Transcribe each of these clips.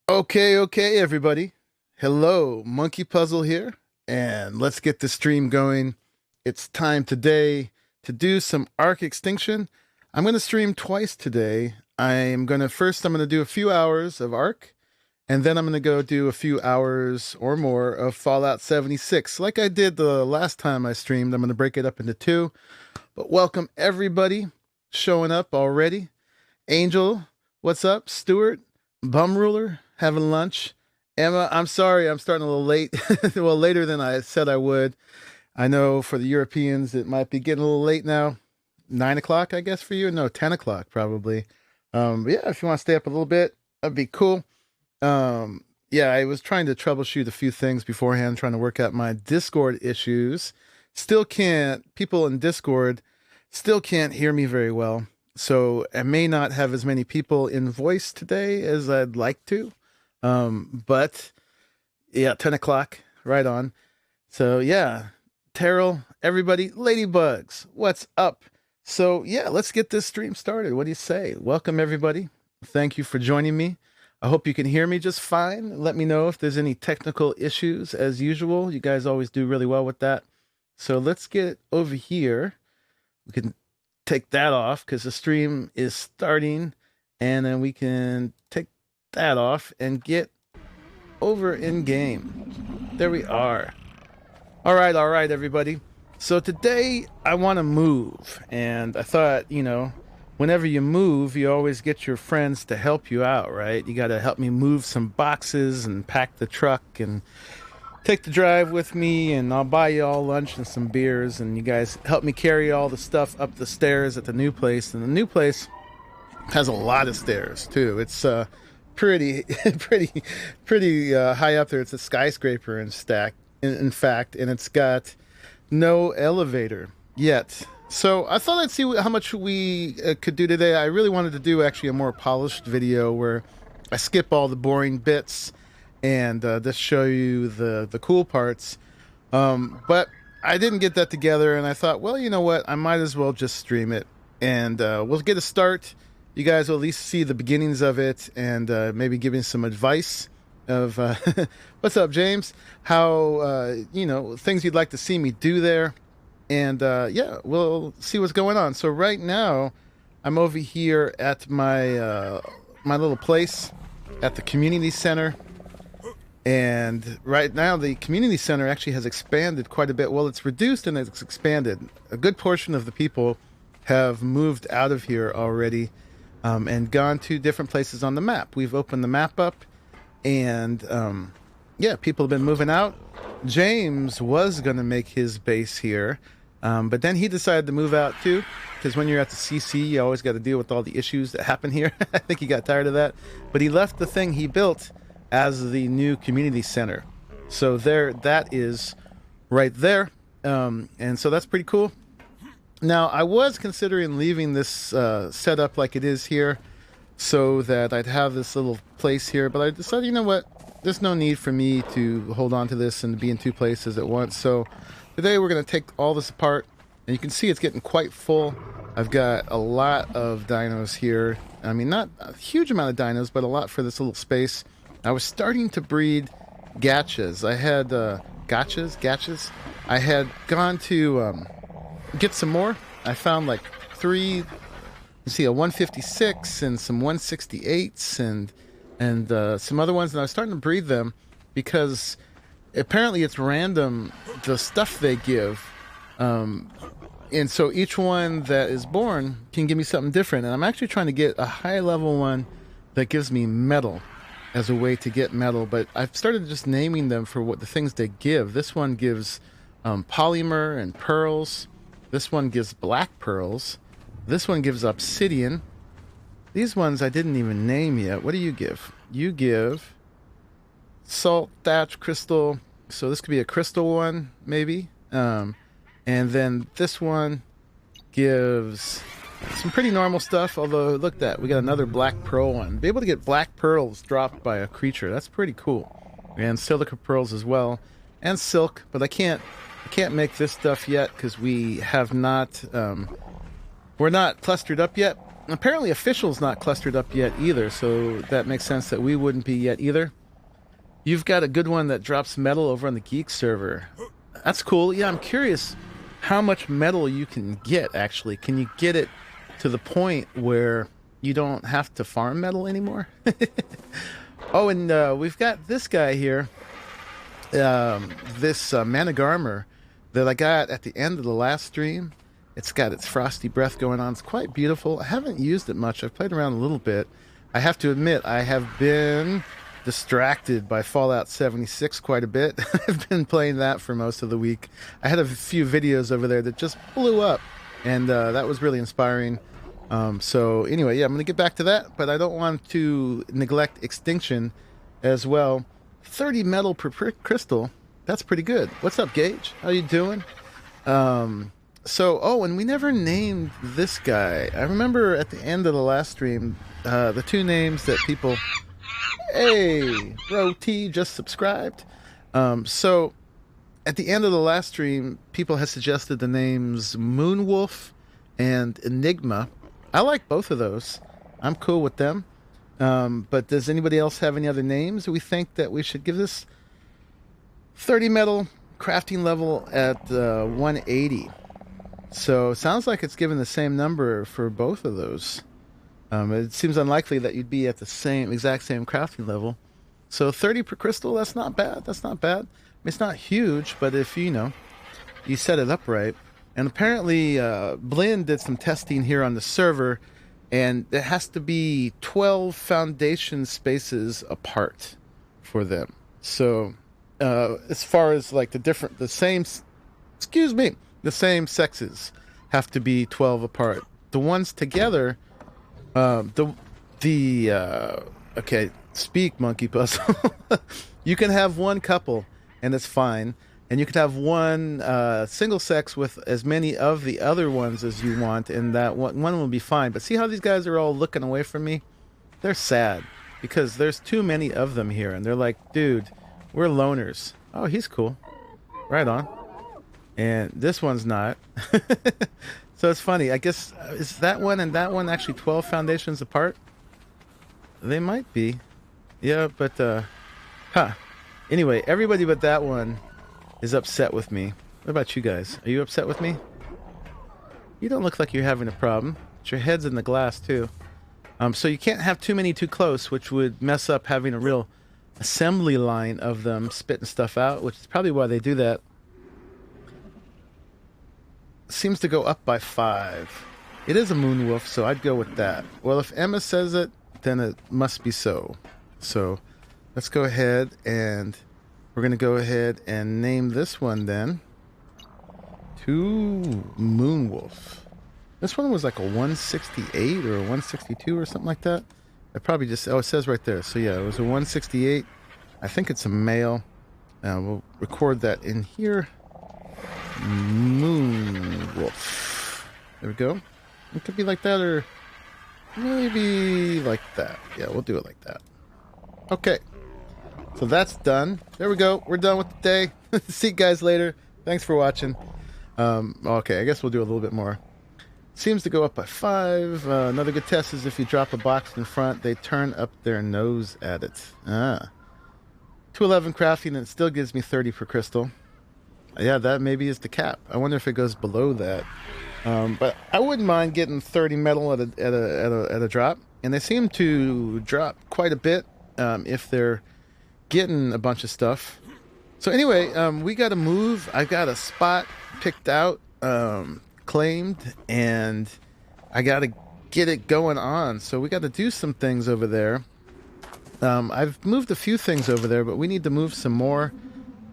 Okay, everybody. Hello, Monkey Puzzle here, and let's get the stream going. It's time today to do some ARK Extinction. I'm going to stream twice today. I'm going to do a few hours of ARK, and then I'm going to go do a few hours or more of Fallout 76. Like I did the last time I streamed, I'm going to break it up into two. But welcome everybody showing up already. Angel, what's up? Stuart, Bum Ruler, having lunch. Emma, I'm sorry, I'm starting a little late. Well, later than I said I would. I know for the Europeans, it might be getting a little late now. 9 o'clock, I guess, for you? No, 10 o'clock, probably. But yeah, if you want to stay up a little bit, that'd be cool. Yeah, I was trying to troubleshoot a few things beforehand, trying to work out my Discord issues. People in Discord still can't hear me very well. So I may not have as many people in voice today as I'd like to. But yeah, 10 o'clock, right on. So yeah, Terrell, everybody, Ladybugs, what's up? So yeah, let's get this stream started. What do you say? Welcome everybody. Thank you for joining me. I hope you can hear me just fine. Let me know if there's any technical issues as usual. You guys always do really well with that. So let's get over here. We can take that off because the stream is starting, and then we can take that off and get over in game. There we are. All right, everybody. So today I want to move, and I thought, whenever you move, you always get your friends to help you out, right? You got to help me move some boxes and pack the truck and take the drive with me, and I'll buy you all lunch and some beers, and you guys help me carry all the stuff up the stairs at the new place. And the new place has a lot of stairs too. It's pretty high up there. It's a skyscraper in fact, and it's got no elevator yet. So I thought I'd see how much we could do today. I really wanted to do actually a more polished video where I skip all the boring bits and just show you the cool parts. But I didn't get that together, and I thought, well, you know what? I might as well just stream it, and we'll get a start. You guys will at least see the beginnings of it, and maybe give me some advice of what's up, James? How things you'd like to see me do there, and yeah, we'll see what's going on. So right now, I'm over here at my my little place at the community center. And right now, the community center actually has expanded quite a bit. Well, it's reduced and it's expanded. A good portion of the people have moved out of here already and gone to different places on the map. We've opened the map up, and yeah, people have been moving out. James was going to make his base here, but then he decided to move out too, because when you're at the CC, you always got to deal with all the issues that happen here. I think he got tired of that. But he left the thing he built as the new community center. So that is right there. And so that's pretty cool. Now, I was considering leaving this set up like it is here so that I'd have this little place here, but I decided, you know what? There's no need for me to hold on to this and be in two places at once. So today we're going to take all this apart, and you can see it's getting quite full. I've got a lot of dinos here. I mean, not a huge amount of dinos, but a lot for this little space. I was starting to breed gachas. I had gachas. I had gone to get some more. I found like three. You see, a 156 and some 168s and some other ones, and I was starting to breed them because apparently it's random the stuff they give, and so each one that is born can give me something different. And I'm actually trying to get a high level one that gives me metal as a way to get metal, but I've started just naming them for what the things they give. This one gives polymer and pearls. This one gives black pearls. This one gives obsidian. These ones I didn't even name yet. What do you give? You give salt, thatch, crystal. So this could be a crystal one, maybe. And then this one gives some pretty normal stuff, although look at that, we got another black pearl one. Be able to get black pearls dropped by a creature. That's pretty cool. And silica pearls as well. And silk, but I can't make this stuff yet because we have not we're not clustered up yet. Apparently official's not clustered up yet either, so that makes sense that we wouldn't be yet either. You've got a good one that drops metal over on the Geek server. That's cool. Yeah, I'm curious how much metal you can get, actually. Can you get it to the point where you don't have to farm metal anymore? Oh, and we've got this guy here, this Manic Armor that I got at the end of the last stream. It's got its frosty breath going on. It's quite beautiful. I haven't used it much. I've played around a little bit. I have to admit, I have been distracted by Fallout 76 quite a bit. I've been playing that for most of the week. I had a few videos over there that just blew up, and that was really inspiring. So anyway, yeah, I'm going to get back to that, but I don't want to neglect Extinction as well. 30 metal per crystal. That's pretty good. What's up, Gage? How you doing? Oh, and we never named this guy. I remember at the end of the last stream, the two names that people... Hey, Bro T just subscribed. So at the end of the last stream, people had suggested the names Moonwolf and Enigma. I like both of those. I'm cool with them. But does anybody else have any other names? We think that we should give this 30 metal crafting level at 180. So it sounds like it's given the same number for both of those. It seems unlikely that you'd be at the exact same crafting level. So 30 per crystal, that's not bad. That's not bad. I mean, it's not huge, but if you set it up right. And apparently, Blinn did some testing here on the server, and it has to be 12 foundation spaces apart for them. So, as far as like the same sexes have to be 12 apart. The ones together, okay, speak Monkey Puzzle. You can have one couple, and it's fine. And you can have one single sex with as many of the other ones as you want, and that one will be fine. But see how these guys are all looking away from me? They're sad because there's too many of them here, and they're like, dude, we're loners. Oh, he's cool. Right on. And this one's not. So it's funny. I guess, is that one and that one actually 12 foundations apart? They might be. Yeah, but, Anyway, everybody but that one is upset with me. What about you guys? Are you upset with me? You don't look like you're having a problem. But your head's in the glass, too. So you can't have too many too close, which would mess up having a real assembly line of them spitting stuff out, which is probably why they do that. Seems to go up by 5. It is a Moonwolf, so I'd go with that. Well, if Emma says it, then it must be so. So let's go ahead and we're going to go ahead and name this one then to Moonwolf. This one was like a 168 or a 162 or something like that. I probably just, oh, it says right there. So yeah, it was a 168. I think it's a male. We'll record that in here. Moonwolf. There we go. It could be like that or maybe like that. Yeah, we'll do it like that. Okay. So that's done. There we go. We're done with the day. See you guys later. Thanks for watching. Okay, I guess we'll do a little bit more. Seems to go up by 5. Another good test is if you drop a box in front, they turn up their nose at it. 211 crafting, and it still gives me 30 per crystal. Yeah, that maybe is the cap. I wonder if it goes below that. But I wouldn't mind getting 30 metal at a drop. And they seem to drop quite a bit if they're getting a bunch of stuff. So anyway, we got to move. I've got a spot picked out, claimed, and I got to get it going on. So we got to do some things over there. I've moved a few things over there, but we need to move some more.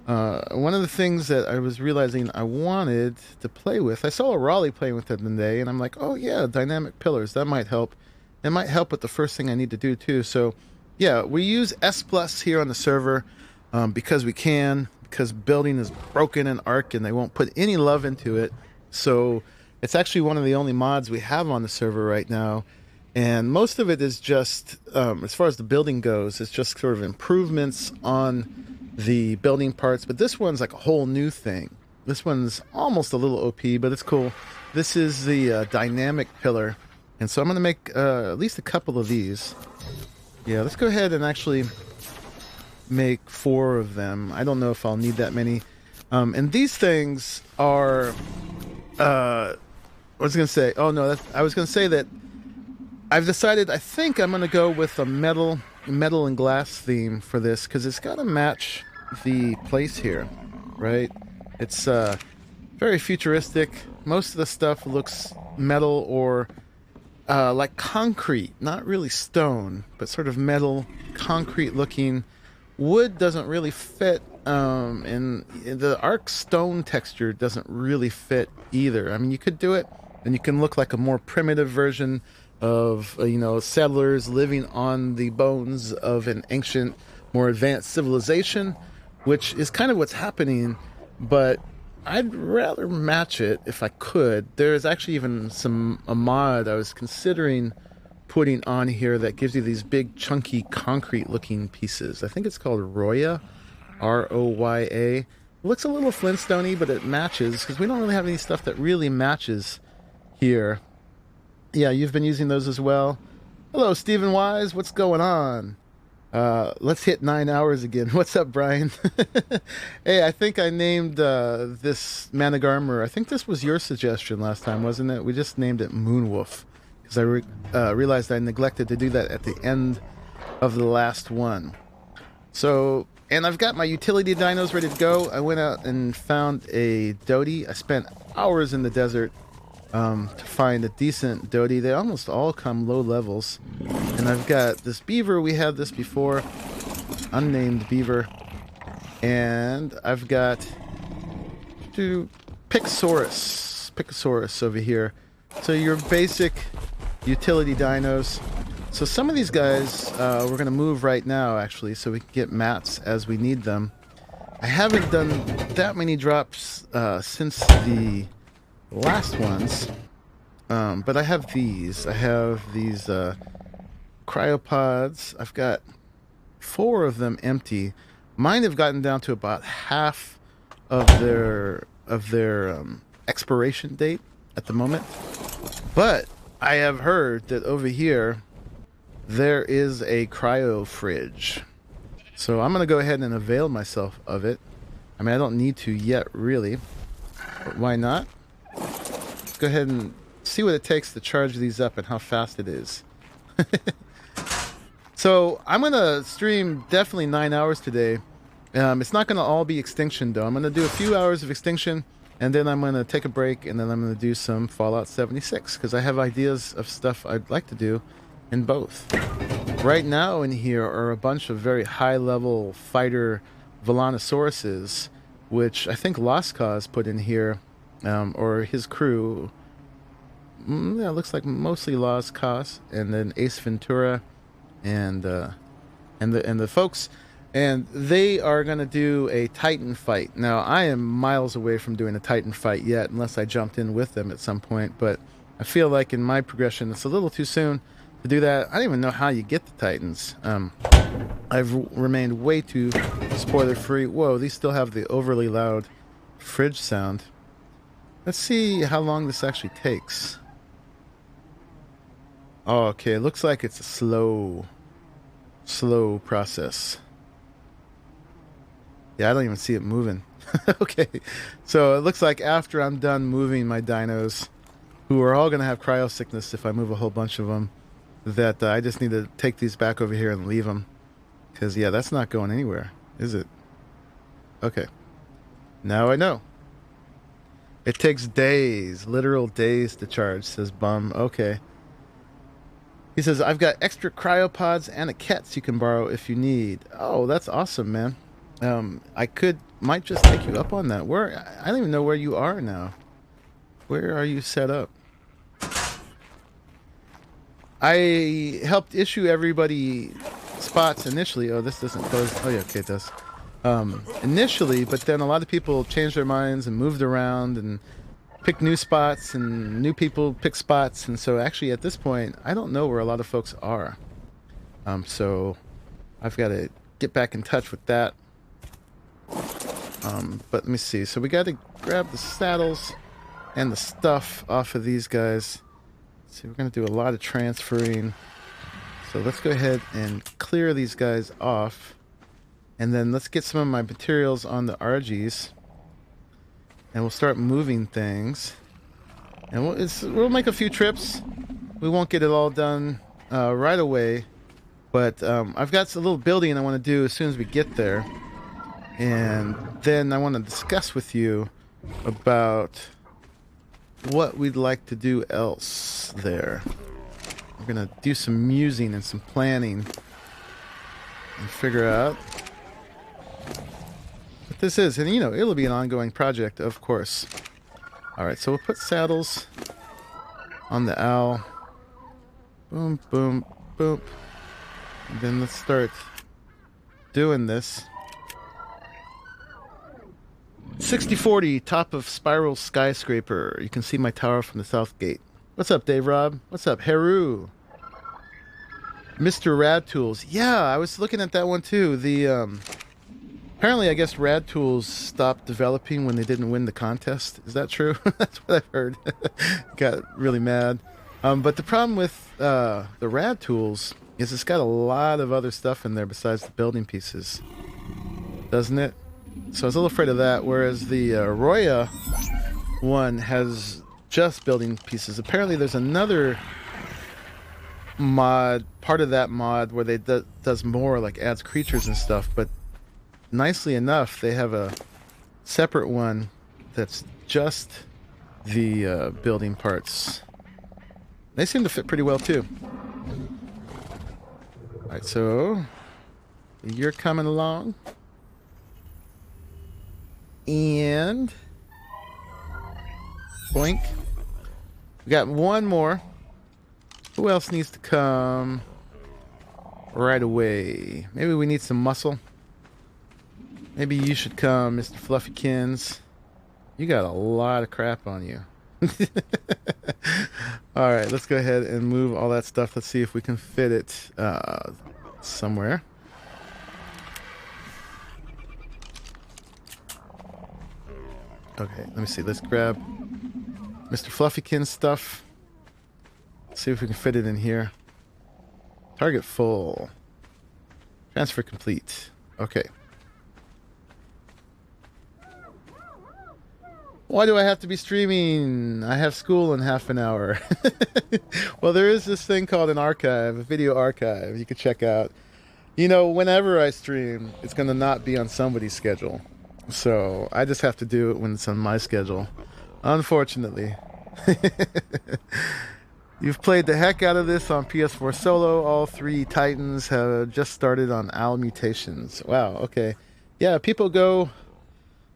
One of the things that I was realizing I wanted to play with, I saw a Raleigh playing with it today, and I'm like, oh yeah, dynamic pillars, that might help. It might help with the first thing I need to do too. So yeah, we use S Plus here on the server because we can, because building is broken in ARK and they won't put any love into it. So it's actually one of the only mods we have on the server right now. And most of it is just, as far as the building goes, it's just sort of improvements on the building parts. But this one's like a whole new thing. This one's almost a little OP, but it's cool. This is the dynamic pillar. And so I'm going to make at least a couple of these. Yeah, let's go ahead and actually make 4 of them. I don't know if I'll need that many. And these things are... what was I going to say? Oh, no, I was going to say that I've decided, I think I'm going to go with a metal and glass theme for this, because it's got to match the place here, right? It's very futuristic. Most of the stuff looks metal or like concrete, not really stone, but sort of metal, concrete looking. Wood doesn't really fit, and the ARK stone texture doesn't really fit either. I mean, you could do it, and you can look like a more primitive version of, you know, settlers living on the bones of an ancient, more advanced civilization, which is kind of what's happening, but I'd rather match it if I could. There's actually even a mod I was considering putting on here that gives you these big chunky concrete looking pieces. I think it's called Roya, R-O-Y-A. It looks a little Flintstone-y, but it matches, because we don't really have any stuff that really matches here. Yeah, you've been using those as well. Hello, Stephen Wise. What's going on? Let's hit 9 hours again. What's up, Brian? Hey, I think I named this man of armor. I think this was your suggestion last time, wasn't it? We just named it Moonwolf, because I realized I neglected to do that at the end of the last one. So, and I've got my utility dinos ready to go. I went out and found a Dodie. I spent hours in the desert to find a decent Dodie. They almost all come low levels. And I've got this beaver. We had this before. Unnamed beaver. And I've got two Picosaurus over here. So your basic utility dinos. So some of these guys we're going to move right now, actually, so we can get mats as we need them. I haven't done that many drops since the last ones, but I have these. I have these cryopods. I've got 4 of them empty. Mine have gotten down to about half of their expiration date at the moment. But I have heard that over here there is a cryo fridge. So I'm going to go ahead and avail myself of it. I mean, I don't need to yet, really. But why not? Let's go ahead and see what it takes to charge these up and how fast it is. So I'm going to stream definitely 9 hours today. It's not going to all be Extinction, though. I'm going to do a few hours of Extinction, and then I'm going to take a break, and then I'm going to do some Fallout 76, because I have ideas of stuff I'd like to do in both. Right now in here are a bunch of very high-level fighter Velanosauruses, which I think Lost Cause put in here, or his crew. Yeah, it looks like mostly Lost Cause, and then Ace Ventura, and the folks, and they are going to do a Titan fight. Now, I am miles away from doing a Titan fight yet, unless I jumped in with them at some point, but I feel like in my progression it's a little too soon to do that. I don't even know how you get the Titans. I've remained way too spoiler free. Whoa, these still have the overly loud fridge sound. Let's see how long this actually takes. Oh, okay, it looks like it's a slow process. Yeah, I don't even see it moving. Okay, so it looks like after I'm done moving my dinos, who are all going to have cryo sickness if I move a whole bunch of them, that I just need to take these back over here and leave them. Because, yeah, that's not going anywhere, is it? Okay. Now I know. It takes days, literal days to charge, says Bum. Okay. He says, I've got extra cryopods and a Kets you can borrow if you need. Oh, that's awesome, man. Might just take you up on that. I don't even know where you are now. Where are you set up? I helped issue everybody spots initially. Oh, this doesn't close. Oh, yeah, okay, it does. Initially, but then a lot of people changed their minds and moved around and picked new spots, and new people pick spots. And so actually at this point, I don't know where a lot of folks are. So I've got to get back in touch with that. But let me see. So we got to grab the saddles and the stuff off of these guys. So we're going to do a lot of transferring. So let's go ahead and clear these guys off. And then let's get some of my materials on the RGs. And we'll start moving things. And we'll make a few trips. We won't get it all done right away. But I've got a little building I want to do as soon as we get there. And then I want to discuss with you about what we'd like to do else there. We're going to do some musing and some planning and figure out what this is. And, you know, it'll be an ongoing project, of course. All right, so we'll put saddles on the owl. Boom, boom, boom. And then let's start doing this. 6040, top of spiral skyscraper. You can see my tower from the south gate. What's up, Dave Rob? What's up, Heru? Mr. Rad Tools. Yeah, I was looking at that one too. The apparently, I guess Rad Tools stopped developing when they didn't win the contest. Is that true? That's what I've heard. Got really mad. But the problem with the Rad Tools is it's got a lot of other stuff in there besides the building pieces, doesn't it? So I was a little afraid of that, whereas the Roya one has just building pieces. Apparently there's another mod, part of that mod, where they does more, like adds creatures and stuff, but nicely enough, they have a separate one that's just the building parts. They seem to fit pretty well too. Alright, so you're coming along. And boink. We got one more. Who else needs to come right away? Maybe we need some muscle. Maybe you should come, Mr. Fluffykins. You got a lot of crap on you. Alright, let's go ahead and move all that stuff. Let's see if we can fit it somewhere. Okay, let me see. Let's grab Mr. Fluffykins stuff. See if we can fit it in here. Target full. Transfer complete. Okay. Why do I have to be streaming? I have school in half an hour. Well, there is this thing called an archive, a video archive you can check out. You know, whenever I stream, it's going to not be on somebody's schedule. So I just have to do it when it's on my schedule. Unfortunately. You've played the heck out of this on PS4 Solo. All 3 Titans have just started on Owl Mutations. Wow, okay. Yeah, people go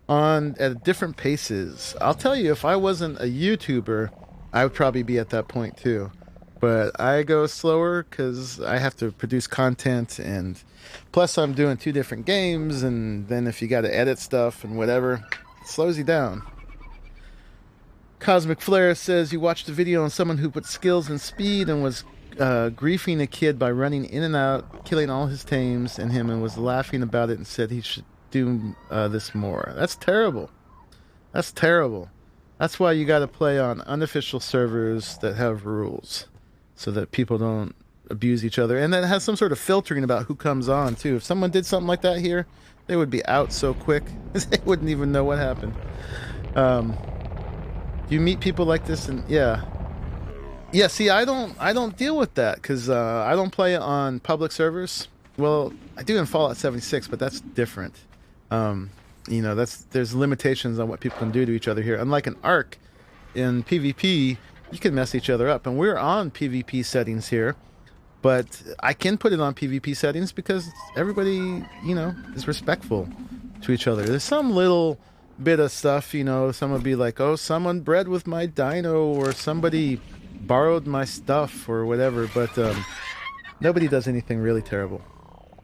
on at different paces. I'll tell you, if I wasn't a YouTuber, I would probably be at that point too. But I go slower because I have to produce content, and plus I'm doing 2 different games, and then if you got to edit stuff and whatever, it slows you down. Cosmic Flare says you watched a video on someone who put skills and speed and was griefing a kid by running in and out, killing all his tames and him, and was laughing about it and said he should do this more. That's terrible. That's terrible. That's why you got to play on unofficial servers that have rules, so that people don't abuse each other, and that has some sort of filtering about who comes on too. If someone did something like that here, they would be out so quick they wouldn't even know what happened. You meet people like this, and yeah. See, I don't deal with that because I don't play on public servers. Well, I do in Fallout 76, but that's different. You know, there's limitations on what people can do to each other here. Unlike an ARK, in PvP, you can mess each other up, and we're on PvP settings here. But I can put it on PvP settings because everybody, you know, is respectful to each other. There's some little bit of stuff, you know, someone would be like, oh, someone bred with my dino, or somebody borrowed my stuff or whatever, but nobody does anything really terrible.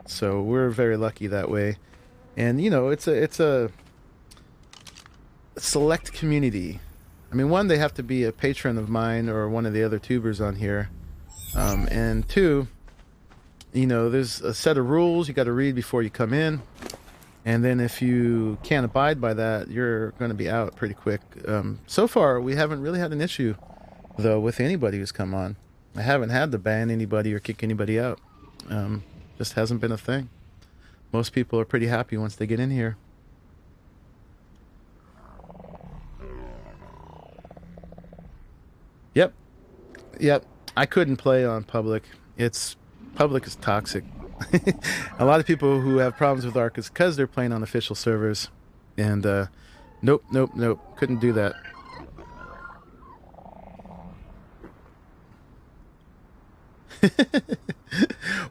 So we're very lucky that way. And you know, it's a select community. I mean, one, they have to be a patron of mine or one of the other tubers on here, and 2, you know, there's a set of rules you got to read before you come in. And then if you can't abide by that, you're going to be out pretty quick. So far, we haven't really had an issue though, with anybody who's come on. I haven't had to ban anybody or kick anybody out. Just hasn't been a thing. Most people are pretty happy once they get in here. Yep. Yep. I couldn't play on public. Public is toxic. A lot of people who have problems with ARK is because they're playing on official servers. And, nope. Couldn't do that.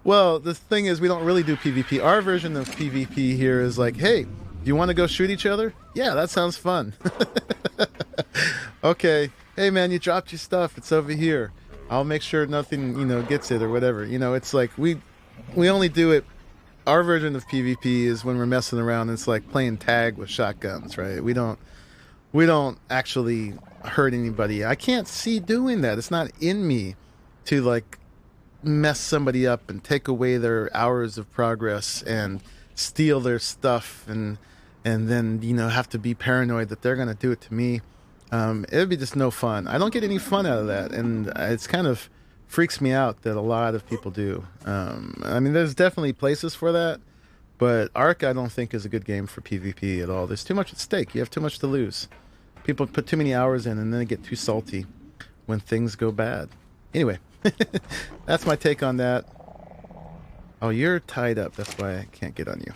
Well, the thing is, we don't really do PvP. Our version of PvP here is like, hey, do you want to go shoot each other? Yeah, that sounds fun. Okay. Hey, man, you dropped your stuff. It's over here. I'll make sure nothing, gets it or whatever. It's like we only do it. Our version of PvP is when we're messing around. It's like playing tag with shotguns, right? We don't actually hurt anybody. I can't see doing that. It's not in me to like mess somebody up and take away their hours of progress and steal their stuff and then have to be paranoid that they're going to do it to me. It would be just no fun. I don't get any fun out of that, and it's kind of freaks me out that a lot of people do. I mean, there's definitely places for that, but ARK I don't think is a good game for PvP at all. There's too much at stake. You have too much to lose. People put too many hours in and then they get too salty when things go bad. Anyway, that's my take on that. Oh, you're tied up. That's why I can't get on you.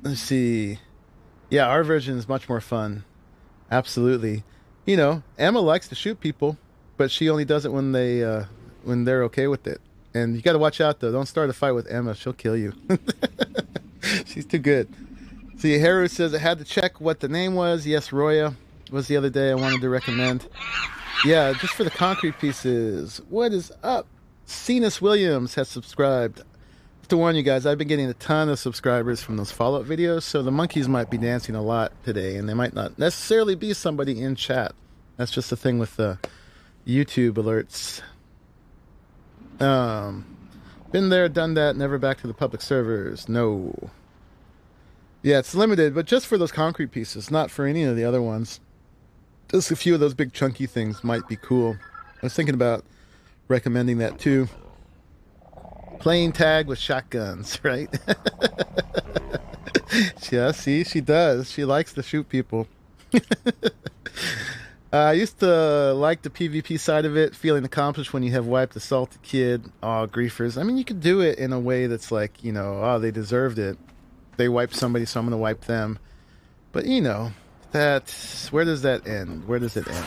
Let's see. Yeah, our version is much more fun. Absolutely. Emma likes to shoot people, but she only does it when they're okay with it. And you got to watch out though. Don't start a fight with Emma. She'll kill you. She's too good. See, Haru says I had to check what the name was. Yes, Roya was the other day I wanted to recommend. Yeah, just for the concrete pieces. What is up? Cenas Williams has subscribed. To warn you guys, I've been getting a ton of subscribers from those follow-up videos, so the monkeys might be dancing a lot today, and they might not necessarily be somebody in chat. That's just the thing with the YouTube alerts. Been there, done that, never back to the public servers. No. Yeah, it's limited, but just for those concrete pieces, not for any of the other ones. Just a few of those big chunky things might be cool. I was thinking about recommending that too. Playing tag with shotguns, right? Yeah, see, she does. She likes to shoot people. I used to like the PvP side of it, feeling accomplished when you have wiped a salty kid. Oh, griefers. I mean, you could do it in a way that's like, oh, they deserved it. They wiped somebody, so I'm going to wipe them. But, where does that end? Where does it end?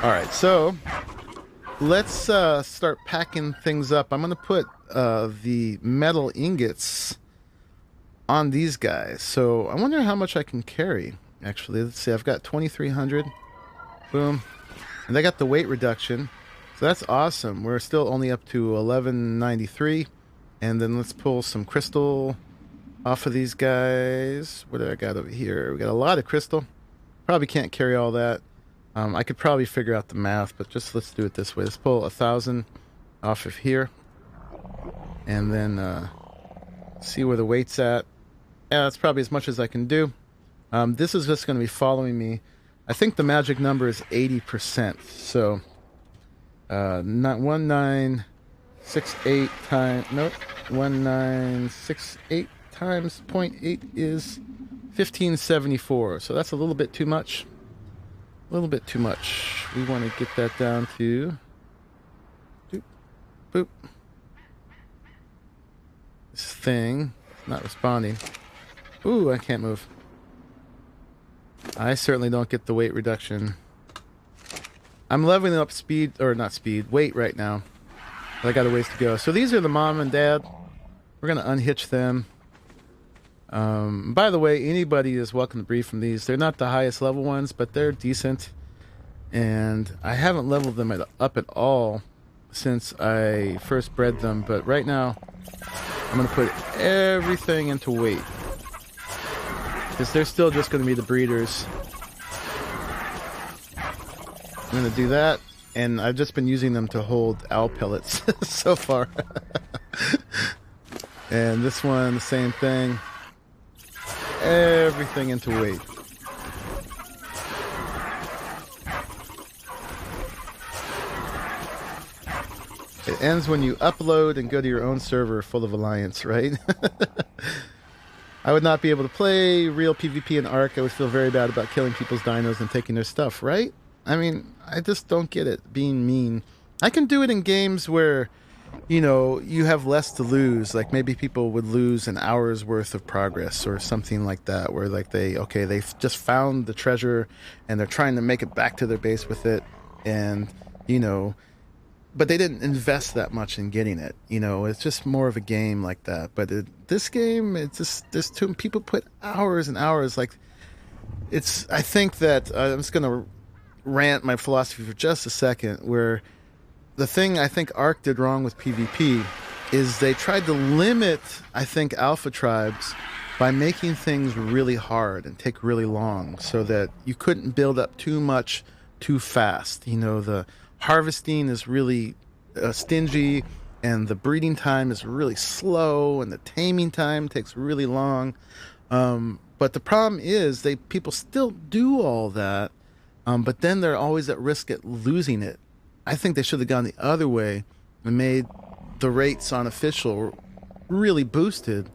All right, so let's start packing things up. I'm going to put the metal ingots on these guys. So I wonder how much I can carry, actually. Let's see. I've got 2,300. Boom. And I got the weight reduction. So that's awesome. We're still only up to 1193. And then let's pull some crystal off of these guys. What do I got over here? We got a lot of crystal. Probably can't carry all that. I could probably figure out the math, but just let's do it this way. Let's pull 1,000 off of here. And then see where the weight's at. Yeah, that's probably as much as I can do. This is just going to be following me. I think the magic number is 80%. So, not 1968 times, nope, 1968 times 0.8 is 1574. So that's a little bit too much. A little bit too much. We want to get that down to boop, boop. This thing not responding. Ooh, I can't move. I certainly don't get the weight reduction. I'm leveling up speed, or not speed, weight right now. But I got a ways to go. So these are the mom and dad. We're going to unhitch them. By the way, anybody is welcome to breed from these. They're not the highest level ones, but they're decent. And I haven't leveled them up at all since I first bred them. But right now, I'm going to put everything into weight. Because they're still just going to be the breeders. I'm going to do that. And I've just been using them to hold owl pellets so far. And this one, the same thing. Everything into weight. It ends when you upload and go to your own server full of alliance, right? I would not be able to play real PvP in ARK. I would feel very bad about killing people's dinos and taking their stuff, right? I mean, I just don't get it, being mean. I can do it in games where, you know, you have less to lose. Like maybe people would lose an hour's worth of progress or something like that, where like they've just found the treasure and they're trying to make it back to their base with it, and, you know, but they didn't invest that much in getting it. You know, it's just more of a game like that. But this game, it's just, there's too people put hours and hours. Like, it's, I think that I'm just gonna rant my philosophy for just a second. Where the thing I think ARK did wrong with PvP is they tried to limit, I think, alpha tribes by making things really hard and take really long, so that you couldn't build up too much too fast. You know, the harvesting is really stingy, and the breeding time is really slow, and the taming time takes really long. But the problem is people still do all that, but then they're always at risk at losing it. I think they should have gone the other way and made the rates on official really boosted,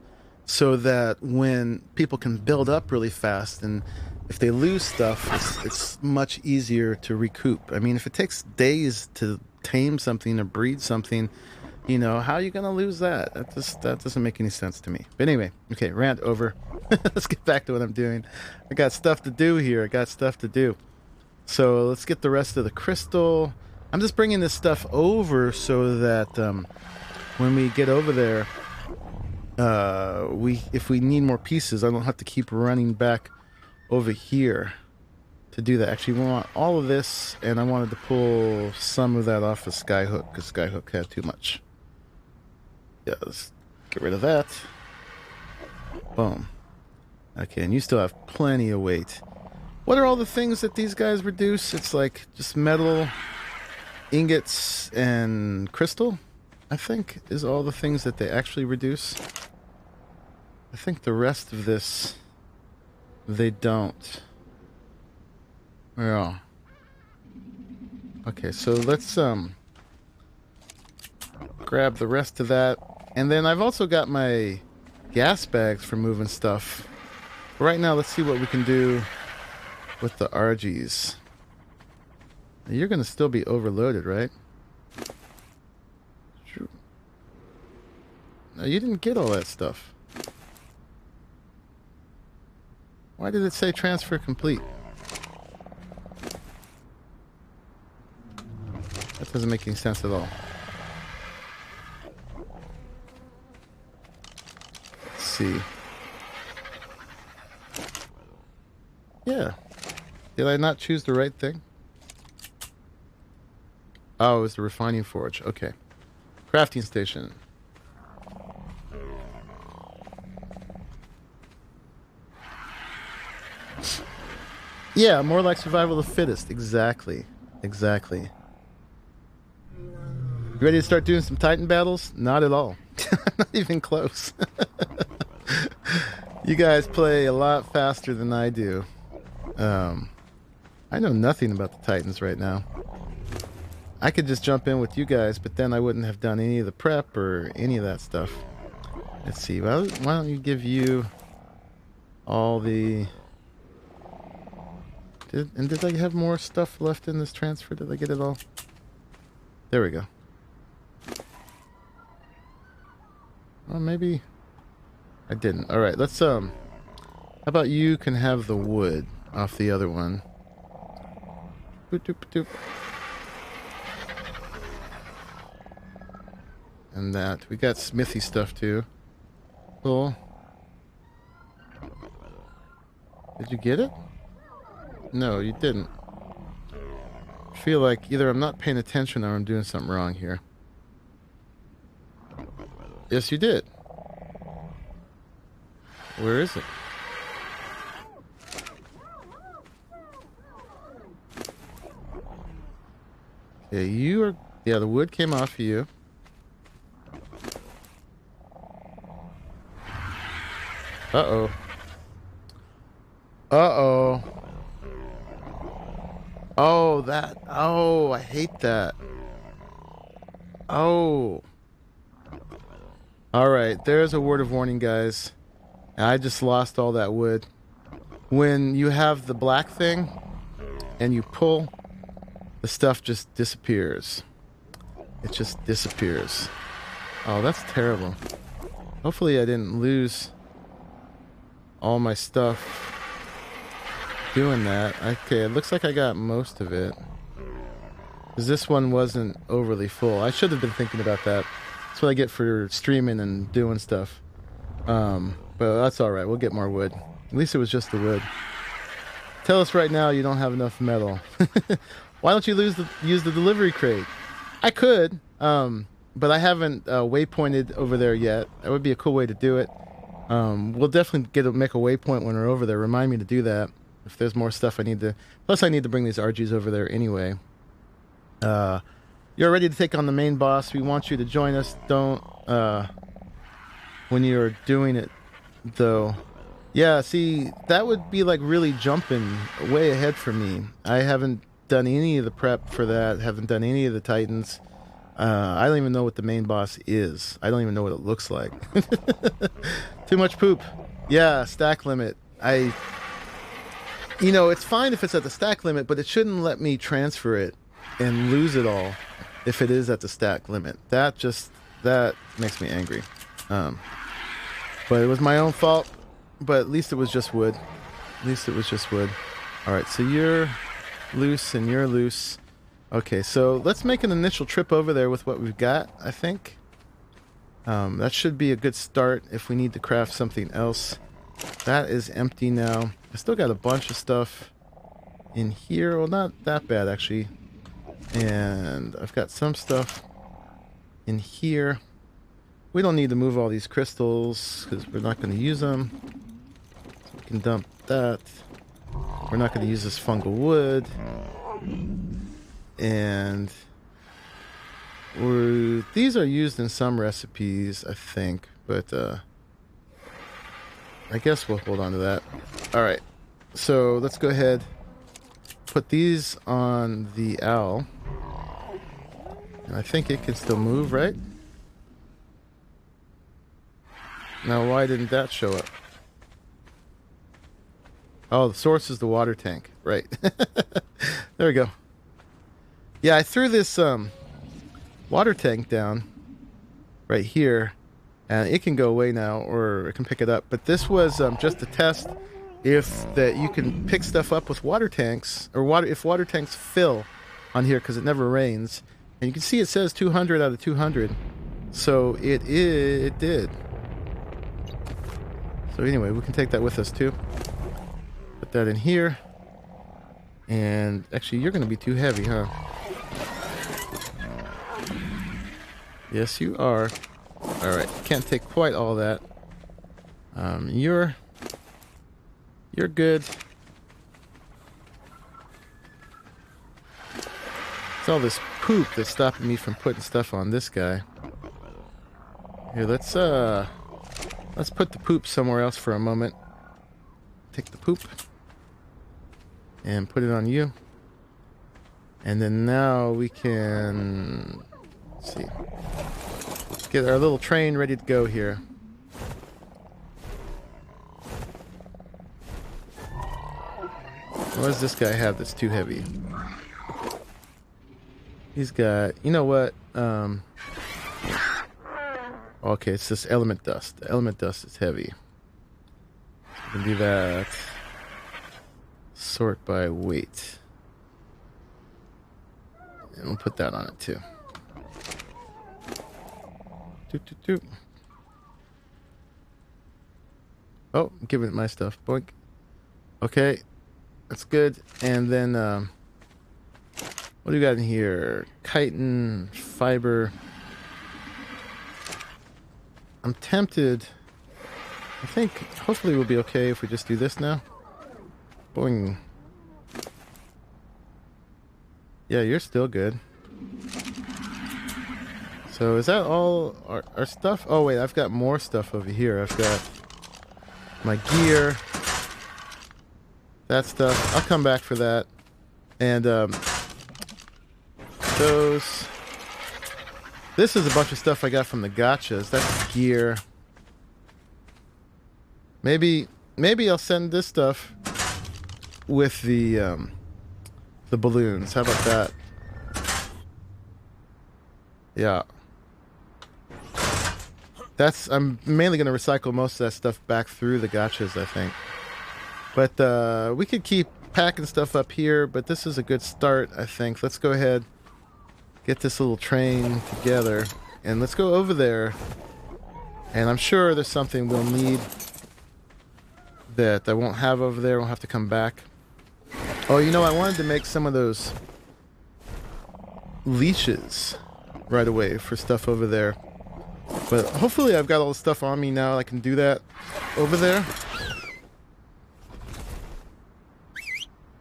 so that when people can build up really fast, and if they lose stuff, it's much easier to recoup. I mean, if it takes days to tame something or breed something, you know, how are you going to lose that? That doesn't make any sense to me. But anyway, okay, rant over. Let's get back to what I'm doing. I got stuff to do here. So let's get the rest of the crystal. I'm just bringing this stuff over so that when we get over there, if we need more pieces, I don't have to keep running back over here to do that. Actually, we want all of this, and I wanted to pull some of that off of Skyhook because Skyhook had too much. Yeah, let's get rid of that. Boom. Okay, and you still have plenty of weight. What are all the things that these guys reduce? It's like just metal, ingots, and crystal, I think, is all the things that they actually reduce. I think the rest of this, they don't. Yeah. Okay, so let's grab the rest of that. And then I've also got my gas bags for moving stuff. Right now, let's see what we can do with the RGs. You're going to still be overloaded, right? No, you didn't get all that stuff. Why did it say transfer complete? That doesn't make any sense at all. Let's see. Yeah. Did I not choose the right thing? Oh, it was the refining forge. Okay. Crafting station. Yeah, more like survival of the fittest. Exactly. Exactly. You ready to start doing some Titan battles? Not at all. Not even close. You guys play a lot faster than I do. I know nothing about the Titans right now. I could just jump in with you guys, but then I wouldn't have done any of the prep or any of that stuff. Let's see. Well, why don't you give you all the... Did I have more stuff left in this transfer? Did I get it all? There we go. Well, maybe I didn't. All right, let's how about you can have the wood off the other one. Boop, doop, doop. And that. We got smithy stuff too. Cool. Did you get it? No, you didn't. I feel like either I'm not paying attention or I'm doing something wrong here. Yes, you did. Where is it? Okay, you are... Yeah, the wood came off of you. Uh-oh. Uh-oh. Oh, that. Oh, I hate that. Oh. All right, there's a word of warning, guys. I just lost all that wood. When you have the black thing and you pull, the stuff just disappears. It just disappears. Oh, that's terrible. Hopefully I didn't lose all my stuff doing that. Okay, it looks like I got most of it. Because this one wasn't overly full. I should have been thinking about that. That's what I get for streaming and doing stuff. But that's alright, we'll get more wood. At least it was just the wood. Tell us right now you don't have enough metal. Why don't you use the delivery crate? I could, but I haven't waypointed over there yet. That would be a cool way to do it. We'll definitely make a waypoint when we're over there. Remind me to do that. If there's more stuff I need to... Plus I need to bring these RGs over there anyway. You're ready to take on the main boss. We want you to join us. Don't, when you're doing it, though. Yeah, see, that would be like really jumping way ahead for me. I haven't done any of the prep for that. Haven't done any of the Titans. I don't even know what the main boss is. I don't even know what it looks like. Too much poop. Yeah, stack limit. You know, it's fine if it's at the stack limit, but it shouldn't let me transfer it and lose it all if it is at the stack limit. That makes me angry. But it was my own fault. But at least it was just wood. At least it was just wood. Alright, so you're loose and you're loose. Okay, so let's make an initial trip over there with what we've got, I think. That should be a good start if we need to craft something else. That is empty now. I still got a bunch of stuff in here. Well, not that bad, actually. And I've got some stuff in here. We don't need to move all these crystals because we're not going to use them. So we can dump that. We're not going to use this fungal wood. And these are used in some recipes, I think. But I guess we'll hold on to that. Alright. So let's go ahead. Put these on the owl. And I think it can still move, right? Now, why didn't that show up? Oh, the source is the water tank. Right. There we go. Yeah, I threw this water tank down right here. And it can go away now, or it can pick it up. But this was just to test if you can pick stuff up with water tanks, or if water tanks fill on here, because it never rains. And you can see it says 200 out of 200. So it did. So anyway, we can take that with us too. Put that in here. And actually, you're going to be too heavy, huh? Yes, you are. Alright, can't take quite all that. You're good. It's all this poop that's stopping me from putting stuff on this guy. Here, let's put the poop somewhere else for a moment. Take the poop and put it on you. And then now we can, let's see, get our little train ready to go here. What does this guy have that's too heavy? He's got, you know what? Okay, it's this element dust. The element dust is heavy. So we can do that. Sort by weight. And we'll put that on it too. Doop, doop, doop. Oh, I'm giving it my stuff. Boink. Okay. That's good. And then, what do we got in here? Chitin, fiber. I'm tempted. I think hopefully we'll be okay if we just do this now. Boing. Yeah, you're still good. So is that all our stuff? Oh wait, I've got more stuff over here. I've got my gear, that stuff. I'll come back for that. And those. This is a bunch of stuff I got from the gachas. That's gear. Maybe I'll send this stuff with the balloons. How about that? Yeah. I'm mainly going to recycle most of that stuff back through the gachas, I think. But we could keep packing stuff up here, but this is a good start, I think. Let's go ahead, get this little train together, and let's go over there. And I'm sure there's something we'll need that I won't have over there. We'll have to come back. Oh, you know, I wanted to make some of those leashes right away for stuff over there. But hopefully I've got all the stuff on me now. I can do that over there.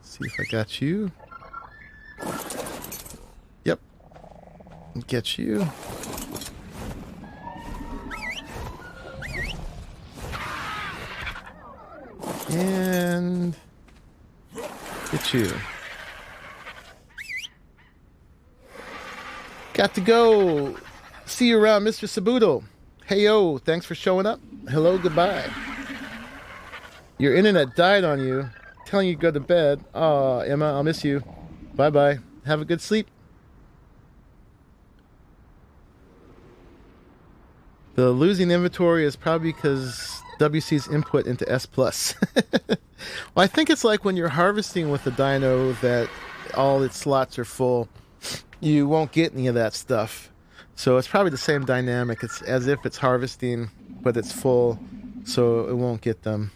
See if I got you. Yep. Get you. And get you. Got to go. See you around, Mr. Sabuto. Hey, yo, thanks for showing up. Hello, goodbye. Your internet died on you. Telling you to go to bed. Aw, Emma, I'll miss you. Bye-bye. Have a good sleep. The losing inventory is probably because WC's input into S+. Well, I think it's like when you're harvesting with the dino that all its slots are full. You won't get any of that stuff. So it's probably the same dynamic. It's as if it's harvesting, but it's full, so it won't get them.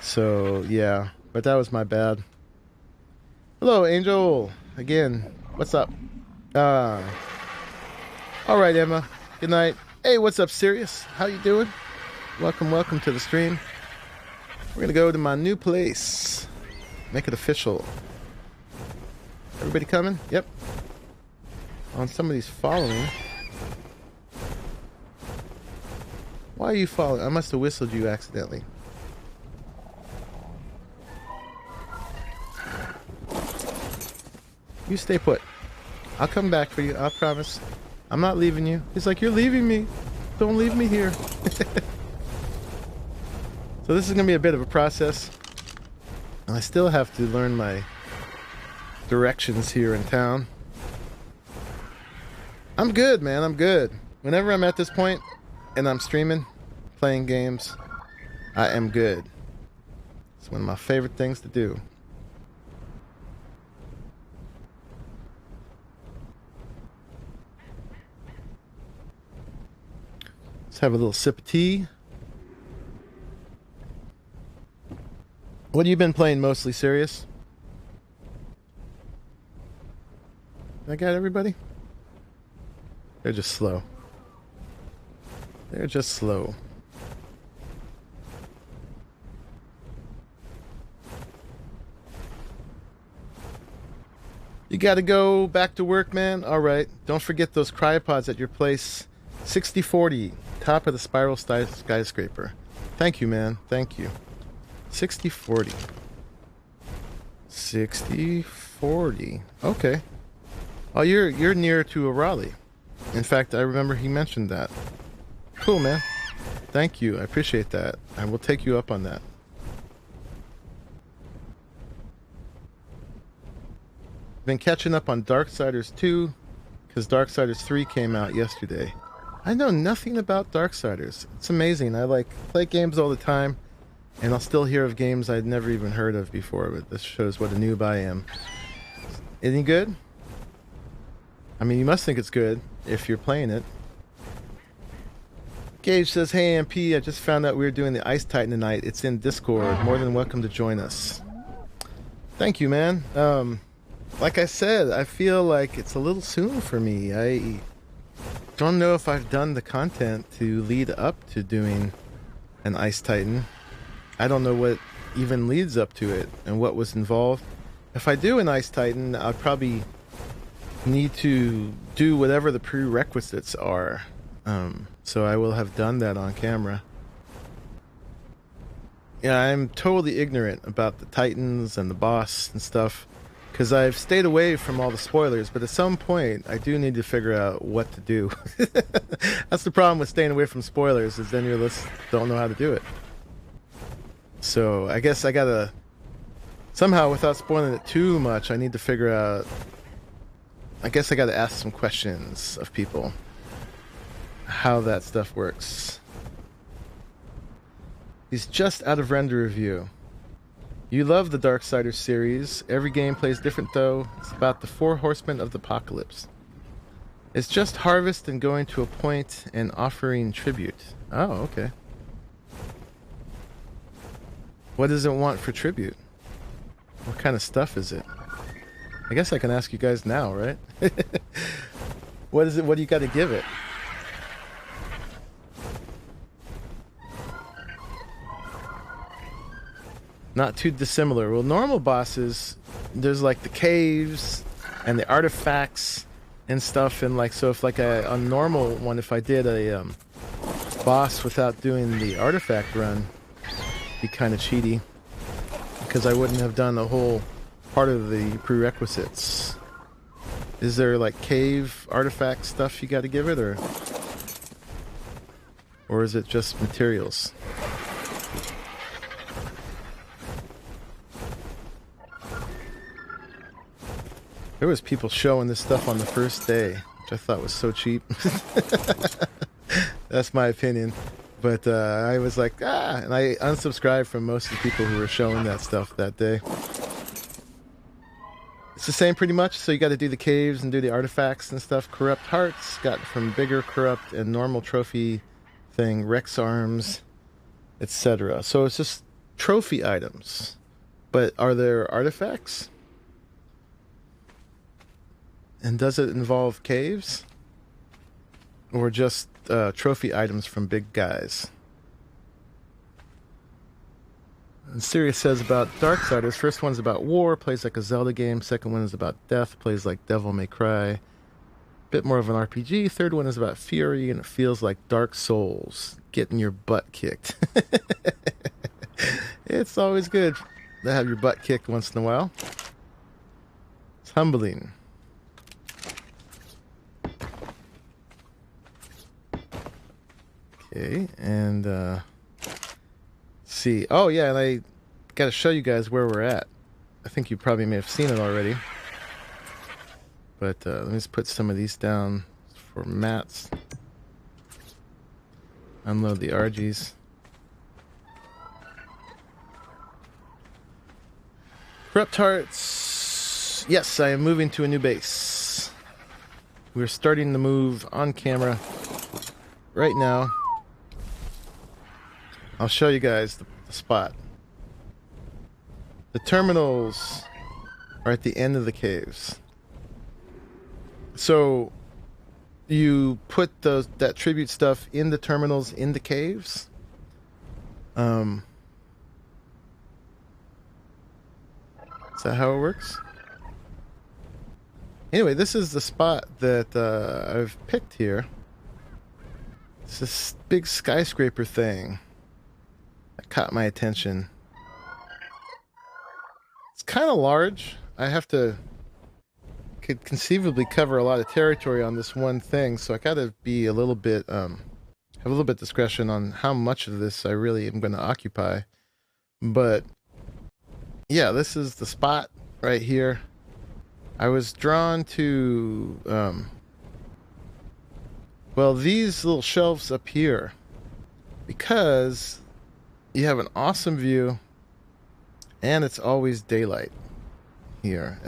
So, yeah. But that was my bad. Hello, Angel. Again, what's up? Alright, Emma. Good night. Hey, what's up, Sirius? How you doing? Welcome to the stream. We're going to go to my new place. Make it official. Everybody coming? Yep. On somebody's following. Why are you following? I must have whistled you accidentally. You stay put. I'll come back for you. I promise. I'm not leaving you. He's like, you're leaving me. Don't leave me here. So this is going to be a bit of a process. And I still have to learn my directions here in town. I'm good, man. I'm good. Whenever I'm at this point and I'm streaming, playing games, I am good. It's one of my favorite things to do. Let's have a little sip of tea. What have you been playing mostly, Serious? I got everybody? They're just slow. They're just slow. You gotta go back to work, man? Alright. Don't forget those cryopods at your place. 6040. Top of the spiral skyscraper. Thank you, man. Thank you. 6040. 6040. Okay. Oh, you're near to a Raleigh. In fact, I remember he mentioned that. Cool, man. Thank you. I appreciate that. I will take you up on that. Been catching up on Darksiders 2 because Darksiders 3 came out yesterday. I know nothing about Darksiders. It's amazing. I play games all the time, and I'll still hear of games I'd never even heard of before, but this shows what a noob I am. Any good? I mean, you must think it's good if you're playing it. Gage says, hey AMP, I just found out we were doing the Ice Titan tonight. It's in Discord. More than welcome to join us. Thank you, man. Like I said, I feel like it's a little soon for me. I don't know if I've done the content to lead up to doing an Ice Titan. I don't know what even leads up to it and what was involved. If I do an Ice Titan, I'll probably need to do whatever the prerequisites are. So I will have done that on camera. Yeah, I'm totally ignorant about the Titans and the boss and stuff because I've stayed away from all the spoilers, but at some point I do need to figure out what to do. That's the problem with staying away from spoilers, is then you just don't know how to do it. So I guess I gotta, somehow without spoiling it too much, I need to figure out, I guess I gotta ask some questions of people, how that stuff works. He's just out of render review. You love the Darksiders series. Every game plays different though. It's about the 4 horsemen of the apocalypse. It's just harvest and going to a point and offering tribute. Oh, okay. What does it want for tribute? What kind of stuff is it? I guess I can ask you guys now, right? What is it? What do you got to give it? Not too dissimilar. Well, normal bosses, there's like the caves and the artifacts and stuff, and like, so if like a normal one, if I did a boss without doing the artifact run, it'd be kind of cheaty because I wouldn't have done the whole part of the prerequisites. Is there like cave artifact stuff you got to give it, or is it just materials? There was people showing this stuff on the first day, which I thought was so cheap. That's my opinion. But I was like, and I unsubscribed from most of the people who were showing that stuff that day. It's the same pretty much, so you got to do the caves and do the artifacts and stuff. Corrupt hearts, got from bigger corrupt and normal trophy thing, Rex arms, etc. So it's just trophy items. But are there artifacts? And does it involve caves? Or just trophy items from big guys? And Sirius says about Darksiders, first one's about war, plays like a Zelda game. Second one is about death, plays like Devil May Cry. Bit more of an RPG. Third one is about fury, and it feels like Dark Souls, getting your butt kicked. It's always good to have your butt kicked once in a while. It's humbling. Okay, and let's see. Oh yeah, and I got to show you guys where we're at. I think you probably may have seen it already. But let me just put some of these down for mats. Unload the RGs. Corrupt hearts. Yes, I am moving to a new base. We're starting the move on camera right now. I'll show you guys the spot. The terminals are at the end of the caves. So you put that tribute stuff in the terminals in the caves. Is that how it works? Anyway, this is the spot that I've picked here. It's this big skyscraper thing that caught my attention. It's kind of large. I could conceivably cover a lot of territory on this one thing, so I gotta be a little bit, have a little bit discretion on how much of this I really am going to occupy. But yeah, this is the spot right here. I was drawn to, well, these little shelves up here, because you have an awesome view and it's always daylight here.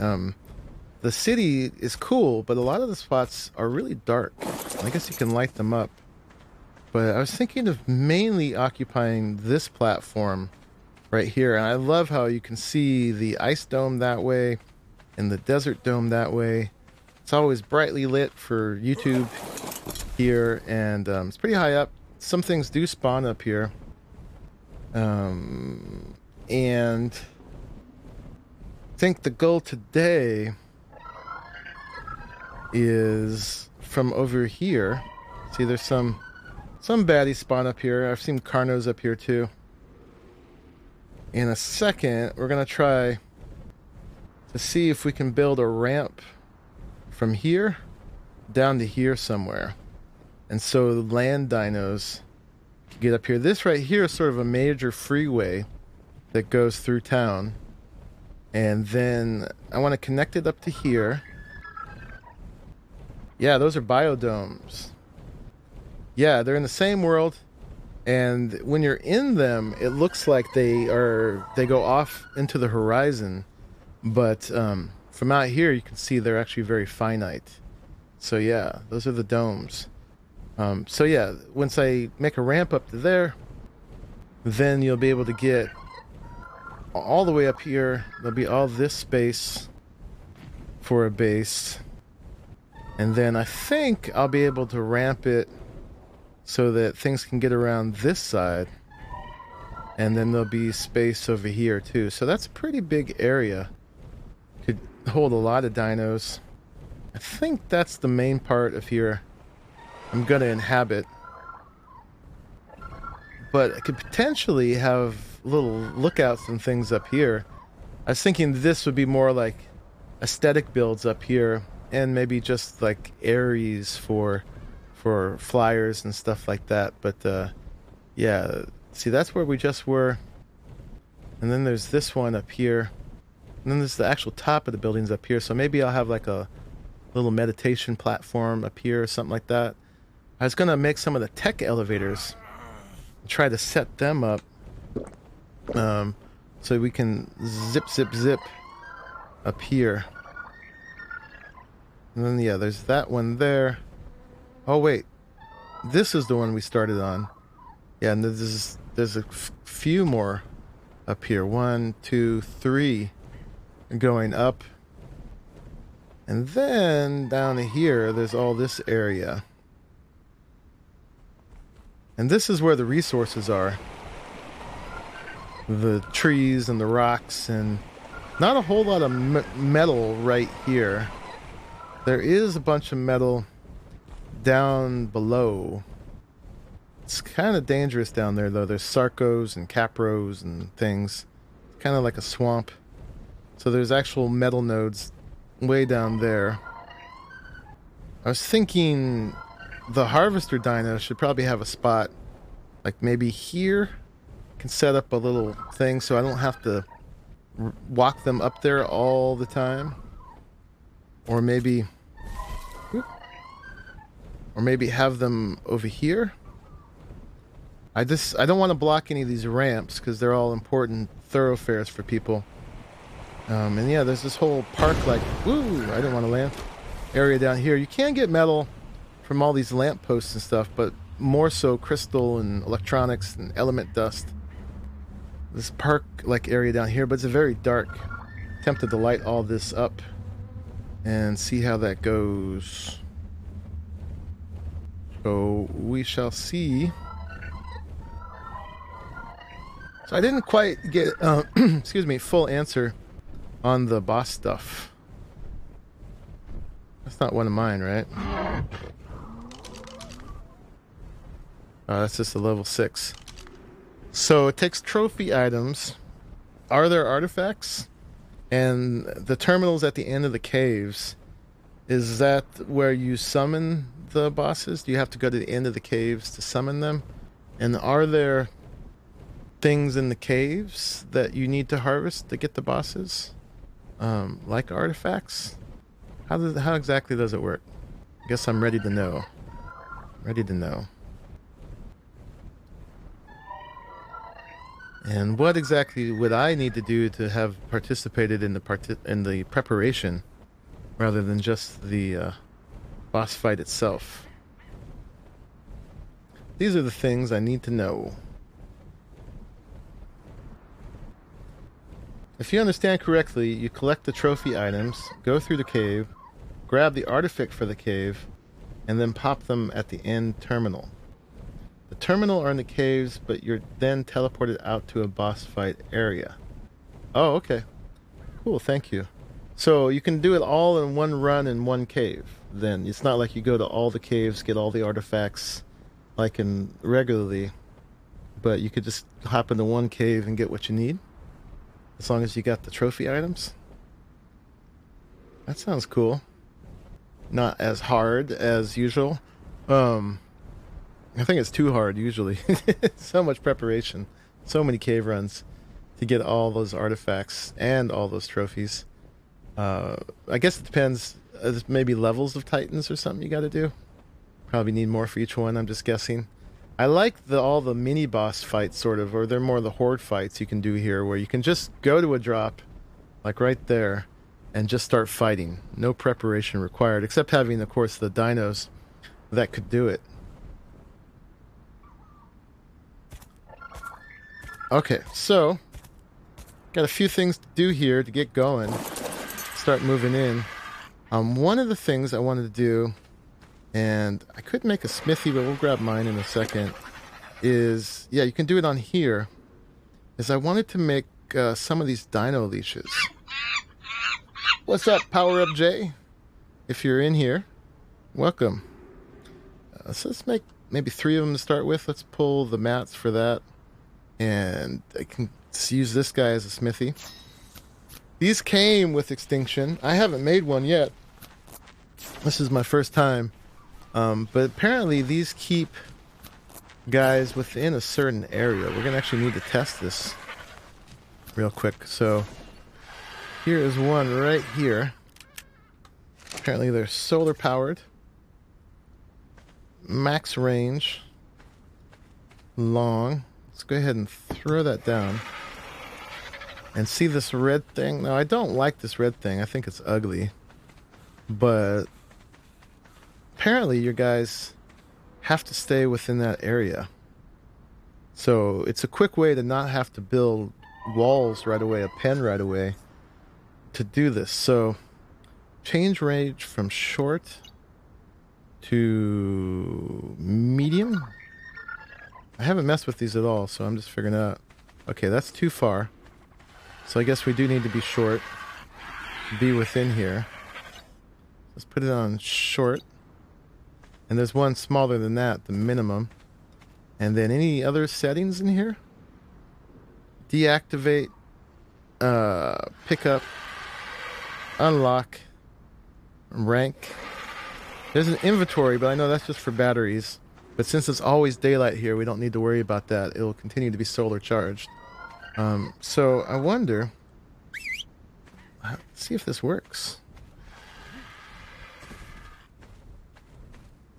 The city is cool, but a lot of the spots are really dark. I guess you can light them up. But I was thinking of mainly occupying this platform right here. And I love how you can see the ice dome that way and the desert dome that way. It's always brightly lit for YouTube here, and it's pretty high up. Some things do spawn up here. And I think the goal today is from over here. See, there's some baddies spawn up here. I've seen Carnos up here too. in a second, we're going to try to see if we can build a ramp from here down to here somewhere. And so land dinos can get up here. This right here is sort of a major freeway that goes through town. And then I want to connect it up to here. Yeah, those are biodomes. Yeah, they're in the same world. And when you're in them, it looks like they go off into the horizon. But from out here, you can see they're actually very finite. So yeah, those are the domes. So yeah, once I make a ramp up to there, then you'll be able to get all the way up here. There'll be all this space for a base. And then I think I'll be able to ramp it so that things can get around this side. And then there'll be space over here too. So that's a pretty big area. Could hold a lot of dinos. I think that's the main part of here I'm gonna inhabit. But I could potentially have little lookouts and things up here. I was thinking this would be more like aesthetic builds up here, and maybe just like areas for flyers and stuff like that. But yeah, see, that's where we just were. And then there's this one up here. And then there's the actual top of the buildings up here. So maybe I'll have like a little meditation platform up here or something like that. I was gonna make some of the tech elevators and try to set them up so we can zip up here. And then yeah, there's that one there. Oh wait, this is the one we started on. Yeah, and there's a few more up here. 1, 2, 3 going up. And then down here, there's all this area. And this is where the resources are. The trees and the rocks, and not a whole lot of metal right here. There is a bunch of metal down below. It's kind of dangerous down there, though. There's sarcos and capros and things. It's kind of like a swamp. So there's actual metal nodes way down there. I was thinking the harvester dino should probably have a spot like maybe here. I can set up a little thing so I don't have to walk them up there all the time. Or maybe have them over here. I don't want to block any of these ramps because they're all important thoroughfares for people. And yeah, there's this whole park, like, woo, I didn't want to land, area down here. You can get metal from all these lampposts and stuff, but more so crystal and electronics and element dust. This park-like area down here, but it's very dark. Tempted to light all this up and see how that goes. So we shall see. So I didn't quite get, excuse me, full answer on the boss stuff. That's not one of mine, right? That's just a level 6. So it takes trophy items. Are there artifacts? And the terminals at the end of the caves, is that where you summon the bosses? Do you have to go to the end of the caves to summon them? And are there things in the caves that you need to harvest to get the bosses? Like artifacts? How exactly does it work? I guess I'm ready to know. Ready to know. And what exactly would I need to do to have participated in the preparation rather than just the boss fight itself? These are the things I need to know. If you understand correctly, you collect the trophy items, go through the cave, grab the artifact for the cave, and then pop them at the end terminal. The terminal are in the caves, but you're then teleported out to a boss fight area. Oh, okay. Cool, thank you. So you can do it all in one run in one cave. Then it's not like you go to all the caves, get all the artifacts like in regularly, but you could just hop into one cave and get what you need. as long as you got the trophy items. That sounds cool. Not as hard as usual. I think it's too hard usually. So much preparation, so many cave runs to get all those artifacts and all those trophies. I guess it depends. Maybe levels of titans or something you got to do. Probably need more for each one. I'm just guessing. I like all the mini boss fights sort of, or they're more the horde fights you can do here, where you can just go to a drop, like right there, and just start fighting. No preparation required, except having, of course, the dinos that could do it. Okay, so got a few things to do here to get going. Start moving in. One of the things I wanted to do, and I could make a smithy, but we'll grab mine in a second, is, yeah, you can do it on here, is I wanted to make some of these dino leashes. What's up, Power Up Jay? If you're in here, welcome. So let's make maybe 3 of them to start with. Let's pull the mats for that. And I can use this guy as a smithy. These came with Extinction. I haven't made one yet. This is my first time. But apparently these keep guys within a certain area. We're going to actually need to test this real quick. So here is one right here. Apparently they're solar powered. Max range. Long. Let's go ahead and throw that down. And see this red thing? Now, I don't like this red thing. I think it's ugly. But apparently your guys have to stay within that area. So it's a quick way to not have to build walls right away, a pen right away, to do this. So change range from short to medium. I haven't messed with these at all, so I'm just figuring out. Okay, that's too far. So I guess we do need to be short. Be within here. Let's put it on short. And there's one smaller than that, the minimum. And then any other settings in here? Deactivate. Pick up. Unlock. Rank. There's an inventory, but I know that's just for batteries. But since it's always daylight here, we don't need to worry about that. It will continue to be solar charged. So I wonder... Let's see if this works.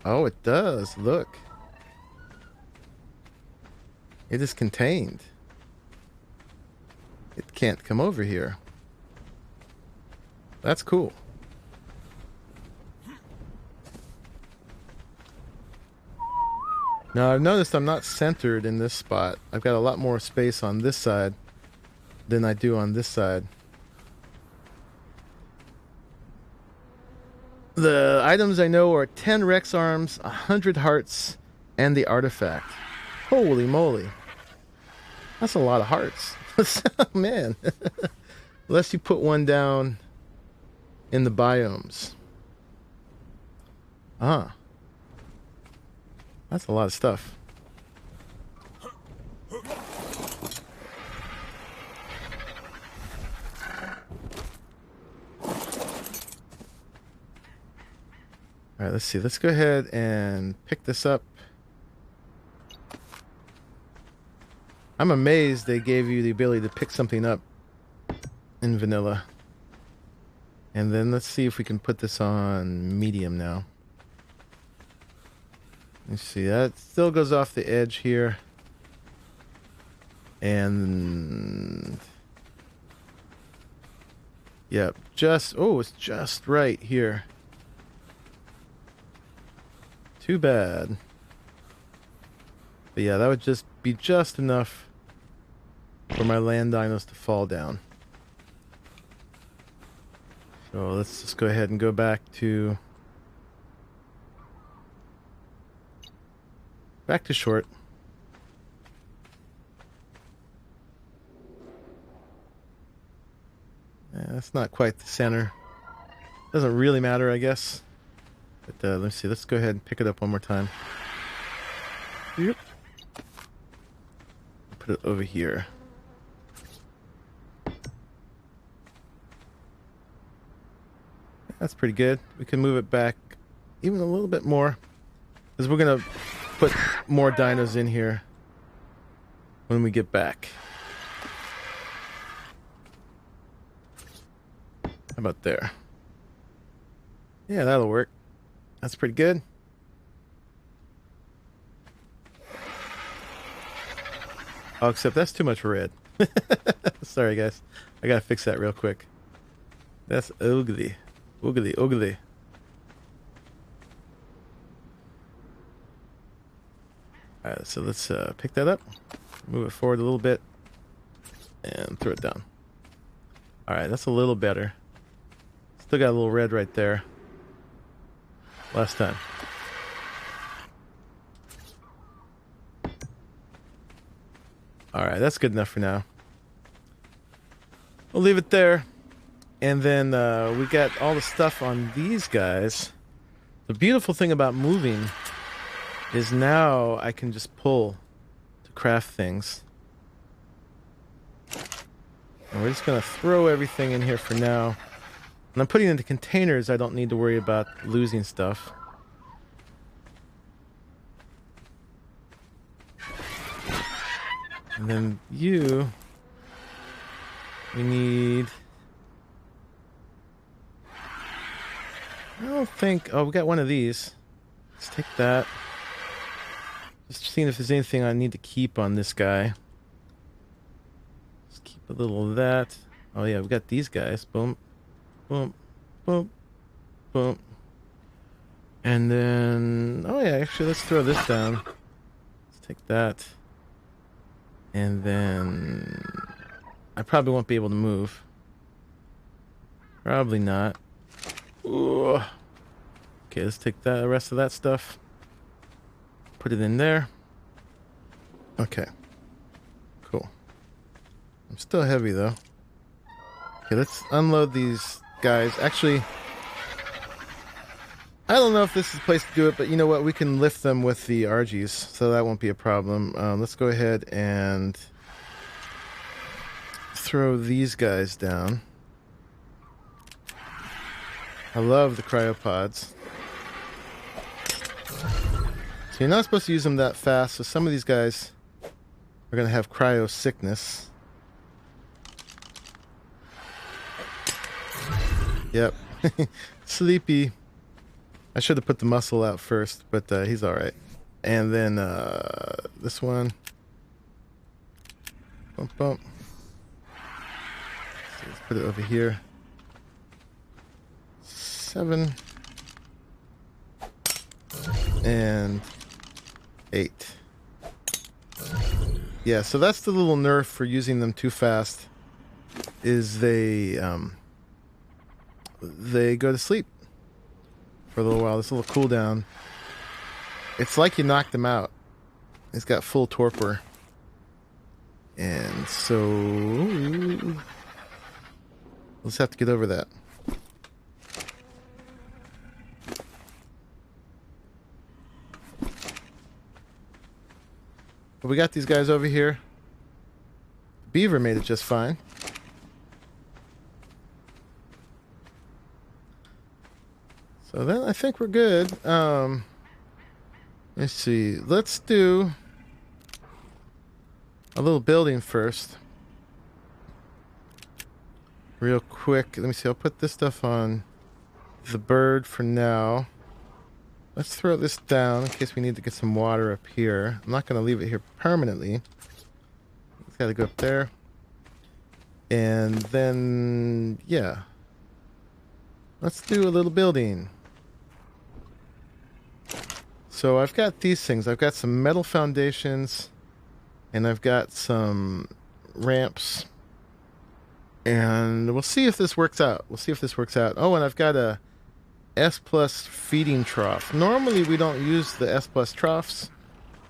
Oh, it does. Look. It is contained. It can't come over here. That's cool. Now I've noticed I'm not centered in this spot. I've got a lot more space on this side than I do on this side. The items I know are 10 Rex arms, 100 hearts, and the artifact. Holy moly. That's a lot of hearts. Man. Unless you put one down in the biomes. Ah. That's a lot of stuff. Alright, let's see. Let's go ahead and pick this up. I'm amazed they gave you the ability to pick something up in vanilla. And then let's see if we can put this on medium now. Let's see, that still goes off the edge here. And... Yep, oh, it's just right here. Too bad. But yeah, that would just be just enough for my land dinos to fall down. So let's just go ahead and go back to short. Yeah, that's not quite the center. Doesn't really matter, I guess. But let's see. Let's go ahead and pick it up one more time. Yep. Put it over here. That's pretty good. We can move it back even a little bit more, because we're gonna put more dinos in here when we get back. How about there? Yeah, that'll work. That's pretty good. Oh, except that's too much red. Sorry, guys. I gotta fix that real quick. That's ugly. Ugly, ugly. Alright, so let's pick that up. Move it forward a little bit. And throw it down. Alright, that's a little better. Still got a little red right there. Last time. Alright, that's good enough for now. We'll leave it there. And then we got all the stuff on these guys. The beautiful thing about moving is now I can just pull to craft things. And we're just going to throw everything in here for now. And I'm putting it into containers. I don't need to worry about losing stuff. And then you, we need, I don't think, oh, we got one of these. Let's take that. Just seeing if there's anything I need to keep on this guy. Let's keep a little of that. Oh yeah, we got these guys. Boom, boom, boom, boom. And then, oh yeah, actually let's throw this down. Let's take that. And then I probably won't be able to move. Probably not. Ooh. Okay, let's take that, the rest of that stuff. Put it in there. Okay. Cool. I'm still heavy though. Okay, let's unload these guys. Actually, I don't know if this is the place to do it, but you know what? We can lift them with the RGs, so that won't be a problem. Let's go ahead and throw these guys down. I love the cryopods. So you're not supposed to use them that fast, so some of these guys are going to have cryo sickness. Yep. Sleepy. I should have put the muscle out first, but he's alright. And then this one. Bump, bump. So let's put it over here. 7. And 8. Yeah, so that's the little nerf for using them too fast. Is they go to sleep for a little while. This little cooldown. It's like you knocked him out. He's got full torpor. And so let's have to get over that. But we got these guys over here. Beaver made it just fine. So then I think we're good. Let's see. Let's do a little building first. Real quick. Let me see. I'll put this stuff on the bird for now. Let's throw this down in case we need to get some water up here. I'm not going to leave it here permanently. It's got to go up there. And then, yeah. Let's do a little building. So I've got these things. I've got some metal foundations. And I've got some ramps. And we'll see if this works out. We'll see if this works out. Oh, and I've got a S plus feeding trough. Normally we don't use the S plus troughs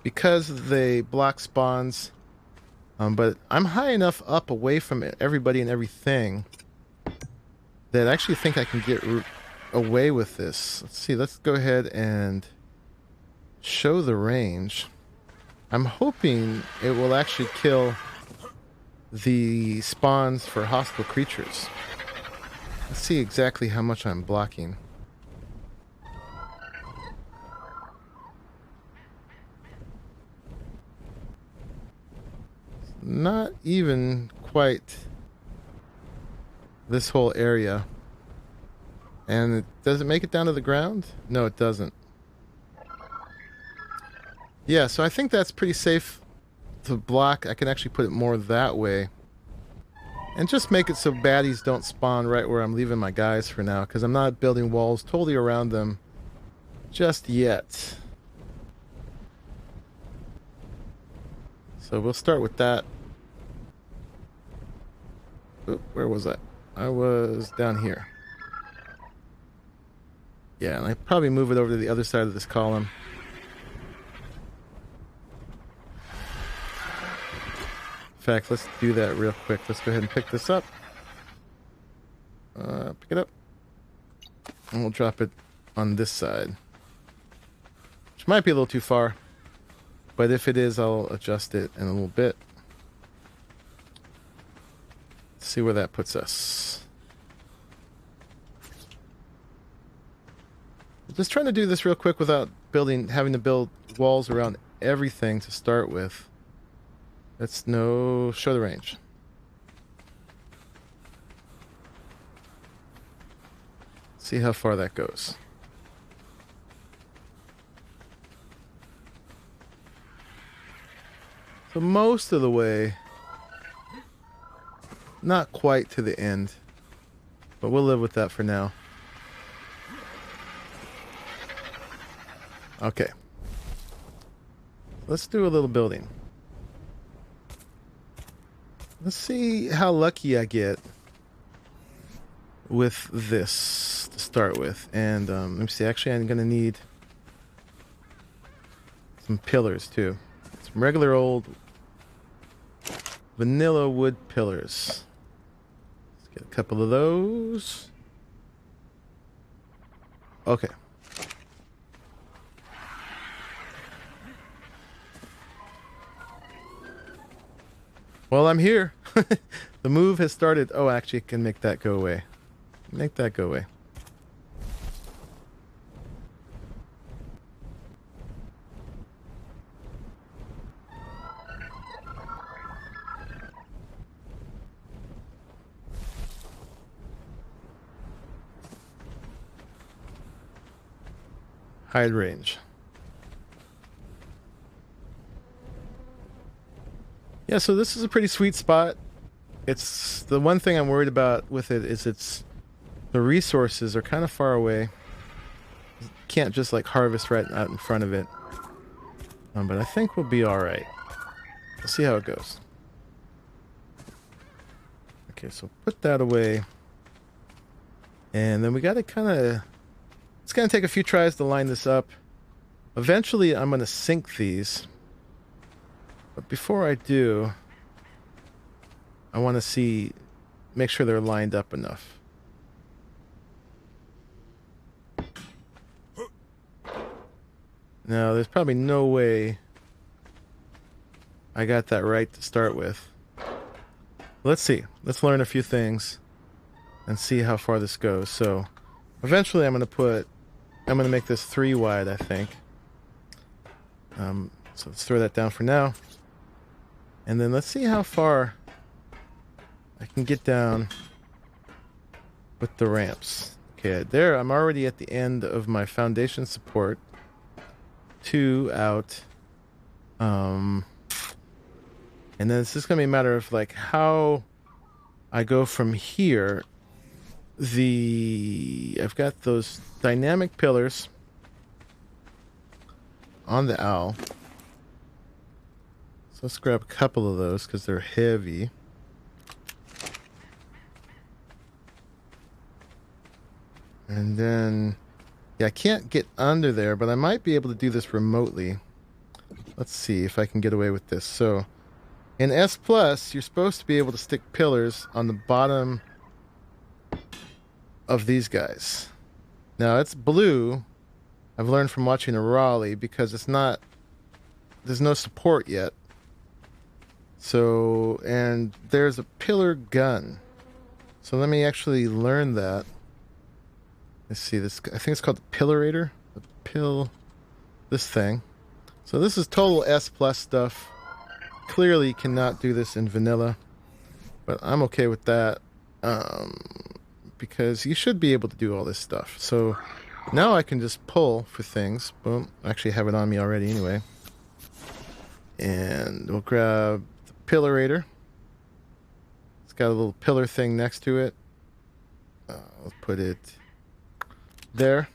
because they block spawns. But I'm high enough up away from everybody and everything that I actually think I can get away with this. Let's see. Let's go ahead and show the range. I'm hoping it will actually kill the spawns for hostile creatures. Let's see exactly how much I'm blocking. Not even quite this whole area. And does it make it down to the ground? No, it doesn't. Yeah, so I think that's pretty safe to block. I can actually put it more that way. And just make it so baddies don't spawn right where I'm leaving my guys for now, because I'm not building walls totally around them just yet. So we'll start with that. Oop, where was I? I was down here. Yeah, and I probably move it over to the other side of this column. In fact, let's do that real quick. Let's go ahead and pick this up. Pick it up. And we'll drop it on this side. Which might be a little too far. But if it is, I'll adjust it in a little bit. Let's see where that puts us. Just trying to do this real quick without having to build walls around everything to start with. Let's show the range. See how far that goes. So most of the way, not quite to the end, but we'll live with that for now. Okay. Let's do a little building. Let's see how lucky I get with this to start with. And let me see. Actually, I'm going to need some pillars too. Some regular old vanilla wood pillars. Let's get a couple of those. Okay. Well, I'm here. The move has started. Oh, actually, I can make that go away. Make that go away. Hide range. Yeah, so this is a pretty sweet spot. It's the one thing I'm worried about with it is the resources are kind of far away. You can't just like harvest right out in front of it. But I think we'll be all right. We'll see how it goes. Okay, so put that away. And then we got to it's going to take a few tries to line this up. Eventually, I'm going to sync these. But before I do, I want to make sure they're lined up enough. Now, there's probably no way I got that right to start with. Let's see. Let's learn a few things and see how far this goes. So, eventually I'm going to make this 3 wide, I think. So let's throw that down for now. And then let's see how far I can get down with the ramps. Okay, there I'm already at the end of my foundation support. 2 out. And then it's just going to be a matter of like how I go from here. I've got those dynamic pillars on the owl. So let's grab a couple of those because they're heavy. And then, yeah, I can't get under there, but I might be able to do this remotely. Let's see if I can get away with this. So in S+, you're supposed to be able to stick pillars on the bottom of these guys. Now it's blue. I've learned from watching a Raleigh because there's no support yet. So, and there's a pillar gun. So let me actually learn that. Let's see this. I think it's called the Pillarator. This thing. So this is total S plus stuff. Clearly cannot do this in vanilla, but I'm okay with that because you should be able to do all this stuff. So now I can just pull for things. Boom. I actually have it on me already anyway. And we'll grab the Pillarator. It's got a little pillar thing next to it. I'll put it there.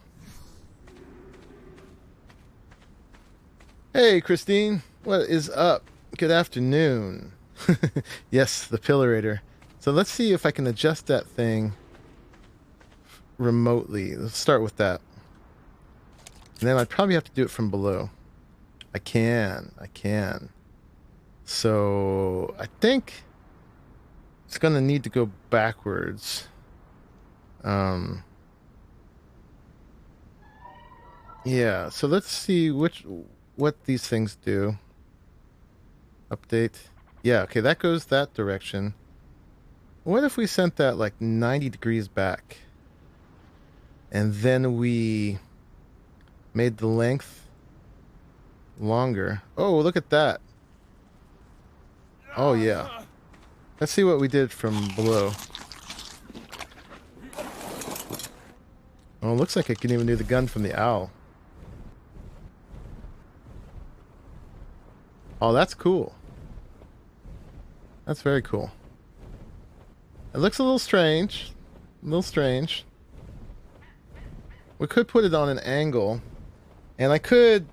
Hey, Christine. What is up? Good afternoon. Yes, the Pillarator. So let's see if I can adjust that thing remotely. Let's start with that. And then I'd probably have to do it from below. I can. So I think it's going to need to go backwards. Yeah, so let's see what these things do. Update. Yeah, okay, that goes that direction. What if we sent that like 90 degrees back? And then we made the length longer. Oh, look at that. Oh, yeah. Let's see what we did from below. Oh, it looks like I can even do the gun from the owl. Oh, that's cool. That's very cool. It looks a little strange. We could put it on an angle. And I could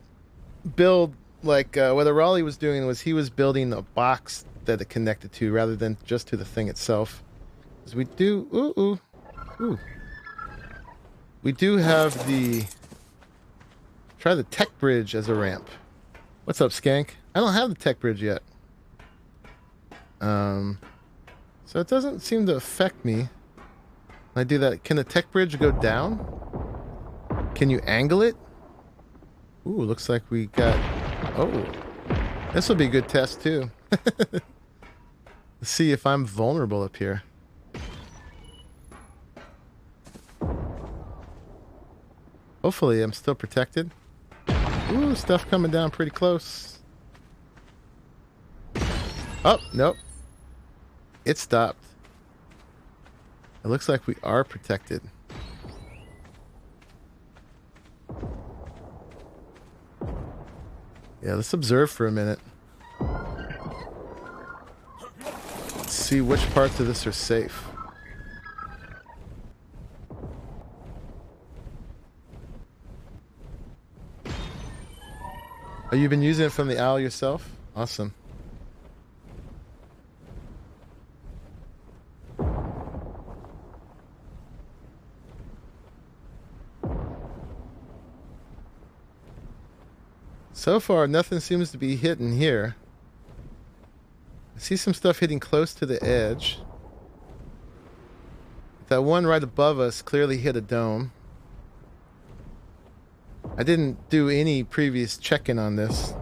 build, like, what Raleigh was doing was he was building a box that it connected to rather than just to the thing itself. Because we do... Ooh. We do have the... Try the tech bridge as a ramp. What's up, Skank? I don't have the tech bridge yet. So it doesn't seem to affect me. When I do that, can the tech bridge go down? Can you angle it? Ooh, looks like we got... Oh. This will be a good test, too. Let's see if I'm vulnerable up here. Hopefully I'm still protected. Ooh, stuff coming down pretty close. Oh, nope. It stopped. It looks like we are protected. Yeah, let's observe for a minute. Let's see which parts of this are safe. Oh, you've been using it from the owl yourself? Awesome. So far, nothing seems to be hitting here. I see some stuff hitting close to the edge. That one right above us clearly hit a dome. I didn't do any previous checking on this.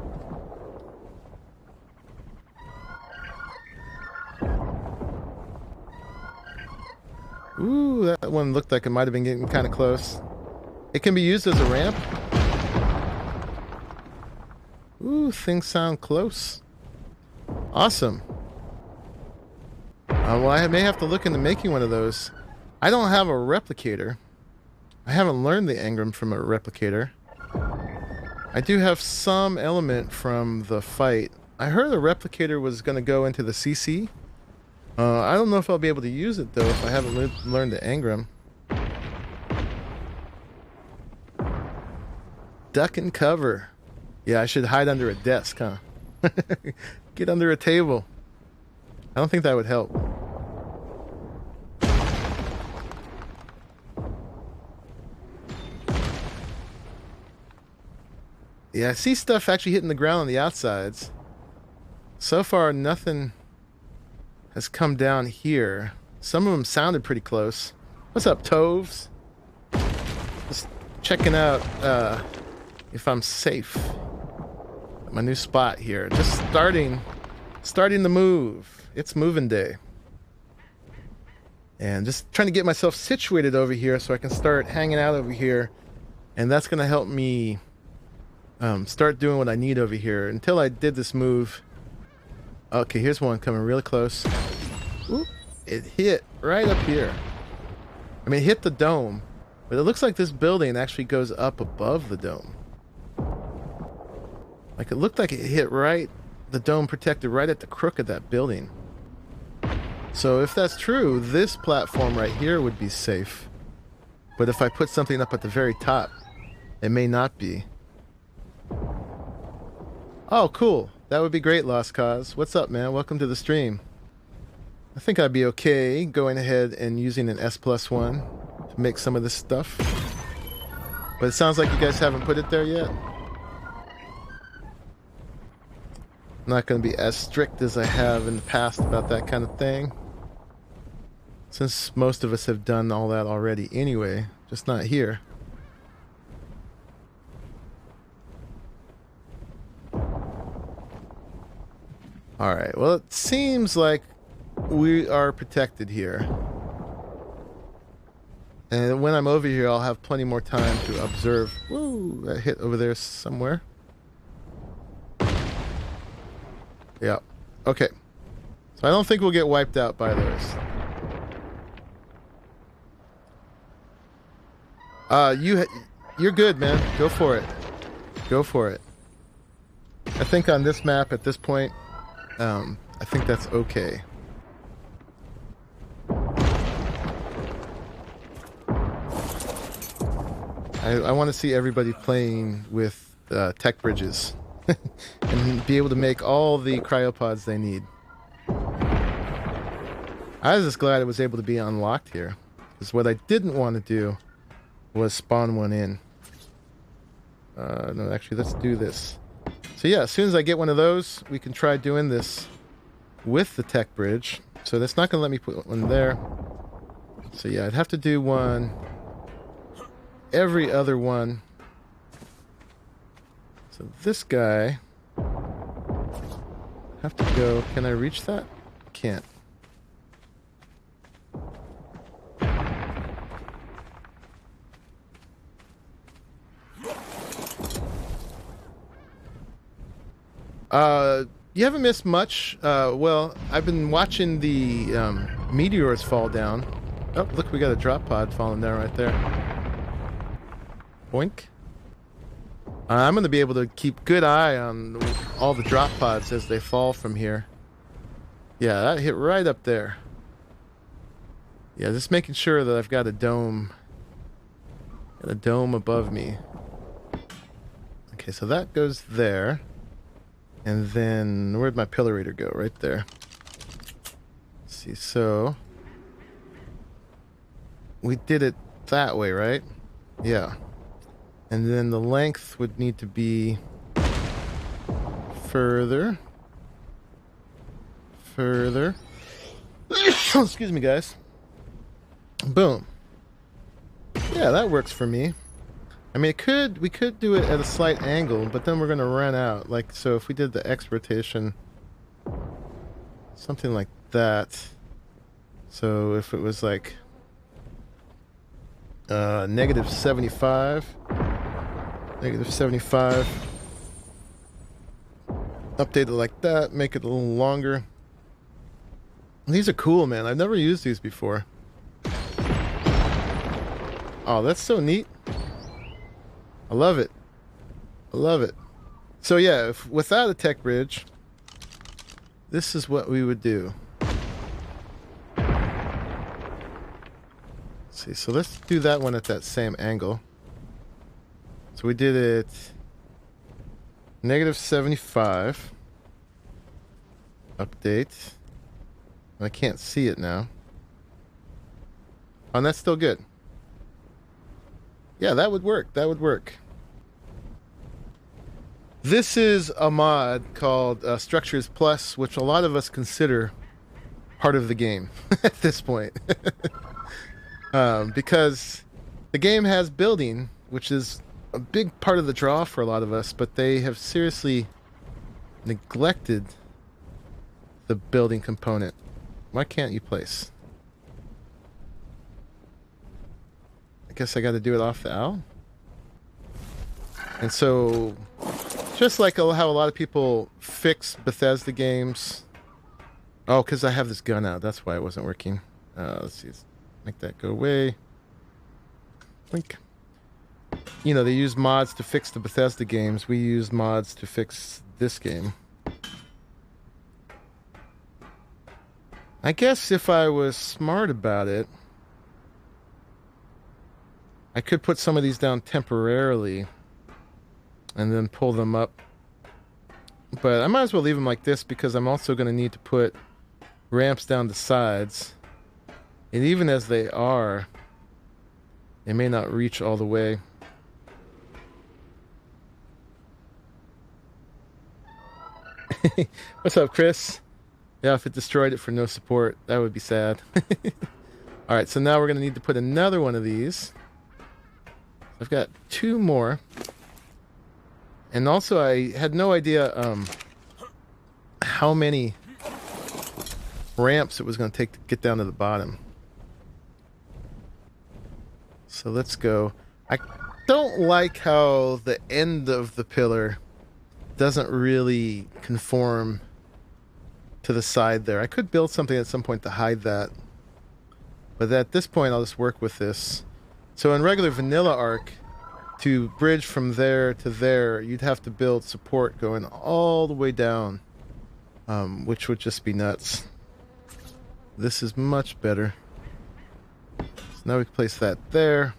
Ooh, that one looked like it might have been getting kind of close. It can be used as a ramp. Ooh, things sound close. Awesome. Well, I may have to look into making one of those. I don't have a replicator. I haven't learned the engram from a replicator. I do have some element from the fight. I heard a replicator was going to go into the CC. I don't know if I'll be able to use it, though, if I haven't learned the engram. Duck and cover. Yeah, I should hide under a desk, huh? Get under a table. I don't think that would help. Yeah, I see stuff actually hitting the ground on the outsides. So far, nothing has come down here. Some of them sounded pretty close. What's up, Toves? Just checking out if I'm safe. My new spot here. Just starting the move. It's moving day. And just trying to get myself situated over here so I can start hanging out over here. And that's going to help me start doing what I need over here. Until I did this move. Okay, here's one coming really close. Ooh, it hit right up here. I mean, it hit the dome. But it looks like this building actually goes up above the dome. Like, it looked like it hit right, the dome protected right at the crook of that building. So if that's true, this platform right here would be safe. But if I put something up at the very top, it may not be. Oh, cool. That would be great, Lost Cause. What's up, man? Welcome to the stream. I think I'd be okay going ahead and using an S+1 to make some of this stuff. But it sounds like you guys haven't put it there yet. I'm not going to be as strict as I have in the past about that kind of thing. Since most of us have done all that already anyway, just not here. Alright, well, it seems like we are protected here. And when I'm over here, I'll have plenty more time to observe. Woo, that hit over there somewhere. Yeah. Okay. So I don't think we'll get wiped out by those. You're good, man. Go for it. Go for it. I think on this map at this point, I think that's okay. I want to see everybody playing with tech bridges and be able to make all the cryopods they need. I was just glad it was able to be unlocked here, because what I didn't want to do was spawn one in. No, actually, let's do this. So yeah, as soon as I get one of those, we can try doing this with the tech bridge. So that's not going to let me put one there. So yeah, I'd have to do one every other one. So this guy, have to go. Can I reach that? Can't. You haven't missed much. Well, I've been watching the meteors fall down. Oh, look, we got a drop pod falling down right there. Boink. I'm going to be able to keep good eye on all the drop pods as they fall from here. Yeah, that hit right up there. Yeah, just making sure that I've got a dome. Got a dome above me. Okay, so that goes there. And then, where'd my pillarator go? Right there. Let's see, so we did it that way, right? Yeah. And then the length would need to be further. Further. Excuse me, guys. Boom. Yeah, that works for me. I mean, we could do it at a slight angle, but then we're going to run out. Like, so if we did the X rotation, something like that. So if it was like negative 75, negative 75, update it like that, make it a little longer. These are cool, man. I've never used these before. Oh, that's so neat. I love it. I love it. So yeah, if, without a tech bridge, this is what we would do. Let's see, so let's do that one at that same angle. So we did it negative 75. Update. I can't see it now. Oh, and that's still good. Yeah, that would work. That would work. This is a mod called Structures Plus, which a lot of us consider part of the game at this point. Because the game has building, which is a big part of the draw for a lot of us, but they have seriously neglected the building component. Why can't you place? guess I got to do it off the owl. And so, just like how a lot of people fix Bethesda games. Oh, because I have this gun out. That's why it wasn't working. Let's see. Let's make that go away. Blink. You know, they use mods to fix the Bethesda games. We use mods to fix this game. I guess if I was smart about it, I could put some of these down temporarily and then pull them up. But I might as well leave them like this because I'm also going to need to put ramps down the sides. And even as they are, they may not reach all the way. What's up, Chris? Yeah, if it destroyed it for no support, that would be sad. Alright, so now we're going to need to put another one of these. I've got 2 more. And also, I had no idea how many ramps it was going to take to get down to the bottom. So let's go. I don't like how the end of the pillar doesn't really conform to the side there. I could build something at some point to hide that. But at this point, I'll just work with this. So in regular vanilla ARK, to bridge from there to there, you'd have to build support going all the way down, which would just be nuts. This is much better. So now we can place that there.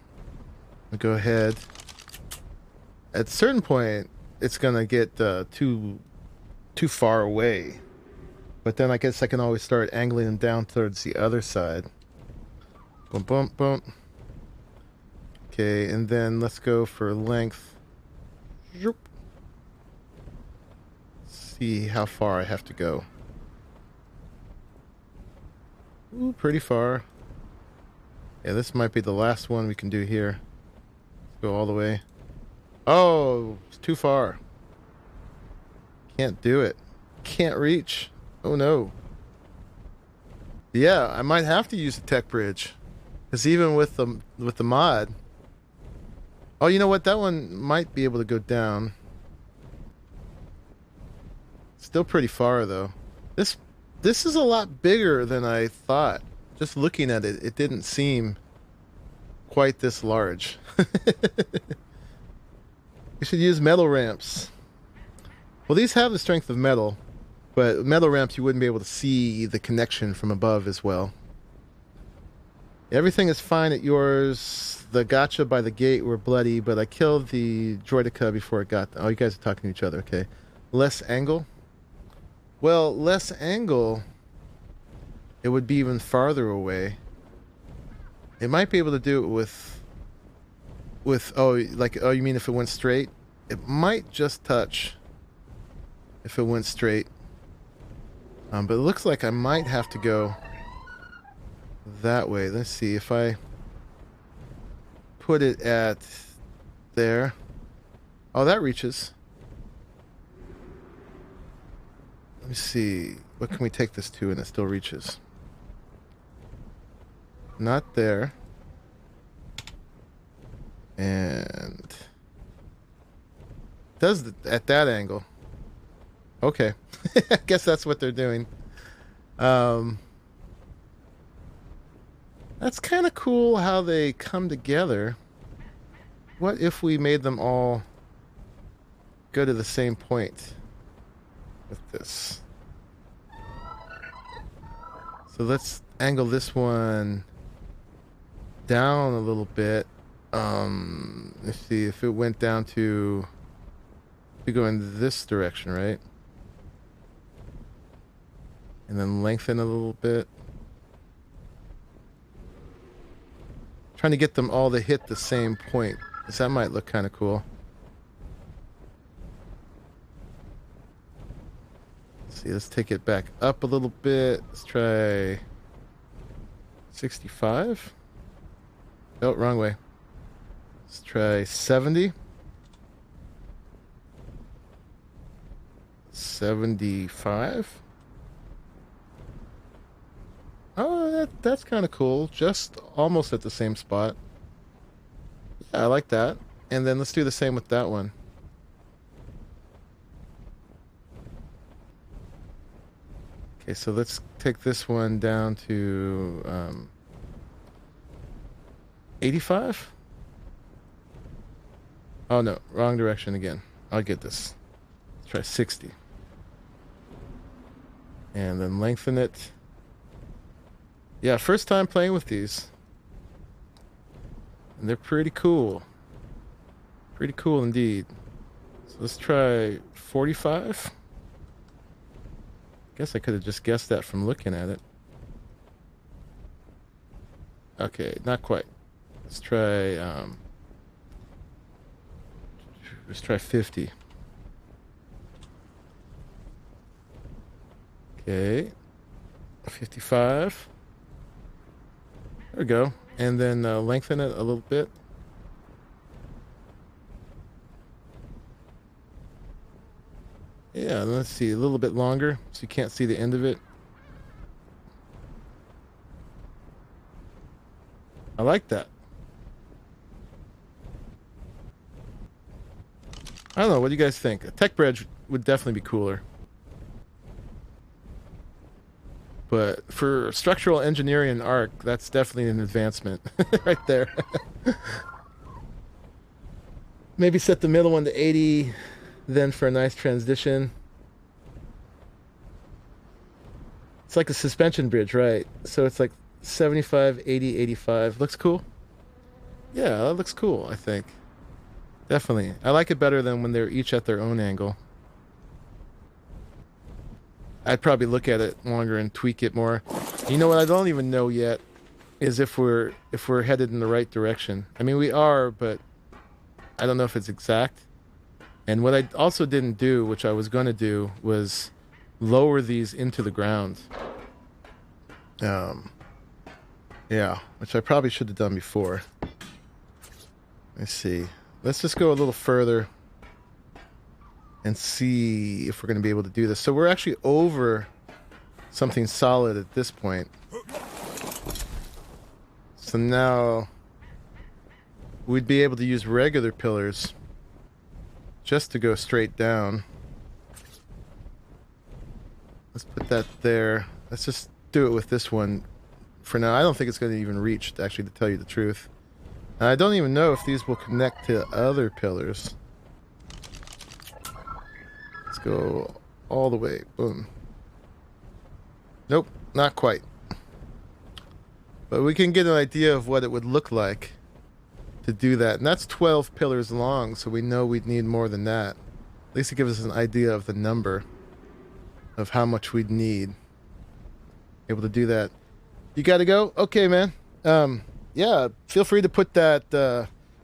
We'll go ahead. At a certain point, it's gonna get too far away. But then I guess I can always start angling them down towards the other side. Boom, boom, boom. Okay, and then let's go for length. See how far I have to go. Ooh, pretty far. Yeah, this might be the last one we can do here. Let's go all the way. Oh, it's too far. Can't do it. Can't reach. Oh no. Yeah, I might have to use a tech bridge. Because even with the mod. Oh, you know what? That one might be able to go down. Still pretty far though. This is a lot bigger than I thought. Just looking at it, it didn't seem quite this large. You should use metal ramps. Well, these have the strength of metal, but metal ramps you wouldn't be able to see the connection from above as well. Everything is fine at yours. The Gacha by the gate were bloody, but I killed the Droideka before it got... Oh, you guys are talking to each other, okay. Less angle? Well, less angle, it would be even farther away. It might be able to do it with... Oh, you mean if it went straight? It might just touch if it went straight. But it looks like I might have to go that way. Let's see if I put it at there. Oh, that reaches. Let me see. What can we take this to and it still reaches? Not there. And does at that angle. Okay. I guess that's what they're doing. That's kind of cool how they come together. What if we made them all go to the same point with this? So let's angle this one down a little bit. Let's see if it went down to go in this direction, right? And then lengthen a little bit. Trying to get them all to hit the same point, because that might look kind of cool. Let's see, let's take it back up a little bit. Let's try 65. Oh, wrong way. Let's try 70. 75. Oh, that's kind of cool. Just almost at the same spot. Yeah, I like that. And then let's do the same with that one. Okay, so let's take this one down to 85? Oh no, wrong direction again. I'll get this. Let's try 60. And then lengthen it. Yeah, first time playing with these. And they're pretty cool. Pretty cool indeed. So let's try 45. Guess I could have just guessed that from looking at it. Okay, not quite. Let's try 50. Okay. 55. There we go. And then lengthen it a little bit. Yeah, let's see, a little bit longer so you can't see the end of it. I like that. I don't know, what do you guys think? A tech bridge would definitely be cooler. But for structural engineering in ARK, that's definitely an advancement right there. Maybe set the middle one to 80, then for a nice transition. It's like a suspension bridge, right? So it's like 75, 80, 85. Looks cool? Yeah, that looks cool, I think. Definitely. I like it better than when they're each at their own angle. I'd probably look at it longer and tweak it more. You know what I don't even know yet is if we're headed in the right direction. I mean, we are, but I don't know if it's exact. And what I also didn't do, which I was going to do, was lower these into the ground. Yeah, which I probably should have done before. Let's see. Let's just go a little further and see if we're going to be able to do this. So we're actually over something solid at this point. So now we'd be able to use regular pillars just to go straight down. Let's put that there. Let's just do it with this one for now. I don't think it's going to even reach, actually, to tell you the truth. And I don't even know if these will connect to other pillars. Let's go all the way. Boom. Nope, not quite. But we can get an idea of what it would look like to do that. And that's 12 pillars long, so we know we'd need more than that. At least it gives us an idea of the number of how much we'd need. Able to do that. You gotta go? Okay, man. Yeah, feel free to put that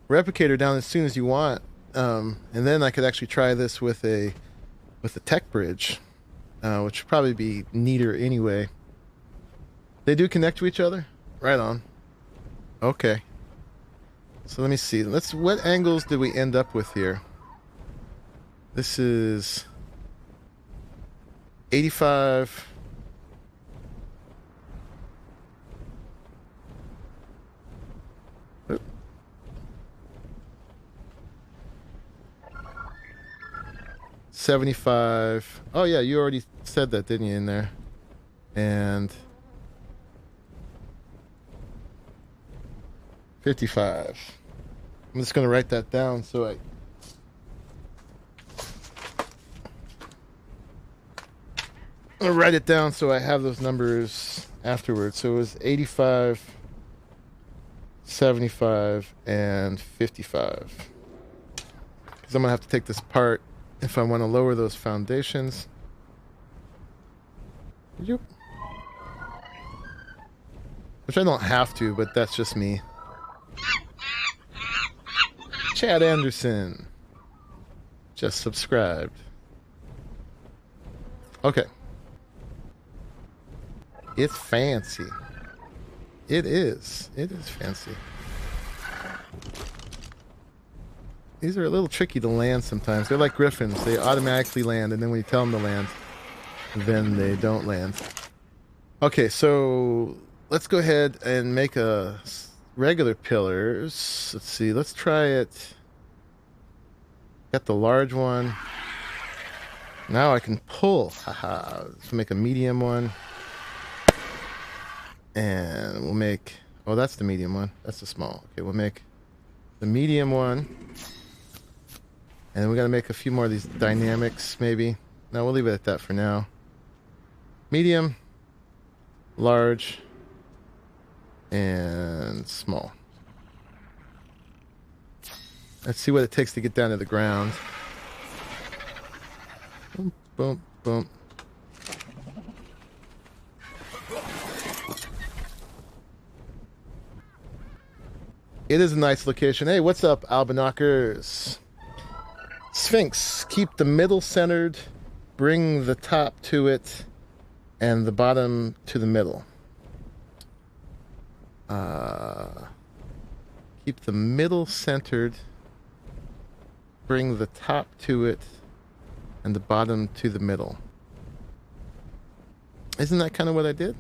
replicator down as soon as you want. And then I could actually try this with a tech bridge, which would probably be neater anyway. They do connect to each other? Right on. Okay. So let me see. What angles did we end up with here? This is 85. Oop. 75. Oh yeah, you already said that, didn't you, in there? And 55. I'm just going to write that down so I'm going to write it down so I have those numbers afterwards. So it was 85, 75, and 55. Because I'm going to have to take this apart if I want to lower those foundations. Yep. Which I don't have to, but that's just me. Chad Anderson just subscribed. Okay. It's fancy. It is. It is fancy. These are a little tricky to land sometimes. They're like griffins. They automatically land, and then when you tell them to land, then they don't land. Okay, so let's go ahead and make a regular pillars. Let's see. Let's try it. Got the large one. Now I can pull. Haha. Let's make a medium one. And we'll make... Oh, that's the medium one. That's the small. Okay, we'll make the medium one. And we got to make a few more of these dynamics, maybe. No, we'll leave it at that for now. Medium, large, and small. Let's see what it takes to get down to the ground. Boom, boom, boom. It is a nice location. Hey, what's up, Albinockers? Sphinx, keep the middle centered, bring the top to it, and the bottom to the middle. Keep the middle centered, bring the top to it, and the bottom to the middle. Isn't that kind of what I did?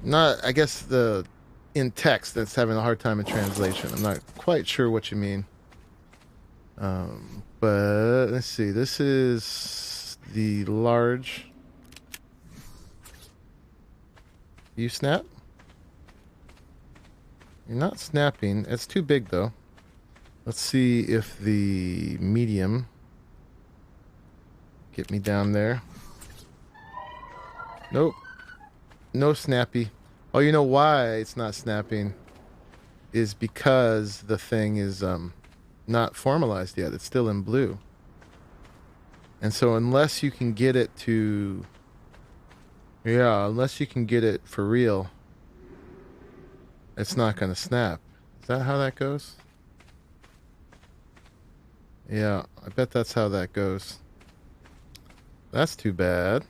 Not, I guess in text that's having a hard time in translation. I'm not quite sure what you mean. But let's see. This is the large. You snap? You're not snapping. It's too big though. Let's see if the medium get me down there. Nope. No snappy. Oh, you know why it's not snapping is because the thing is not formalized yet. It's still in blue. And so unless you can get it to... Yeah, unless you can get it for real, it's not going to snap. Is that how that goes? Yeah, I bet that's how that goes. That's too bad.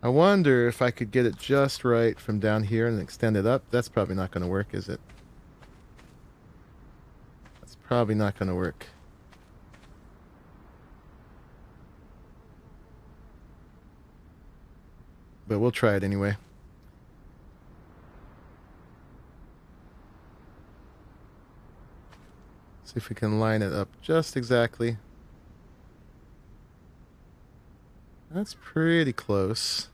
I wonder if I could get it just right from down here and extend it up. That's probably not going to work, is it? That's probably not going to work. But we'll try it anyway. See if we can line it up just exactly. That's pretty close.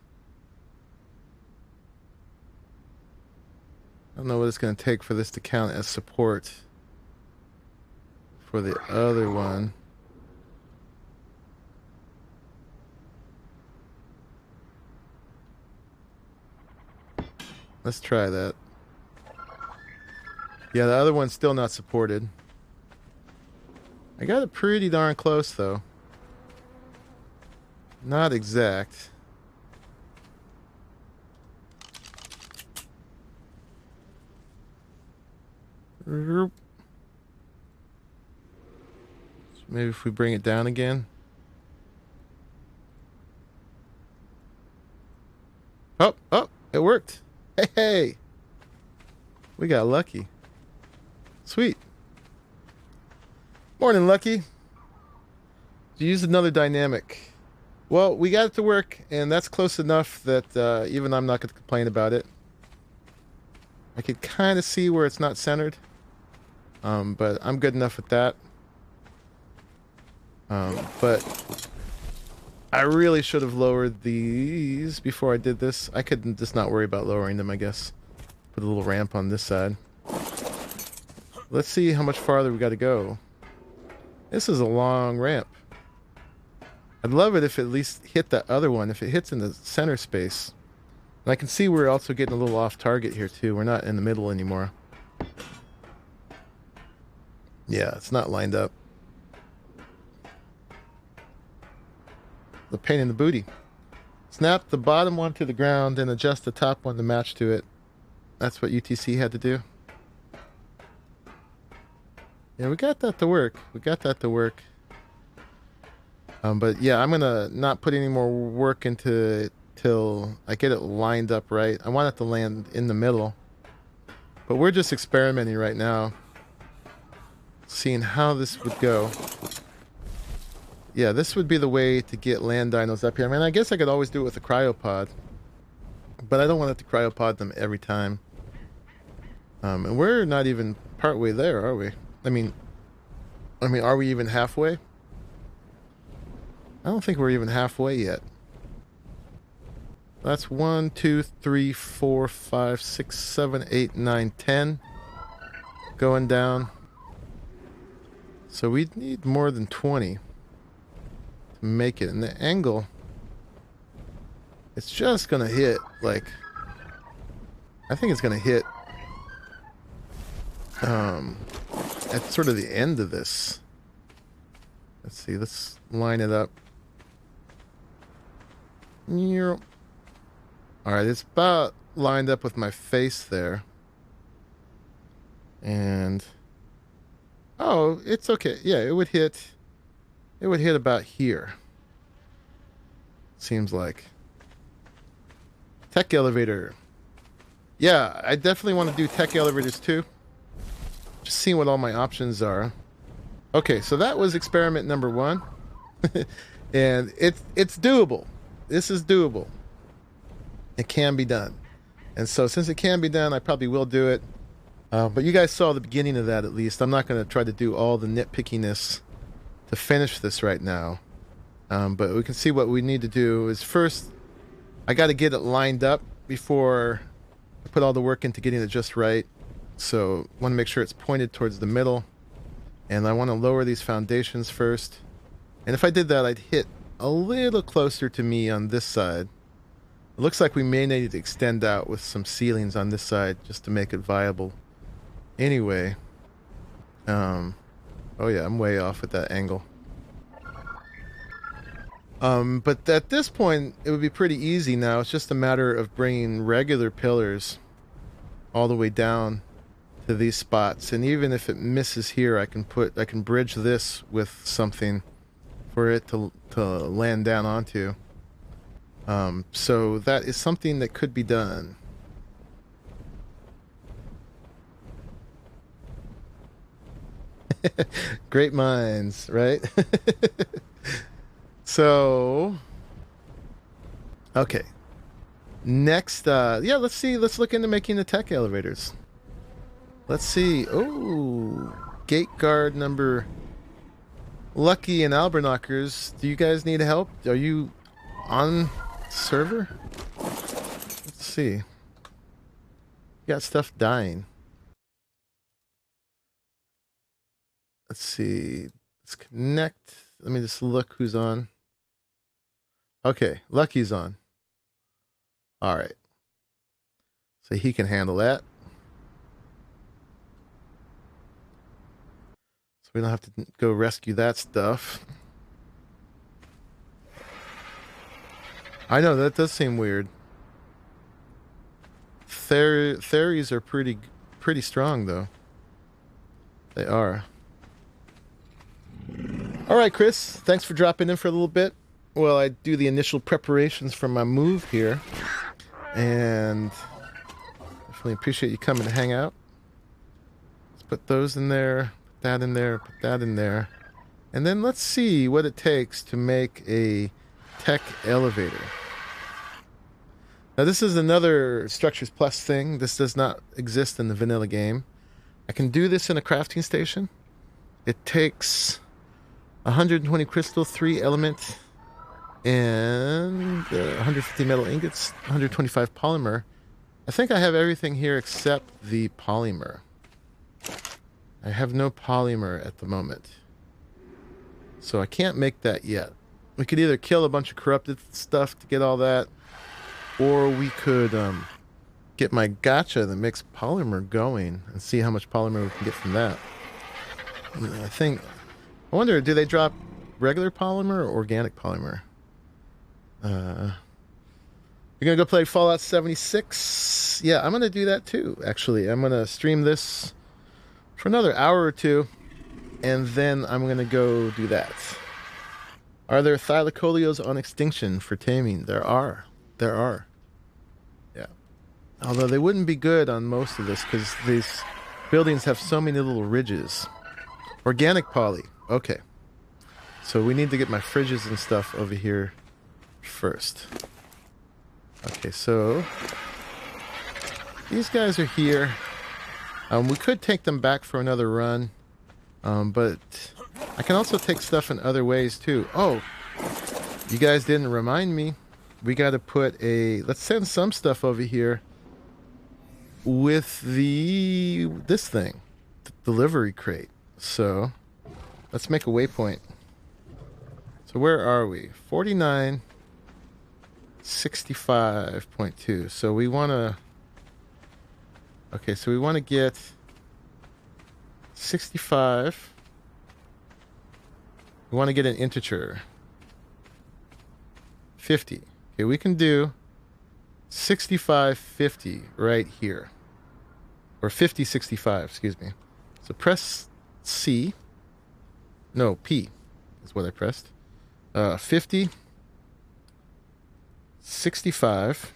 I don't know what it's going to take for this to count as support for the other one. Let's try that. Yeah, the other one's still not supported. I got it pretty darn close, though. Not exact. So maybe if we bring it down again. Oh, it worked. Hey, we got lucky. Sweet. Morning, Lucky. You used another dynamic. Well, we got it to work, and that's close enough that even I'm not going to complain about it. I could kind of see where it's not centered, but I'm good enough with that. But I really should have lowered these before I did this. I could just not worry about lowering them, I guess. Put a little ramp on this side. Let's see how much farther we got to go. This is a long ramp. I'd love it if it at least hit that other one, if it hits in the center space. And I can see we're also getting a little off target here too. We're not in the middle anymore. Yeah, it's not lined up. The pain in the booty. Snap the bottom one to the ground and adjust the top one to match to it. That's what UTC had to do. Yeah, we got that to work. We got that to work. But yeah, I'm gonna not put any more work into it till I get it lined up right. I want it to land in the middle. But we're just experimenting right now, seeing how this would go. Yeah, this would be the way to get land dinos up here. I mean, I guess I could always do it with a cryopod. But I don't want to cryopod them every time. And we're not even partway there, are we? I mean, are we even halfway? I don't think we're even halfway yet. That's 1, 2, 3, 4, 5, 6, 7, 8, 9, 10. Going down. So we need more than 20 to make it. And the angle, it's just gonna hit, like, I think it's gonna hit at sort of the end of this. Let's see, let's line it up. Alright, it's about lined up with my face there. And oh, it's okay. Yeah, it would hit about here. Seems like. Tech elevator. Yeah, I definitely want to do tech elevators too. Just seeing what all my options are. Okay, so that was experiment number 1. And it's doable. This is doable. It can be done. And so since it can be done, I probably will do it. But you guys saw the beginning of that at least. I'm not going to try to do all the nitpickiness to finish this right now. But we can see what we need to do is first, I got to get it lined up before I put all the work into getting it just right. So I want to make sure it's pointed towards the middle. And I want to lower these foundations first. And if I did that, I'd hit a little closer to me on this side. It looks like we may need to extend out with some ceilings on this side just to make it viable. Anyway. Oh yeah, I'm way off at that angle. But at this point, it would be pretty easy now. It's just a matter of bringing regular pillars all the way down to these spots. And even if it misses here, I can bridge this with something for it to land down onto. So that is something that could be done. Great minds, right? So, okay. Next, yeah, let's see. Let's look into making the tech elevators. Let's see. Oh, gate guard number Lucky and Alberknockers. Do you guys need help? Are you on server? Let's see. You got stuff dying. Let's see. Let's connect. Let me just look who's on. Okay, Lucky's on. All right. So he can handle that. So we don't have to go rescue that stuff. I know, that does seem weird. Theories are pretty strong, though. They are. All right, Chris. Thanks for dropping in for a little bit. Well, I do the initial preparations for my move here. And definitely appreciate you coming to hang out. Let's put those in there, put that in there, put that in there. And then let's see what it takes to make a tech elevator. Now, this is another Structures Plus thing. This does not exist in the vanilla game. I can do this in a crafting station. It takes 120 crystal, 3 element, and 150 metal ingots, 125 polymer. I think I have everything here except the polymer. I have no polymer at the moment. So I can't make that yet. We could either kill a bunch of corrupted stuff to get all that, or we could get my Gacha that makes polymer going and see how much polymer we can get from that. I wonder, do they drop regular polymer or organic polymer? You're gonna go play Fallout 76? Yeah, I'm gonna do that too, actually. I'm gonna stream this for another hour or two, and then I'm gonna go do that. Are there thylacoleos on extinction for taming? There are. There are. Yeah. Although they wouldn't be good on most of this because these buildings have so many little ridges. Organic poly. Okay. So we need to get my fridges and stuff over here first. Okay, so these guys are here. We could take them back for another run, but I can also take stuff in other ways too. Oh, you guys didn't remind me. We got to put a... Let's send some stuff over here with this thing, the delivery crate. So let's make a waypoint. So where are we? 49, 65.2. So we want to... Okay, so we want to get 65. We want to get an integer. 50. Okay, we can do 6550 right here. Or 5065, excuse me. So press C. No, P is what I pressed. 50, 65,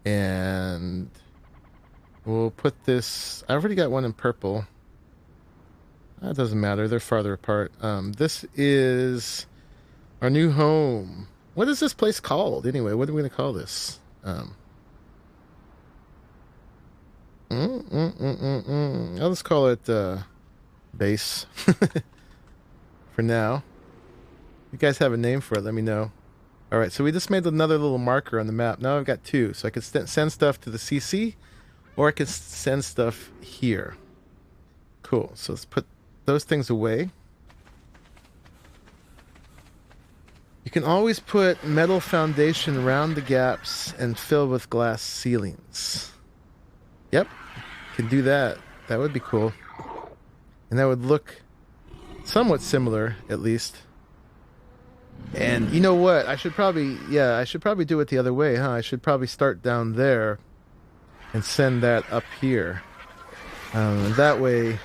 and we'll put this... I already got one in purple. That doesn't matter, they're farther apart. This is our new home. What is this place called anyway? What are we going to call this? I'll just call it base for now. You guys have a name for it, let me know. Alright, so we just made another little marker on the map. Now I've got two. So I can send stuff to the CC, or I can send stuff here. Cool, so let's put those things away. You can always put metal foundation around the gaps and fill with glass ceilings. Yep, can do that. That would be cool. And that would look somewhat similar, at least. And you know what? I should probably do it the other way, huh? I should probably start down there and send that up here. That way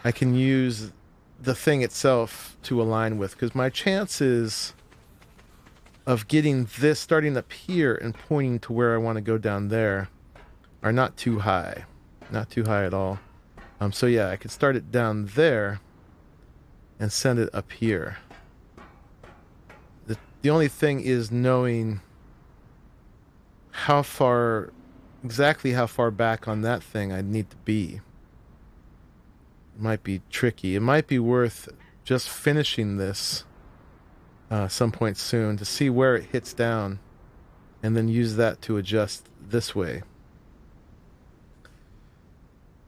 I can use the thing itself to align with, because my chances of getting this starting up here and pointing to where I want to go down there are not too high. Not too high at all. So yeah, I could start it down there and send it up here. The only thing is knowing exactly how far back on that thing I'd need to be. It might be tricky. It might be worth just finishing this some point soon to see where it hits down and then use that to adjust this way.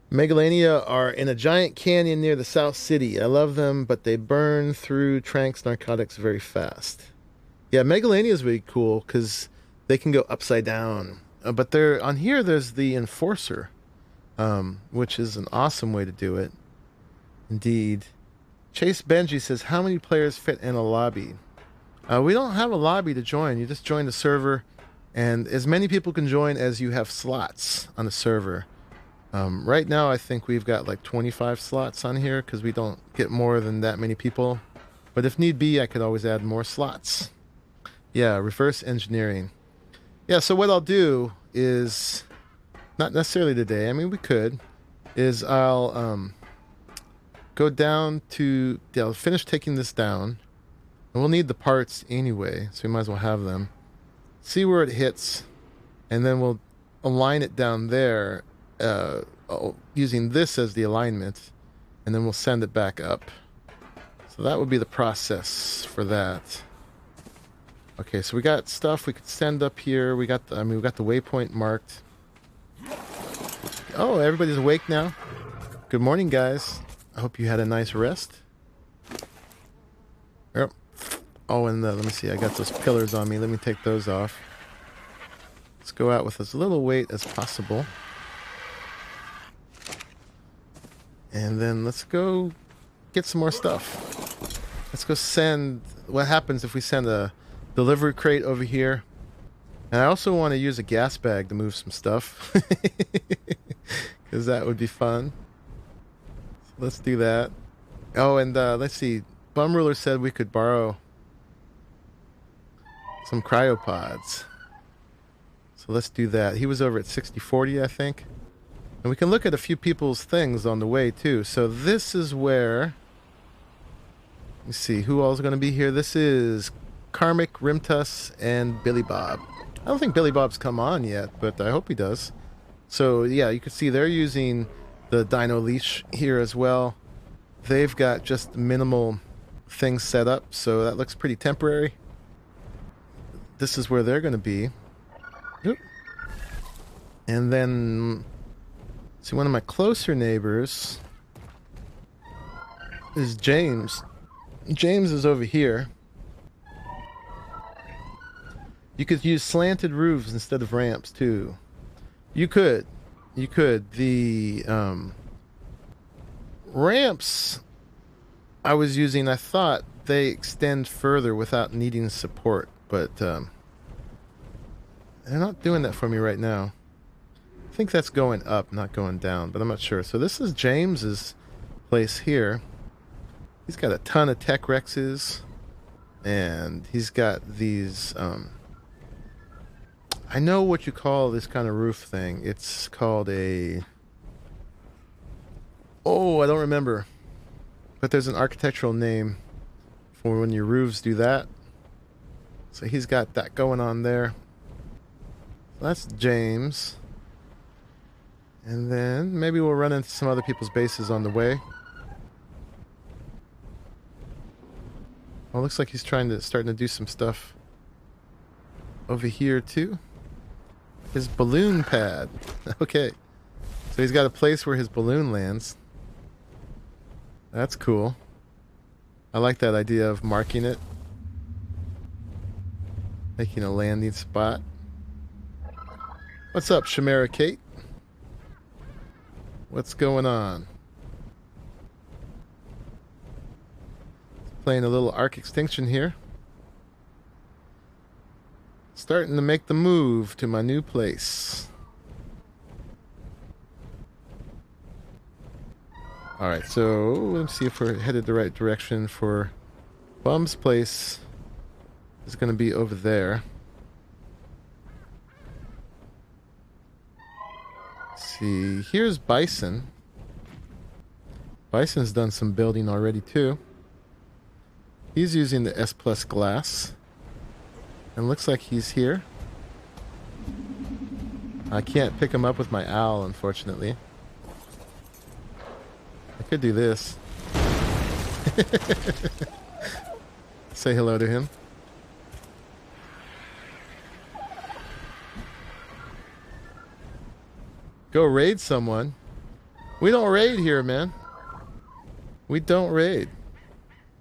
Megalania are in a giant canyon near the South City. I love them, but they burn through Tranks narcotics very fast. Yeah, Megalania is really cool because they can go upside down. But on here, there's the Enforcer, which is an awesome way to do it. Indeed. Chase Benji says, how many players fit in a lobby? We don't have a lobby to join. You just join the server, and as many people can join as you have slots on the server. Right now, I think we've got like 25 slots on here because we don't get more than that many people. But if need be, I could always add more slots. Yeah, reverse engineering. Yeah, so what I'll do is, not necessarily today, I mean we could, is I'll go down to, I'll finish taking this down. And we'll need the parts anyway, so we might as well have them. See where it hits, and then we'll align it down there using this as the alignment, and then we'll send it back up. So that would be the process for that. Okay, so we got stuff we could send up here. We got the waypoint marked. Oh, everybody's awake now. Good morning, guys. I hope you had a nice rest. Yep. Oh, and let me see. I got those pillars on me. Let me take those off. Let's go out with as little weight as possible. And then let's go get some more stuff. Let's go send... What happens if we send a delivery crate over here? And I also want to use a gas bag to move some stuff. Because that would be fun. So let's do that. Oh, and let's see. Bum Ruler said we could borrow some cryopods. So let's do that. He was over at 6040, I think. And we can look at a few people's things on the way, too. So this is where... Let me see. Who all is going to be here? This is Karmic, Rimtus, and Billy Bob. I don't think Billy Bob's come on yet, but I hope he does. So yeah, you can see they're using the Dino leash here as well. They've got just minimal things set up, so that looks pretty temporary. This is where they're going to be. Oop. And then, see, one of my closer neighbors is James. James is over here. You could use slanted roofs instead of ramps too. You could. The ramps I was using, I thought they extend further without needing support, but they're not doing that for me right now. I think that's going up, not going down, but I'm not sure. So this is James's place here. He's got a ton of Tech Rexes, and he's got these, I know what you call this kind of roof thing. It's called a... Oh, I don't remember. But there's an architectural name for when your roofs do that. So he's got that going on there. So that's James. And then maybe we'll run into some other people's bases on the way. Oh, looks like he's starting to do some stuff over here too. His balloon pad. Okay. So he's got a place where his balloon lands. That's cool. I like that idea of marking it. Making a landing spot. What's up, Chimera Kate? What's going on? Playing a little ARK Extinction here. Starting to make the move to my new place. Alright, so let's see if we're headed the right direction for Bum's place. Is going to be over there. Let's see, here's Bison. Bison's done some building already too. He's using the S Plus glass. And looks like he's here. I can't pick him up with my owl, unfortunately. I could do this. Say hello to him. Go raid someone. We don't raid here, man. We don't raid.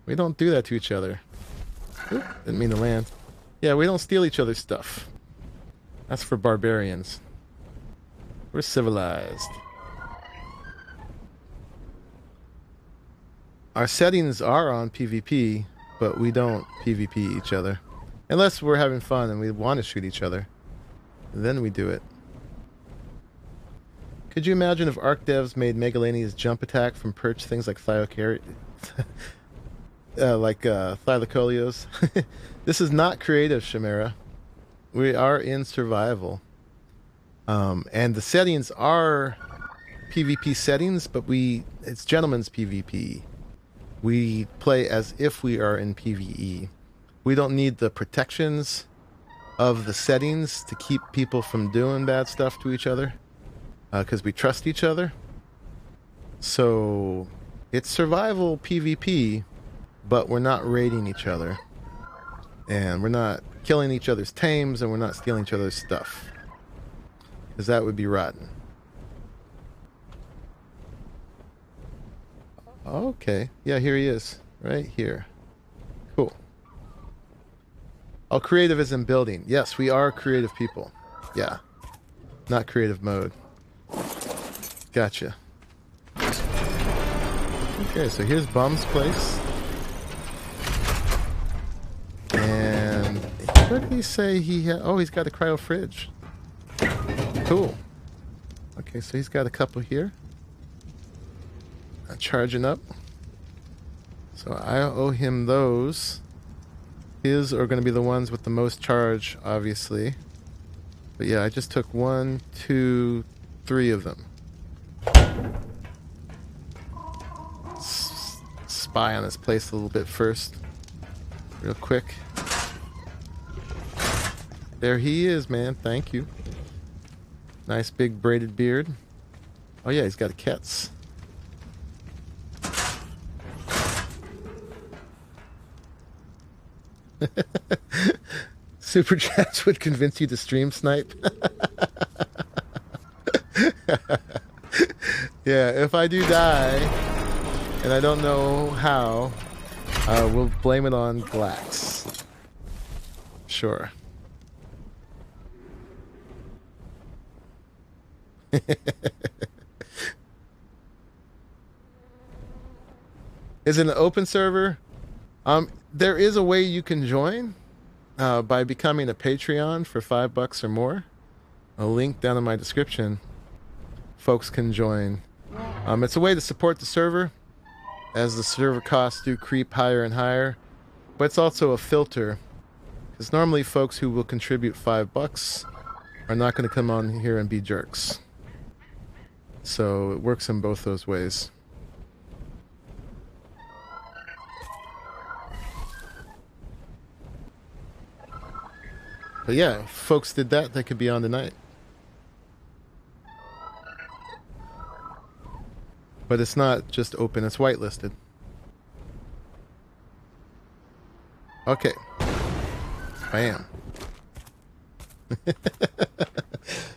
We don't do that to each other. Oop, didn't mean to land. Yeah, we don't steal each other's stuff. That's for barbarians. We're civilized. Our settings are on PvP, but we don't PvP each other. Unless we're having fun and we want to shoot each other. Then we do it. Could you imagine if ARK devs made Megalania's jump attack from perch things like Thylacolios? This is not creative, Chimera. We are in survival. And the settings are PvP settings, but it's gentleman's PvP. We play as if we are in PvE. We don't need the protections of the settings to keep people from doing bad stuff to each other. Because we trust each other. So it's survival PvP, but we're not raiding each other. And we're not killing each other's tames, and we're not stealing each other's stuff. Because that would be rotten. Okay. Yeah, here he is. Right here. Cool. Oh, creative is in building. Yes, we are creative people. Yeah. Not creative mode. Gotcha. Okay, so here's Bum's place. And what did he say he had? Oh, he's got a cryo fridge. Cool. Okay, so he's got a couple here. Charging up. So I owe him those. His are going to be the ones with the most charge, obviously. But yeah, I just took 1, 2, 3 of them. Spy on this place a little bit first. Real quick. There he is, man. Thank you. Nice big braided beard. Oh yeah, he's got a Kets. Super chats would convince you to stream snipe. Yeah, if I do die, and I don't know how, we'll blame it on Glax. Sure. Is it an open server? There is a way you can join by becoming a Patreon for $5 or more. A link down in my description. Folks can join. It's a way to support the server as the server costs do creep higher and higher. But it's also a filter, because normally folks who will contribute $5 are not going to come on here and be jerks. So it works in both those ways. But yeah, if folks did that, they could be on tonight. But it's not just open, it's whitelisted. Okay. Bam.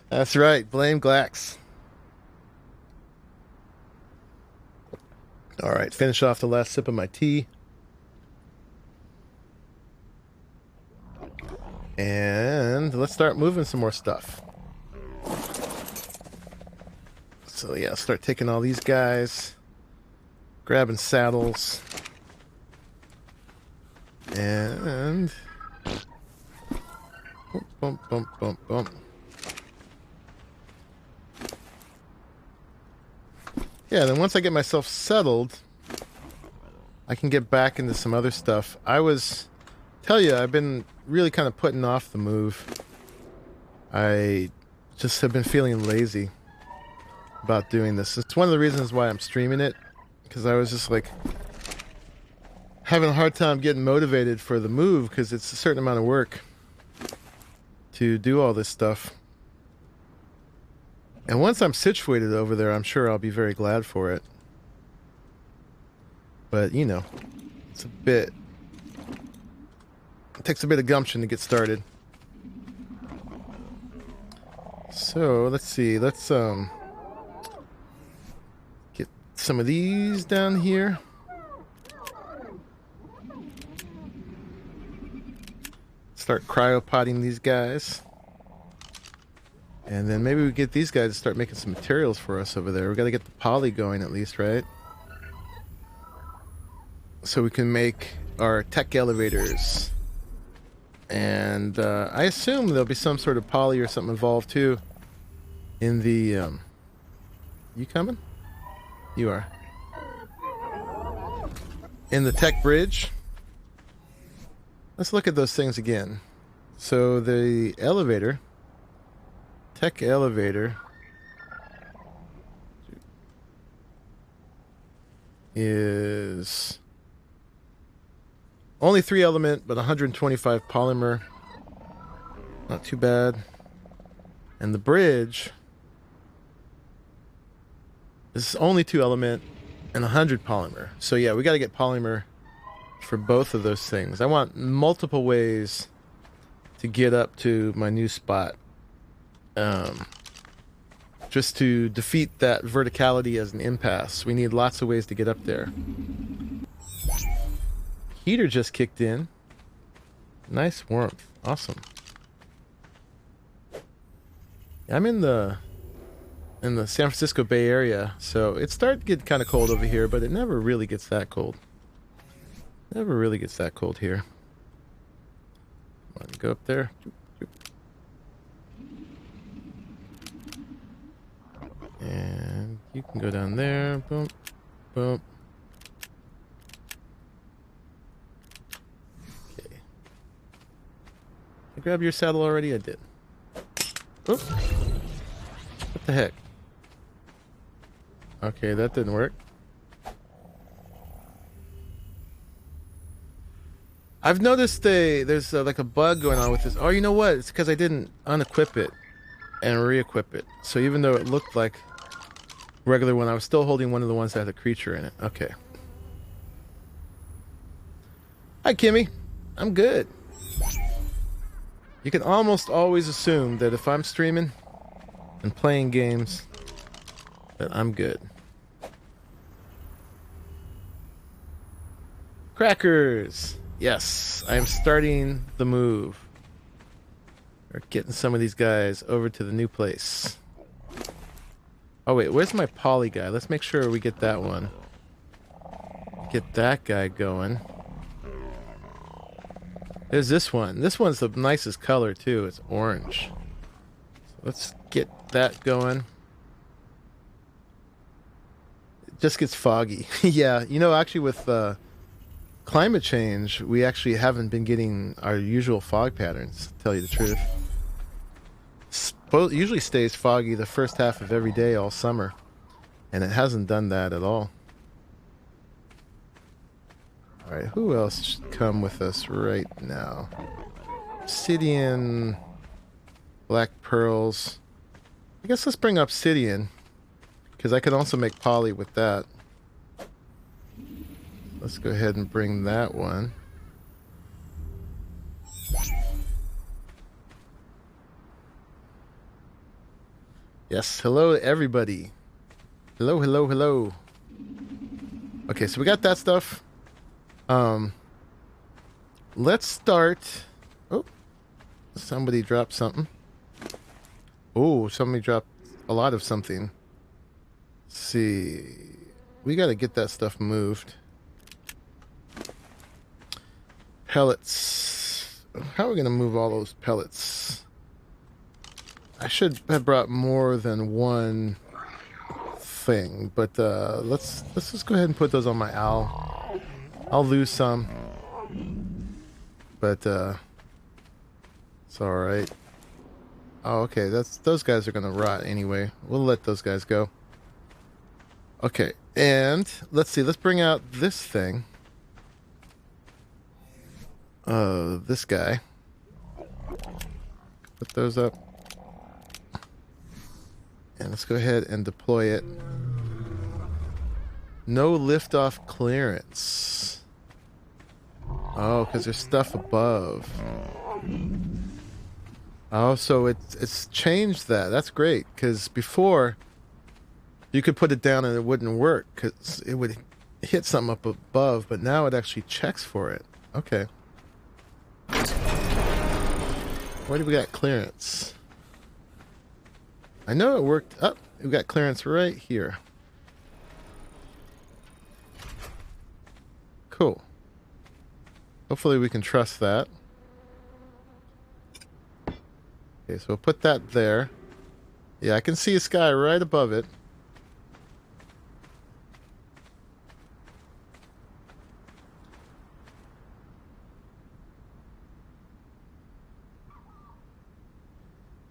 That's right, blame Glax. Alright, finish off the last sip of my tea. And let's start moving some more stuff. So yeah, start taking all these guys, grabbing saddles, and bump, bump, bump, bump. Yeah, then once I get myself settled, I can get back into some other stuff. I've been really kind of putting off the move. I just have been feeling lazy about doing this. It's one of the reasons why I'm streaming it, because I was just like having a hard time getting motivated for the move, because it's a certain amount of work to do all this stuff. And once I'm situated over there, I'm sure I'll be very glad for it. But, you know, it takes a bit of gumption to get started. So, let's see. Let's get some of these down here. Start cryopotting these guys. And then maybe we get these guys to start making some materials for us over there. We got to get the poly going at least, right? So we can make our tech elevators. And I assume there'll be some sort of poly or something involved too in the you coming? You are. In the tech bridge. Let's look at those things again. So the elevator, tech elevator, is only 3 element, but 125 polymer. Not too bad. And the bridge is only 2 element and 100 polymer. So yeah, we got to get polymer for both of those things. I want multiple ways to get up to my new spot. Just to defeat that verticality as an impasse. We need lots of ways to get up there. Heater just kicked in. Nice warmth. Awesome. I'm in the San Francisco Bay Area, so it's starting to get kind of cold over here, but it never really gets that cold. Never really gets that cold here. Come on, go up there. And you can go down there. Boom, boom. Okay. I grabbed your saddle already? I did. Oop. What the heck? Okay, that didn't work. I've noticed there's like a bug going on with this. Oh, you know what? It's because I didn't unequip it and re-equip it. So even though it looked like regular one, I was still holding one of the ones that had a creature in it. Okay. Hi, Kimmy. I'm good. You can almost always assume that if I'm streaming and playing games, that I'm good. Crackers! Yes, I am starting the move. We're getting some of these guys over to the new place. Oh wait, where's my poly guy? Let's make sure we get that one. Get that guy going. There's this one. This one's the nicest color too. It's orange. So let's get that going. It just gets foggy. Yeah, you know, actually with climate change, we actually haven't been getting our usual fog patterns, to tell you the truth. Usually stays foggy the first half of every day all summer, and it hasn't done that at all. Alright, who else should come with us right now? Obsidian, black pearls. I guess let's bring obsidian, because I can also make poly with that. Let's go ahead and bring that one. Yes, hello everybody. Hello, hello, hello. Okay, so we got that stuff. Let's start. Oh, somebody dropped something. Oh, somebody dropped a lot of something. Let's see. We got to get that stuff moved. Pellets. How are we going to move all those pellets? I should have brought more than one thing, but let's just go ahead and put those on my owl. I'll lose some, but it's all right. Oh, okay. Those guys are gonna rot anyway. We'll let those guys go. Okay, and let's see. Let's bring out this thing. This guy. Put those up. And let's go ahead and deploy it. No liftoff clearance. Oh, because there's stuff above. Oh, so it's changed that. That's great, because before you could put it down and it wouldn't work because it would hit something up above, but now it actually checks for it. Okay. Where do we got clearance? I know it worked. Oh, we got clearance right here. Cool. Hopefully we can trust that. Okay, so we'll put that there. Yeah, I can see a sky right above it.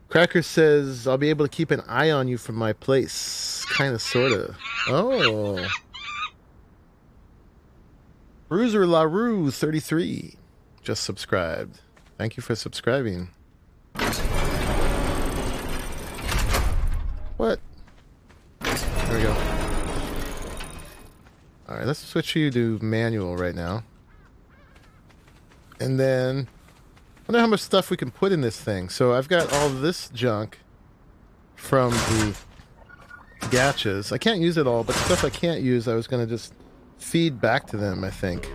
Cracker says, I'll be able to keep an eye on you from my place. Kind of, sort of. Oh. Bruiser LaRue 33 just subscribed. Thank you for subscribing. What? There we go. Alright, let's switch you to manual right now. And then I wonder how much stuff we can put in this thing. So I've got all this junk from the gachas. I can't use it all, but stuff I can't use I was going to just feed back to them, I think.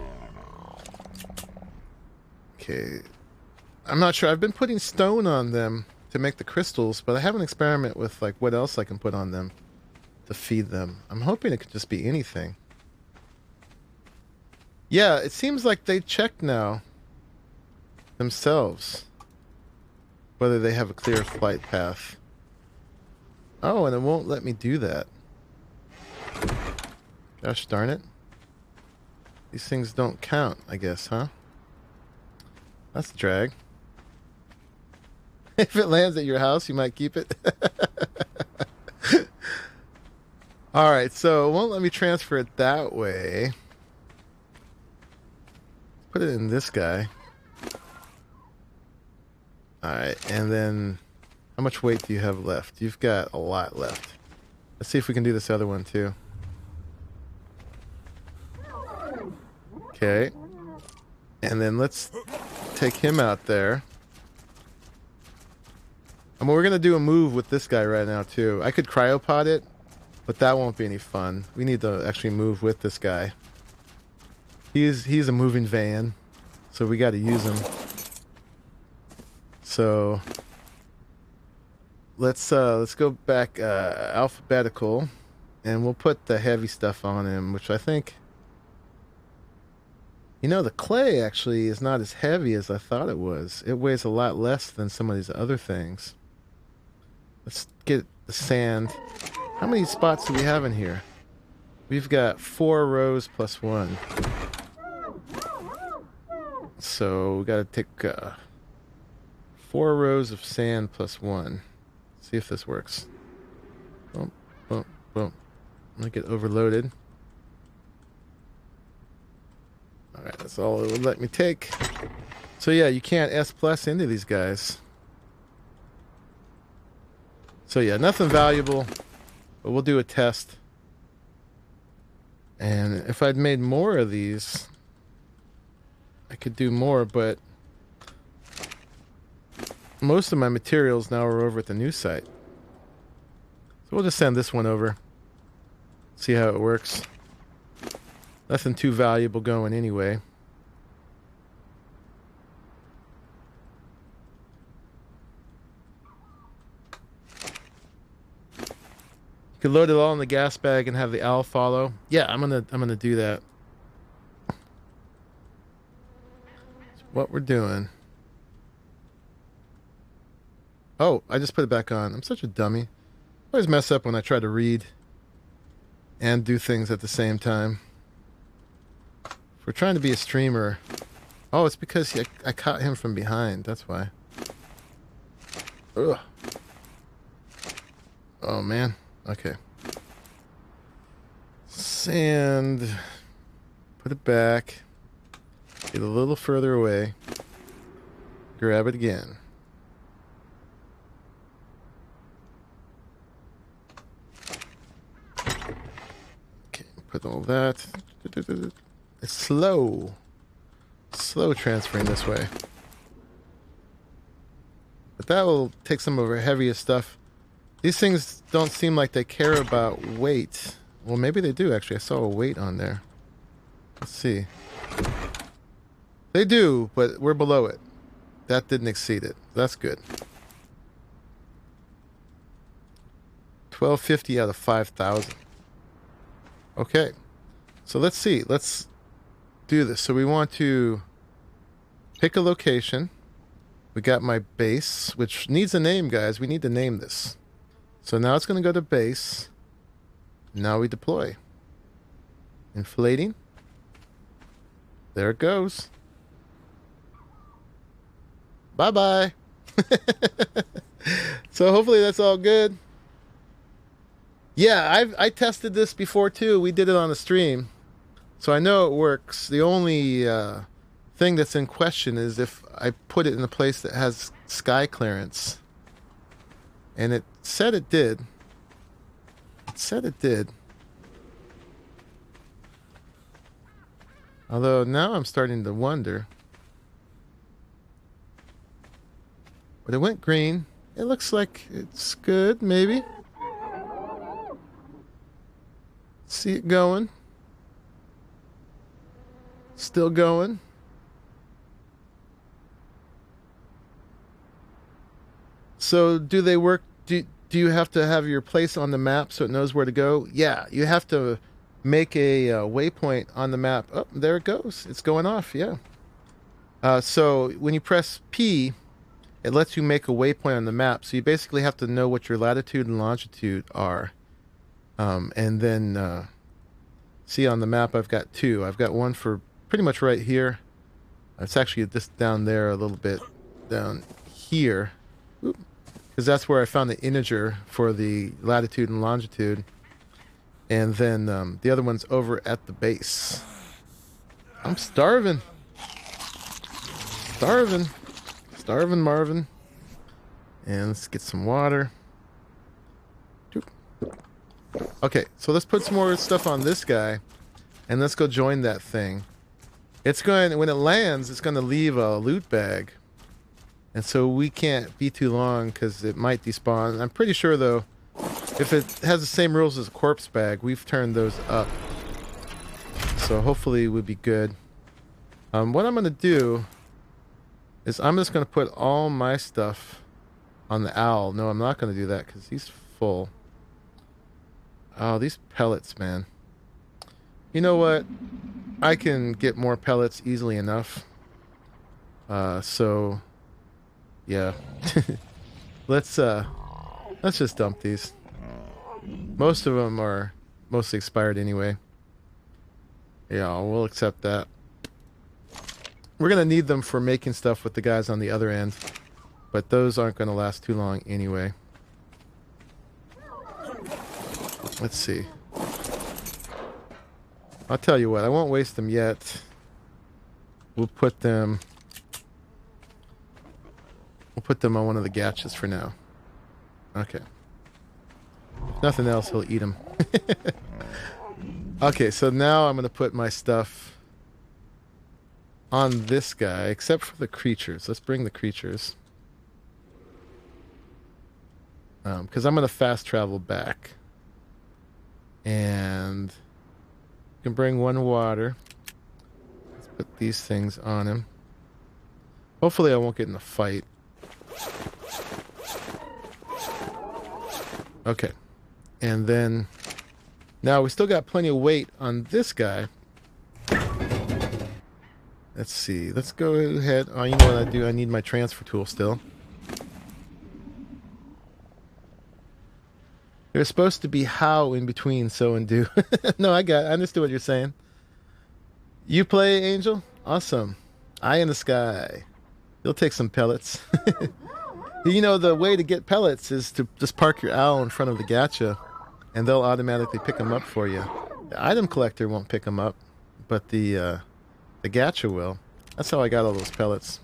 Okay. I'm not sure. I've been putting stone on them to make the crystals, but I haven't experimented with like what else I can put on them to feed them. I'm hoping it could just be anything. Yeah, it seems like they check now themselves whether they have a clear flight path. Oh, and it won't let me do that. Gosh darn it. These things don't count, I guess, huh? That's a drag. If it lands at your house, you might keep it. Alright, so it won't let me transfer it that way. put it in this guy. Alright, and then how much weight do you have left? You've got a lot left. Let's see if we can do this other one too. Okay. And then let's take him out there. And we're going to do a move with this guy right now too. I could cryopod it, but that won't be any fun. We need to actually move with this guy. He's a moving van, so we got to use him. So let's go back alphabetical, and we'll put the heavy stuff on him, which I think, you know, the clay actually is not as heavy as I thought it was. It weighs a lot less than some of these other things. Let's get the sand. How many spots do we have in here? We've got 4 rows plus 1. So we got to take 4 rows of sand plus 1. See if this works. Boom, boom, boom. I'm gonna get overloaded. Alright, that's all it would let me take. So yeah, you can't S plus into these guys. So yeah, nothing valuable, but we'll do a test. And if I'd made more of these, I could do more, but most of my materials now are over at the new site. So we'll just send this one over. See how it works. Nothing too valuable going anyway. You could load it all in the gas bag and have the owl follow. Yeah, I'm gonna do that. That's what we're doing. Oh, I just put it back on. I'm such a dummy. I always mess up when I try to read and do things at the same time. If we're trying to be a streamer... Oh, it's because I caught him from behind. That's why. Ugh. Oh, man. Okay. Sand. Put it back. Get a little further away. Grab it again. Okay, put all that. It's slow. Slow transferring this way. But that will take some of our heaviest stuff. These things don't seem like they care about weight. Well, maybe they do, actually. I saw a weight on there. Let's see. They do, but we're below it. That didn't exceed it. That's good. 1250 out of 5,000. Okay. So let's see. Let's do this. So we want to pick a location. We got my base, which needs a name, guys. We need to name this. So now it's going to go to base. Now we deploy. Inflating. There it goes. Bye-bye. So hopefully that's all good. Yeah, I tested this before too. We did it on a stream. So I know it works. The only thing that's in question is if I put it in a place that has sky clearance. And it said it did. It said it did. Although now I'm starting to wonder. But it went green. It looks like it's good, maybe. See it going. Still going. So do they work? Do you have to have your place on the map so it knows where to go? Yeah, you have to make a waypoint on the map. Oh, there it goes. It's going off, yeah. So when you press P, it lets you make a waypoint on the map. So you basically have to know what your latitude and longitude are. And then see on the map I've got 2. I've got one for pretty much right here. It's actually just down there a little bit. Down here. Because that's where I found the integer for the latitude and longitude. And then the other one's over at the base. I'm starving. starving. Starving Marvin. And let's get some water. Okay, so let's put some more stuff on this guy. And let's go join that thing. It's going, when it lands, it's going to leave a loot bag. And so we can't be too long because it might despawn. I'm pretty sure, though, if it has the same rules as a corpse bag, we've turned those up. So hopefully we'll be good. What I'm going to do is I'm just going to put all my stuff on the owl. No, I'm not going to do that because he's full. Oh, these pellets, man. You know what? I can get more pellets easily enough. So yeah. Let's just dump these. Most of them are mostly expired anyway. Yeah, we'll accept that. We're gonna need them for making stuff with the guys on the other end, but those aren't gonna last too long anyway. Let's see. I'll tell you what, I won't waste them yet. We'll put them on one of the gachas for now. Okay. If nothing else, he'll eat them. Okay, so now I'm going to put my stuff on this guy, except for the creatures. Let's bring the creatures. Because I'm going to fast travel back. And you can bring one water. Let's put these things on him. Hopefully I won't get in a fight. Okay. And then now we still got plenty of weight on this guy. Let's see. Let's go ahead. Oh, you know what I do? I need my transfer tool still. There's supposed to be how in between so and do. No, I understood what you're saying. You play, Angel? Awesome. Eye in the sky. You'll take some pellets. You know, the way to get pellets is to just park your owl in front of the gacha, and they'll automatically pick them up for you. The item collector won't pick them up, but the gacha will. That's how I got all those pellets.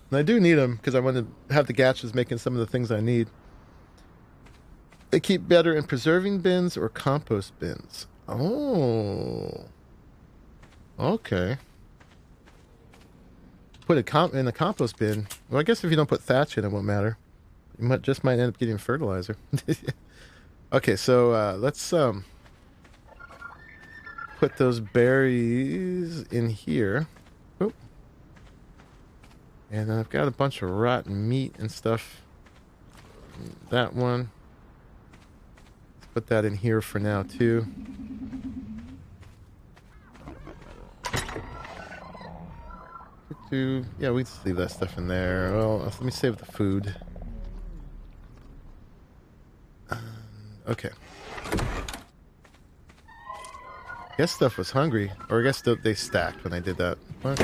And I do need them because I want to have the gachas making some of the things I need. They keep better in preserving bins or compost bins. Oh. Okay. Put it in a compost bin. Well, I guess if you don't put thatch in, it won't matter. You might end up getting fertilizer. Okay, so let's put those berries in here. Oh. And I've got a bunch of rotten meat and stuff. That one. Let's put that in here for now too. Yeah, we just leave that stuff in there. Well, let me save the food. Okay. I guess stuff was hungry, or I guess they stacked when I did that. What?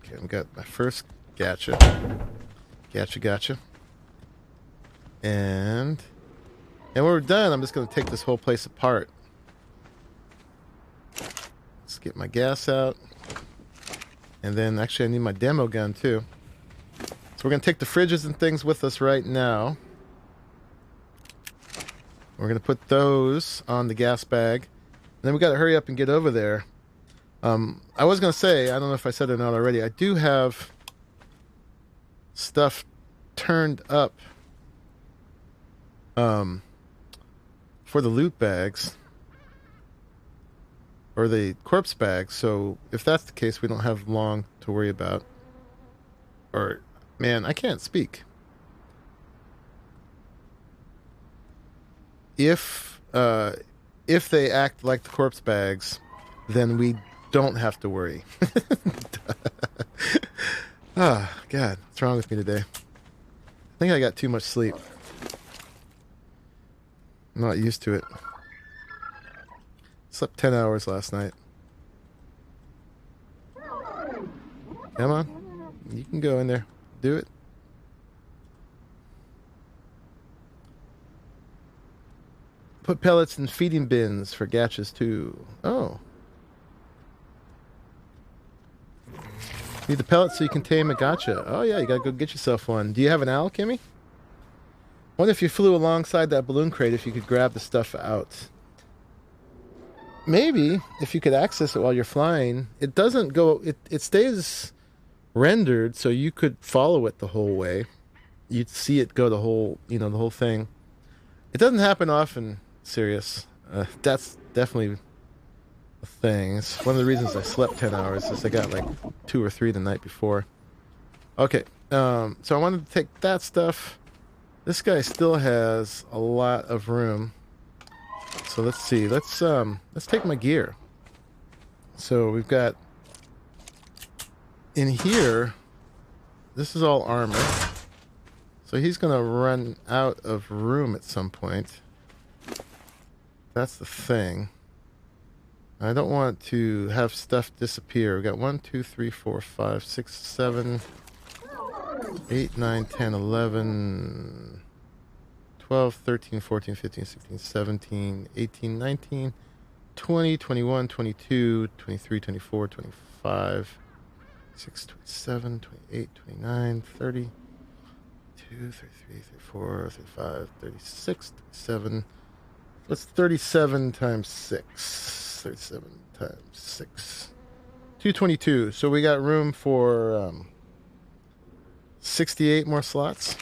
Okay, we got my first gacha. Gacha. And when we're done, I'm just going to take this whole place apart. Let's get my gas out. And then, actually, I need my demo gun, too. So we're going to take the fridges and things with us right now. We're going to put those on the gas bag. And then we got to hurry up and get over there. I was going to say, I don't know if I said it or not already, I do have stuff turned up for the loot bags. Or the corpse bags. So if that's the case, we don't have long to worry about. Or, man, I can't speak. If they act like the corpse bags, then we don't have to worry. Ah, God, what's wrong with me today? I think I got too much sleep. I'm not used to it. Slept 10 hours last night. Come on. You can go in there. Do it. Put pellets in feeding bins for gachas too. Oh. Need the pellets so you can tame a Gacha. Oh yeah, you gotta go get yourself one. Do you have an owl, Kimmy? Wonder if you flew alongside that balloon crate if you could grab the stuff out. Maybe if you could access it while you're flying. It doesn't go. It stays rendered, so you could follow it the whole way. You'd see it go the whole, the whole thing. It doesn't happen often. Serious. That's definitely a thing. It's one of the reasons I slept 10 hours is I got like 2 or 3 the night before. Okay. So I wanted to take that stuff. This guy still has a lot of room. So let's see. Let's take my gear. So we've got in here, this is all armor. So he's gonna run out of room at some point. That's the thing. I don't want to have stuff disappear. We've got 1, 2, 3, 4, 5, 6, 7, 8, 9, 10, 11, 12, 13, 14, 15, 16, 17, 18, 19, 20, 21, 22, 23, 24, 25, 26, 27, 28, 29, 30, 32, 33, 34, 35, 36, 37. What's 37 times 6? 37 times 6. 222. So we got room for 68 more slots.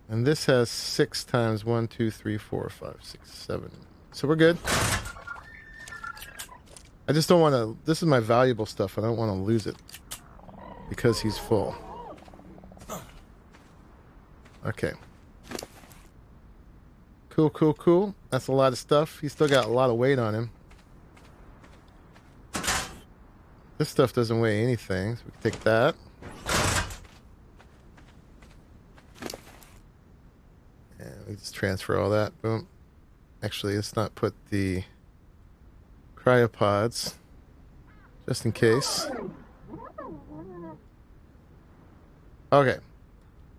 And this has 6 times 1, 2, 3, 4, 5, 6, 7. So we're good. I just don't want to... This is my valuable stuff. I don't want to lose it because he's full. Okay. Cool, cool, cool. That's a lot of stuff. He's still got a lot of weight on him. This stuff doesn't weigh anything, so we can take that. And we just transfer all that. Boom. Actually, let's not put the cryopods, just in case. Okay.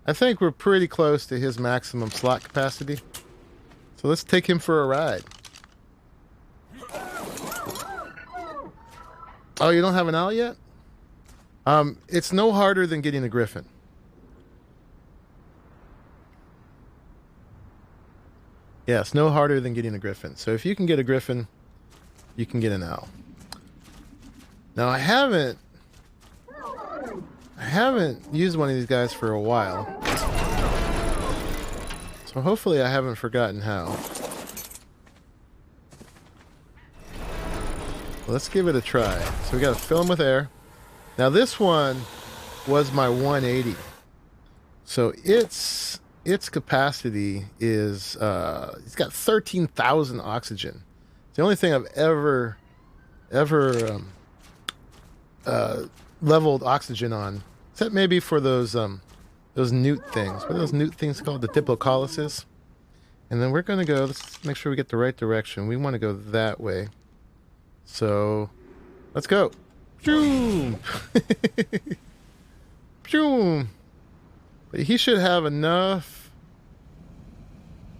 I think we're pretty close to his maximum slot capacity. So let's take him for a ride. Oh, you don't have an owl yet? It's no harder than getting a griffin. Yes, no harder than getting a griffin. So if you can get a griffin, you can get an owl. Now I haven't used one of these guys for a while. So hopefully I haven't forgotten how. Well, let's give it a try. So we got to fill them with air. Now this one was my 180. So its capacity is it's got 13,000 oxygen. It's the only thing I've ever leveled oxygen on, except maybe for those newt things. What are those newt things called? The diplocolysis. And then we're going to go, let's make sure we get the right direction. We want to go that way. So, let's go. Boom! Boom! But he should have enough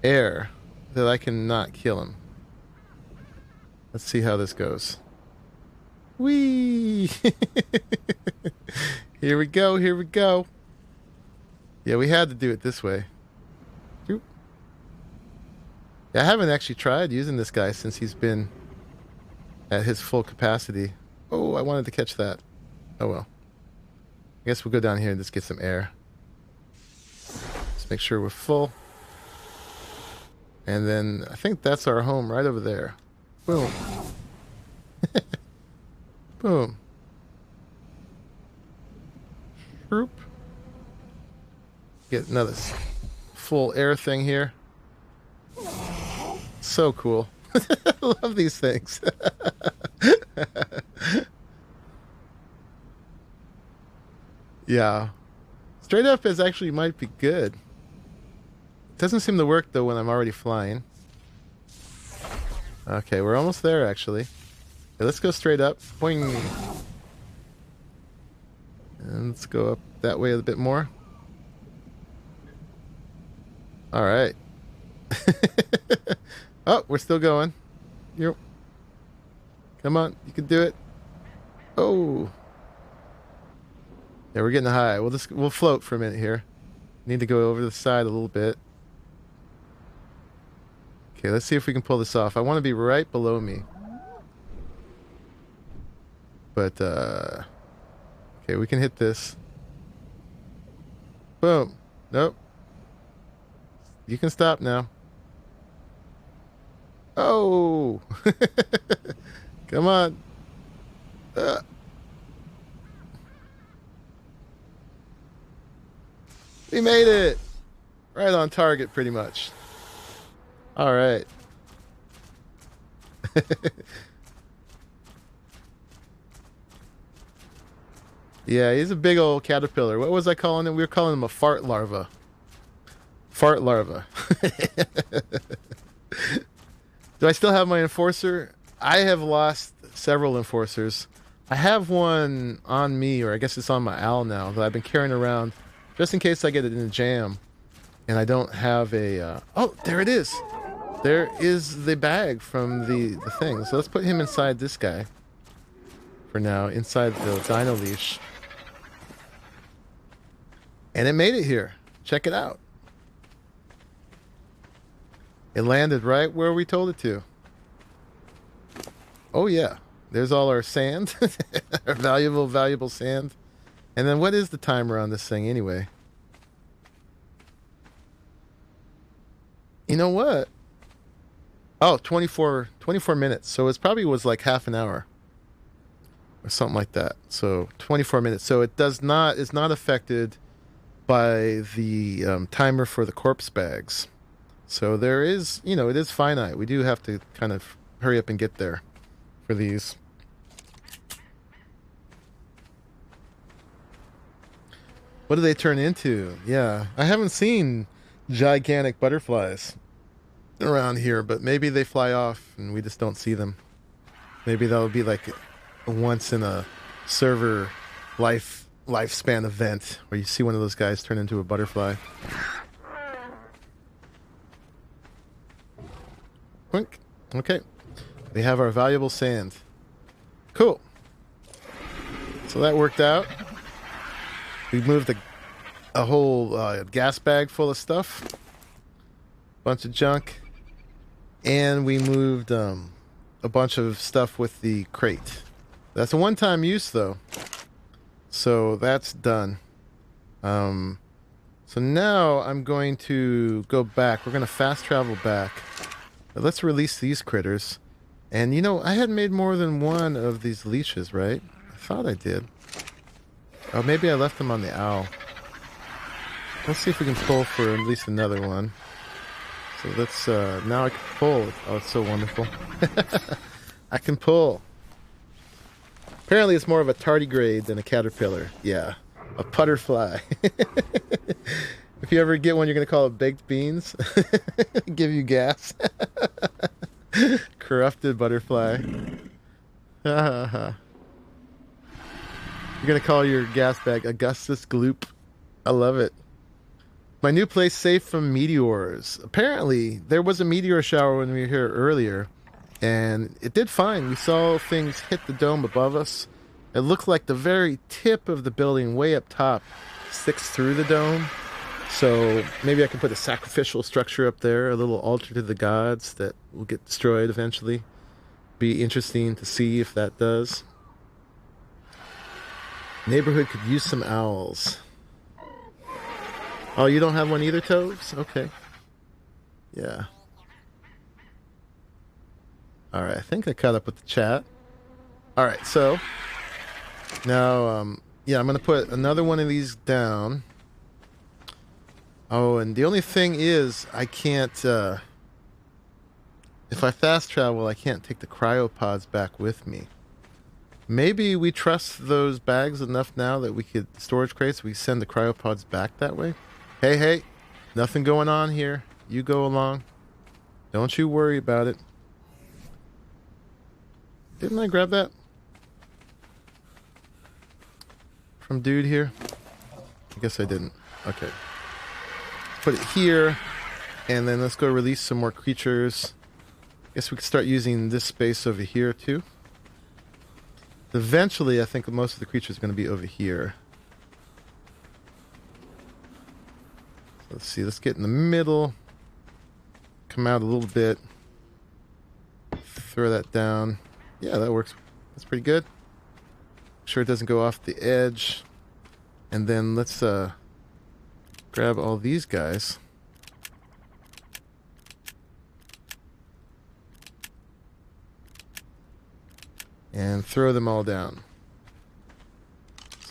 air that I can not kill him. Let's see how this goes. Whee! Here we go, here we go. Yeah, we had to do it this way. Yeah, I haven't actually tried using this guy since he's been at his full capacity. Oh, I wanted to catch that. Oh well. I guess we'll go down here and just get some air. Let's make sure we're full. And then I think that's our home right over there. Boom. Boom. Shoop. Get another full air thing here. So cool. I love these things. Yeah. Straight up is actually might be good. It doesn't seem to work though when I'm already flying. Okay, we're almost there actually. Okay, let's go straight up. Boing. And let's go up that way a bit more. All right. Oh, we're still going. Yep. Come on, you can do it. Oh. Yeah, we're getting high. We'll float for a minute here. Need to go over the side a little bit. Okay, let's see if we can pull this off. I want to be right below me. But, okay, we can hit this. Boom. Nope. You can stop now. Oh! Come on. We made it! Right on target, pretty much. Alright. Yeah, he's a big old caterpillar. What was I calling him? We were calling him a fart larva. Fart larva. Do I still have my enforcer? I have lost several enforcers. I have one on me, or I guess it's on my owl now, that I've been carrying around just in case I get it in a jam and I don't have a... Oh, there it is. There is the bag from the thing. So let's put him inside this guy for now, inside the dino leash. And it made it here. Check it out. It landed right where we told it to. Oh yeah. There's all our sand. Our valuable sand. And then what is the timer on this thing anyway? You know what? Oh, 24 minutes. So it probably was like half an hour. Or something like that. So 24 minutes. So it's not affected by the timer for the corpse bags. So there is, it is finite. We do have to kind of hurry up and get there for these. What do they turn into? Yeah, I haven't seen gigantic butterflies around here, but maybe they fly off and we just don't see them. Maybe that'll be like a once in a server lifespan event where you see one of those guys turn into a butterfly. Okay, we have our valuable sand. Cool. So that worked out. We moved a whole gas bag full of stuff, bunch of junk, and we moved a bunch of stuff with the crate. That's a one-time use though, so that's done. So now I'm going to go back. We're going to fast travel back. Let's release these critters. And I had made more than one of these leashes, right? I thought I did. Oh, maybe I left them on the owl. Let's see if we can pull for at least another one. So let's, now I can pull. Oh, it's so wonderful. I can pull. Apparently it's more of a tardigrade than a caterpillar. Yeah, a butterfly. If you ever get one, you're going to call it baked beans. Give you gas. Corrupted butterfly. You're going to call your gas bag Augustus Gloop. I love it. My new place safe from meteors. Apparently, there was a meteor shower when we were here earlier, and it did fine. We saw things hit the dome above us. It looked like the very tip of the building way up top sticks through the dome. So maybe I can put a sacrificial structure up there, a little altar to the gods that will get destroyed eventually. Be interesting to see if that does. Neighborhood could use some owls. Oh, you don't have one either, Toves? Okay. Yeah. Alright, I think I caught up with the chat. Alright, so now, yeah, I'm going to put another one of these down. Oh, and the only thing is, I can't, if I fast travel, I can't take the cryopods back with me. Maybe we trust those bags enough now that we could, storage crates, we send the cryopods back that way. Hey, nothing going on here. You go along. Don't you worry about it. Didn't I grab that from dude here? I guess I didn't. Okay. Put it here, and then let's go release some more creatures. Guess we could start using this space over here too. Eventually, I think most of the creatures are going to be over here. So let's see. Let's get in the middle. Come out a little bit. Throw that down. Yeah, that works. That's pretty good. Make sure it doesn't go off the edge. And then let's grab all these guys. And throw them all down.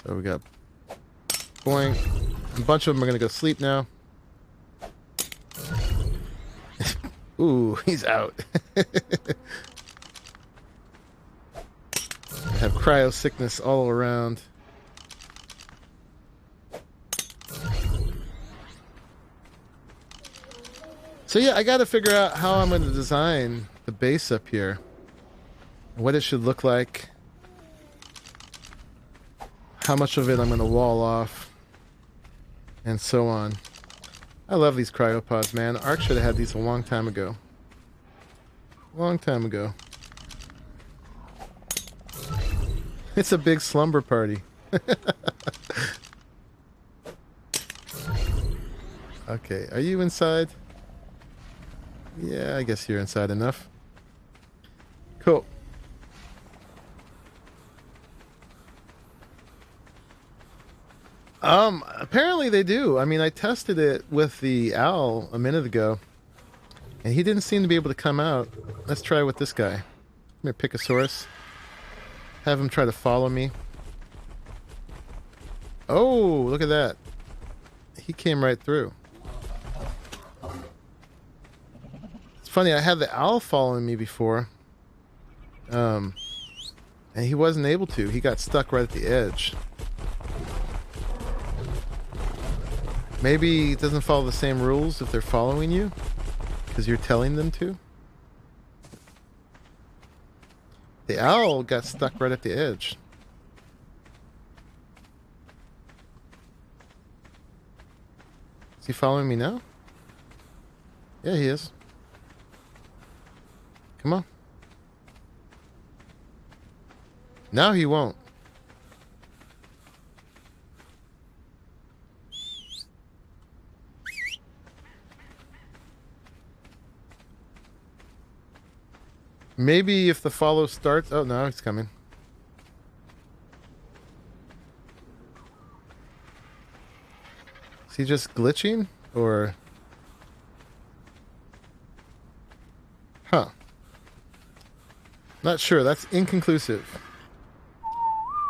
So we got boing. A bunch of them are going to go sleep now. Ooh, he's out. Have cryo sickness all around. So yeah, I got to figure out how I'm going to design the base up here. What it should look like. How much of it I'm going to wall off. And so on. I love these cryopods, man. ARK should have had these a long time ago. Long time ago. It's a big slumber party. Okay, are you inside? Yeah, I guess you're inside enough. Cool. Apparently they do. I mean, I tested it with the owl a minute ago, and he didn't seem to be able to come out. Let's try with this guy. Come here, Picosaurus. Have him try to follow me. Oh, look at that. He came right through. It's funny, I had the owl following me before. And he wasn't able to. He got stuck right at the edge. Maybe it doesn't follow the same rules if they're following you, because you're telling them to. The owl got stuck right at the edge. Is he following me now? Yeah, he is. Come on. Now he won't. Maybe if the follow starts... Oh, no, he's coming. Is he just glitching? Or... Huh. Not sure. That's inconclusive.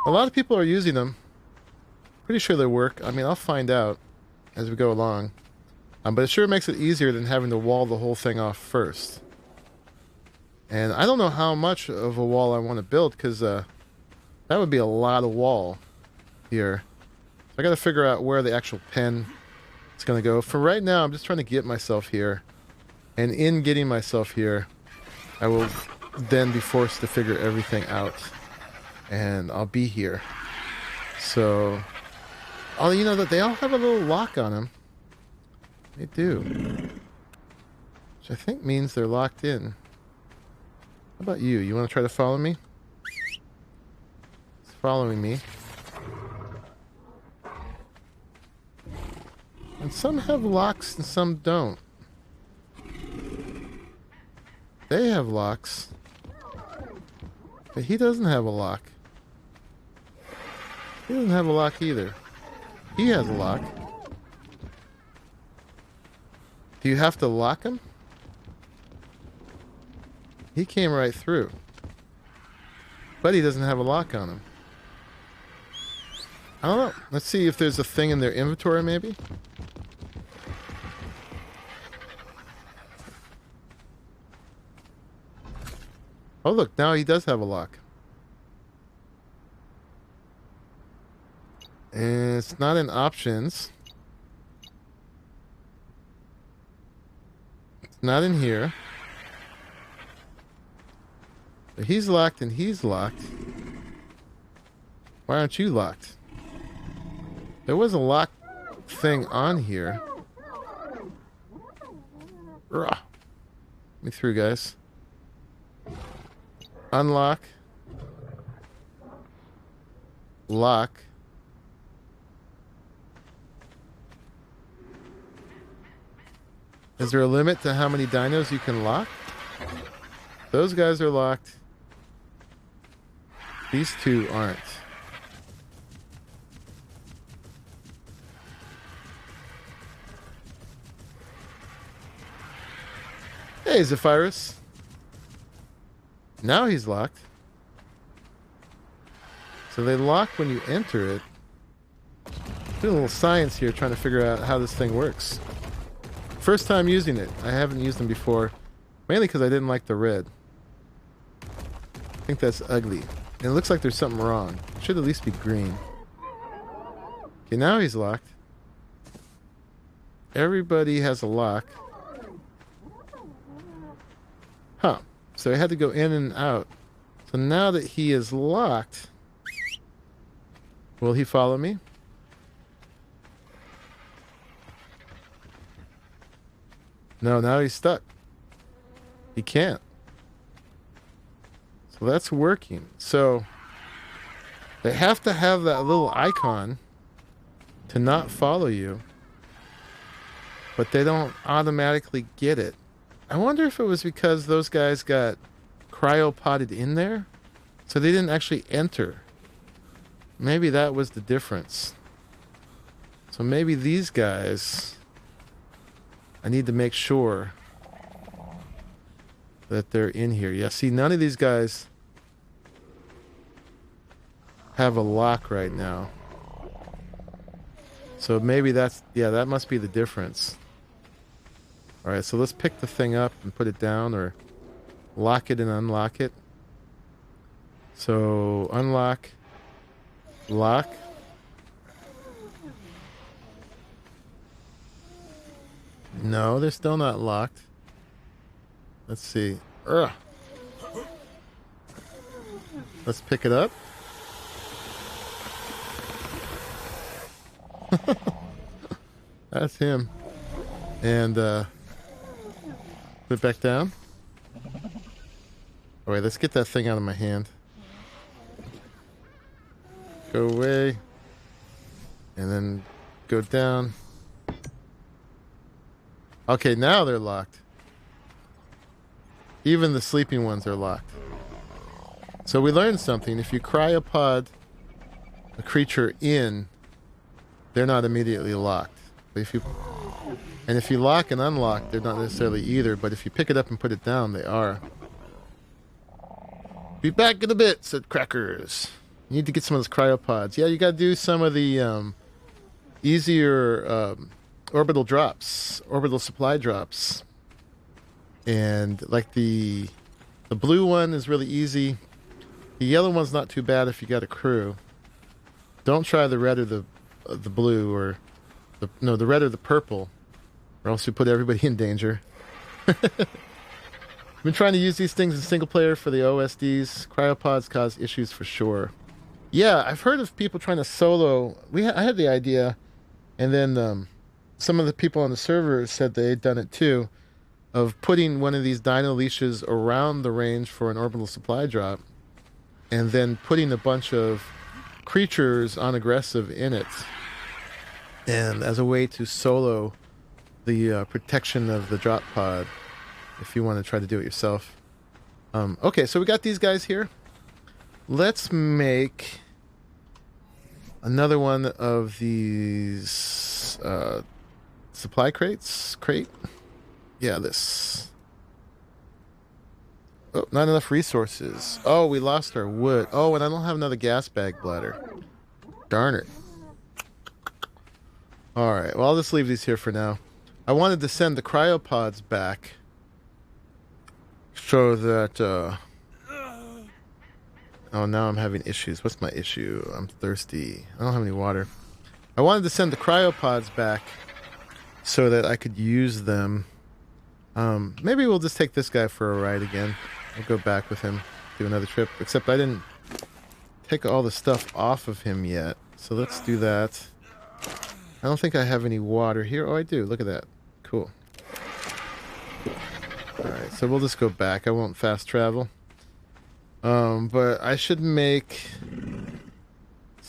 A lot of people are using them. Pretty sure they work. I mean, I'll find out as we go along. But it sure makes it easier than having to wall the whole thing off first. And I don't know how much of a wall I want to build, because that would be a lot of wall here. So I got to figure out where the actual pen is going to go. For right now, I'm just trying to get myself here. And in getting myself here, I will then be forced to figure everything out. And I'll be here. So, oh, you know that they all have a little lock on them. They do. Which I think means they're locked in. How about you? You want to try to follow me? It's following me. And some have locks and some don't. They have locks. But he doesn't have a lock. He doesn't have a lock either. He has a lock. Do you have to lock him? He came right through. But he doesn't have a lock on him. I don't know. Let's see if there's a thing in their inventory, maybe. Oh, look. Now he does have a lock. And it's not in options. It's not in here. But he's locked and he's locked. Why aren't you locked? There was a lock thing on here. Rah. Let me through, guys. Unlock. lock. Is there a limit to how many dinos you can lock? Those guys are locked. These two aren't. Hey, Zephyrus. Now he's locked. So they lock when you enter it. Doing a little science here, trying to figure out how this thing works. First time using it. I haven't used them before. Mainly because I didn't like the red. I think that's ugly. And it looks like there's something wrong. It should at least be green. Okay, now he's locked. Everybody has a lock. Huh. So I had to go in and out. So now that he is locked, will he follow me? No, now he's stuck. He can't. So that's working. So they have to have that little icon to not follow you, but they don't automatically get it. I wonder if it was because those guys got cryopotted in there, so they didn't actually enter. Maybe that was the difference. So maybe these guys, I need to make sure that they're in here. Yeah, see, none of these guys have a lock right now. So maybe that's, yeah, that must be the difference. Alright, so let's pick the thing up and put it down, or lock it and unlock it. So, unlock, lock. No, they're still not locked. Let's see. Ugh. Let's pick it up. That's him. And, put it back down. Alright, let's get that thing out of my hand. Go away. And then go down. Okay, now they're locked. Even the sleeping ones are locked. So we learned something. If you cryopod a creature in, they're not immediately locked. But if you lock and unlock, they're not necessarily either. But if you pick it up and put it down, they are. Be back in a bit, said Crackers. You need to get some of those cryopods. Yeah, you got to do some of the easier orbital drops, orbital supply drops. And like the blue one is really easy. The yellow one's not too bad if you got a crew. Don't try the red or the blue, or the red or the purple, or else you put everybody in danger. I've been trying to use these things in single player for the OSDs. Cryopods cause issues for sure. Yeah, I've heard of people trying to solo. I had the idea, and then some of the people on the server said they had done it too, of putting one of these dino leashes around the range for an orbital supply drop, and then putting a bunch of creatures on aggressive in it, and as a way to solo the protection of the drop pod, if you want to try to do it yourself. Okay, so we got these guys here. Let's make another one of these supply crate. Yeah, this. Oh, not enough resources. Oh, we lost our wood. Oh, and I don't have another gas bag bladder. Darn it. Alright, well, I'll just leave these here for now. I wanted to send the cryopods back so that, oh, now I'm having issues. What's my issue? I'm thirsty. I don't have any water. I wanted to send the cryopods back so that I could use them. Maybe we'll just take this guy for a ride again. I'll go back with him, do another trip. Except I didn't take all the stuff off of him yet. So let's do that. I don't think I have any water here. Oh, I do. Look at that. Cool. Alright, so we'll just go back. I won't fast travel. But I should make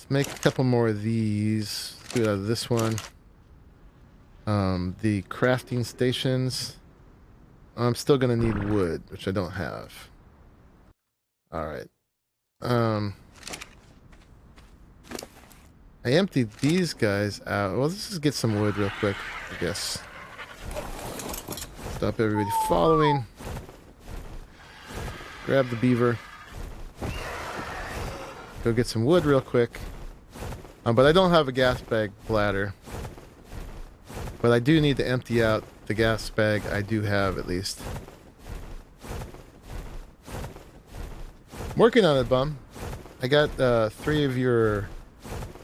Let's make a couple more of these. Let's do it out of this one. The crafting stations. I'm still gonna need wood, which I don't have. All right. I emptied these guys out. Well, let's just get some wood real quick, I guess. Stop everybody following. Grab the beaver. Go get some wood real quick. But I don't have a gas bag bladder. But I do need to empty out the gas bag I do have, at least. I'm working on it, bum. I got 3 of your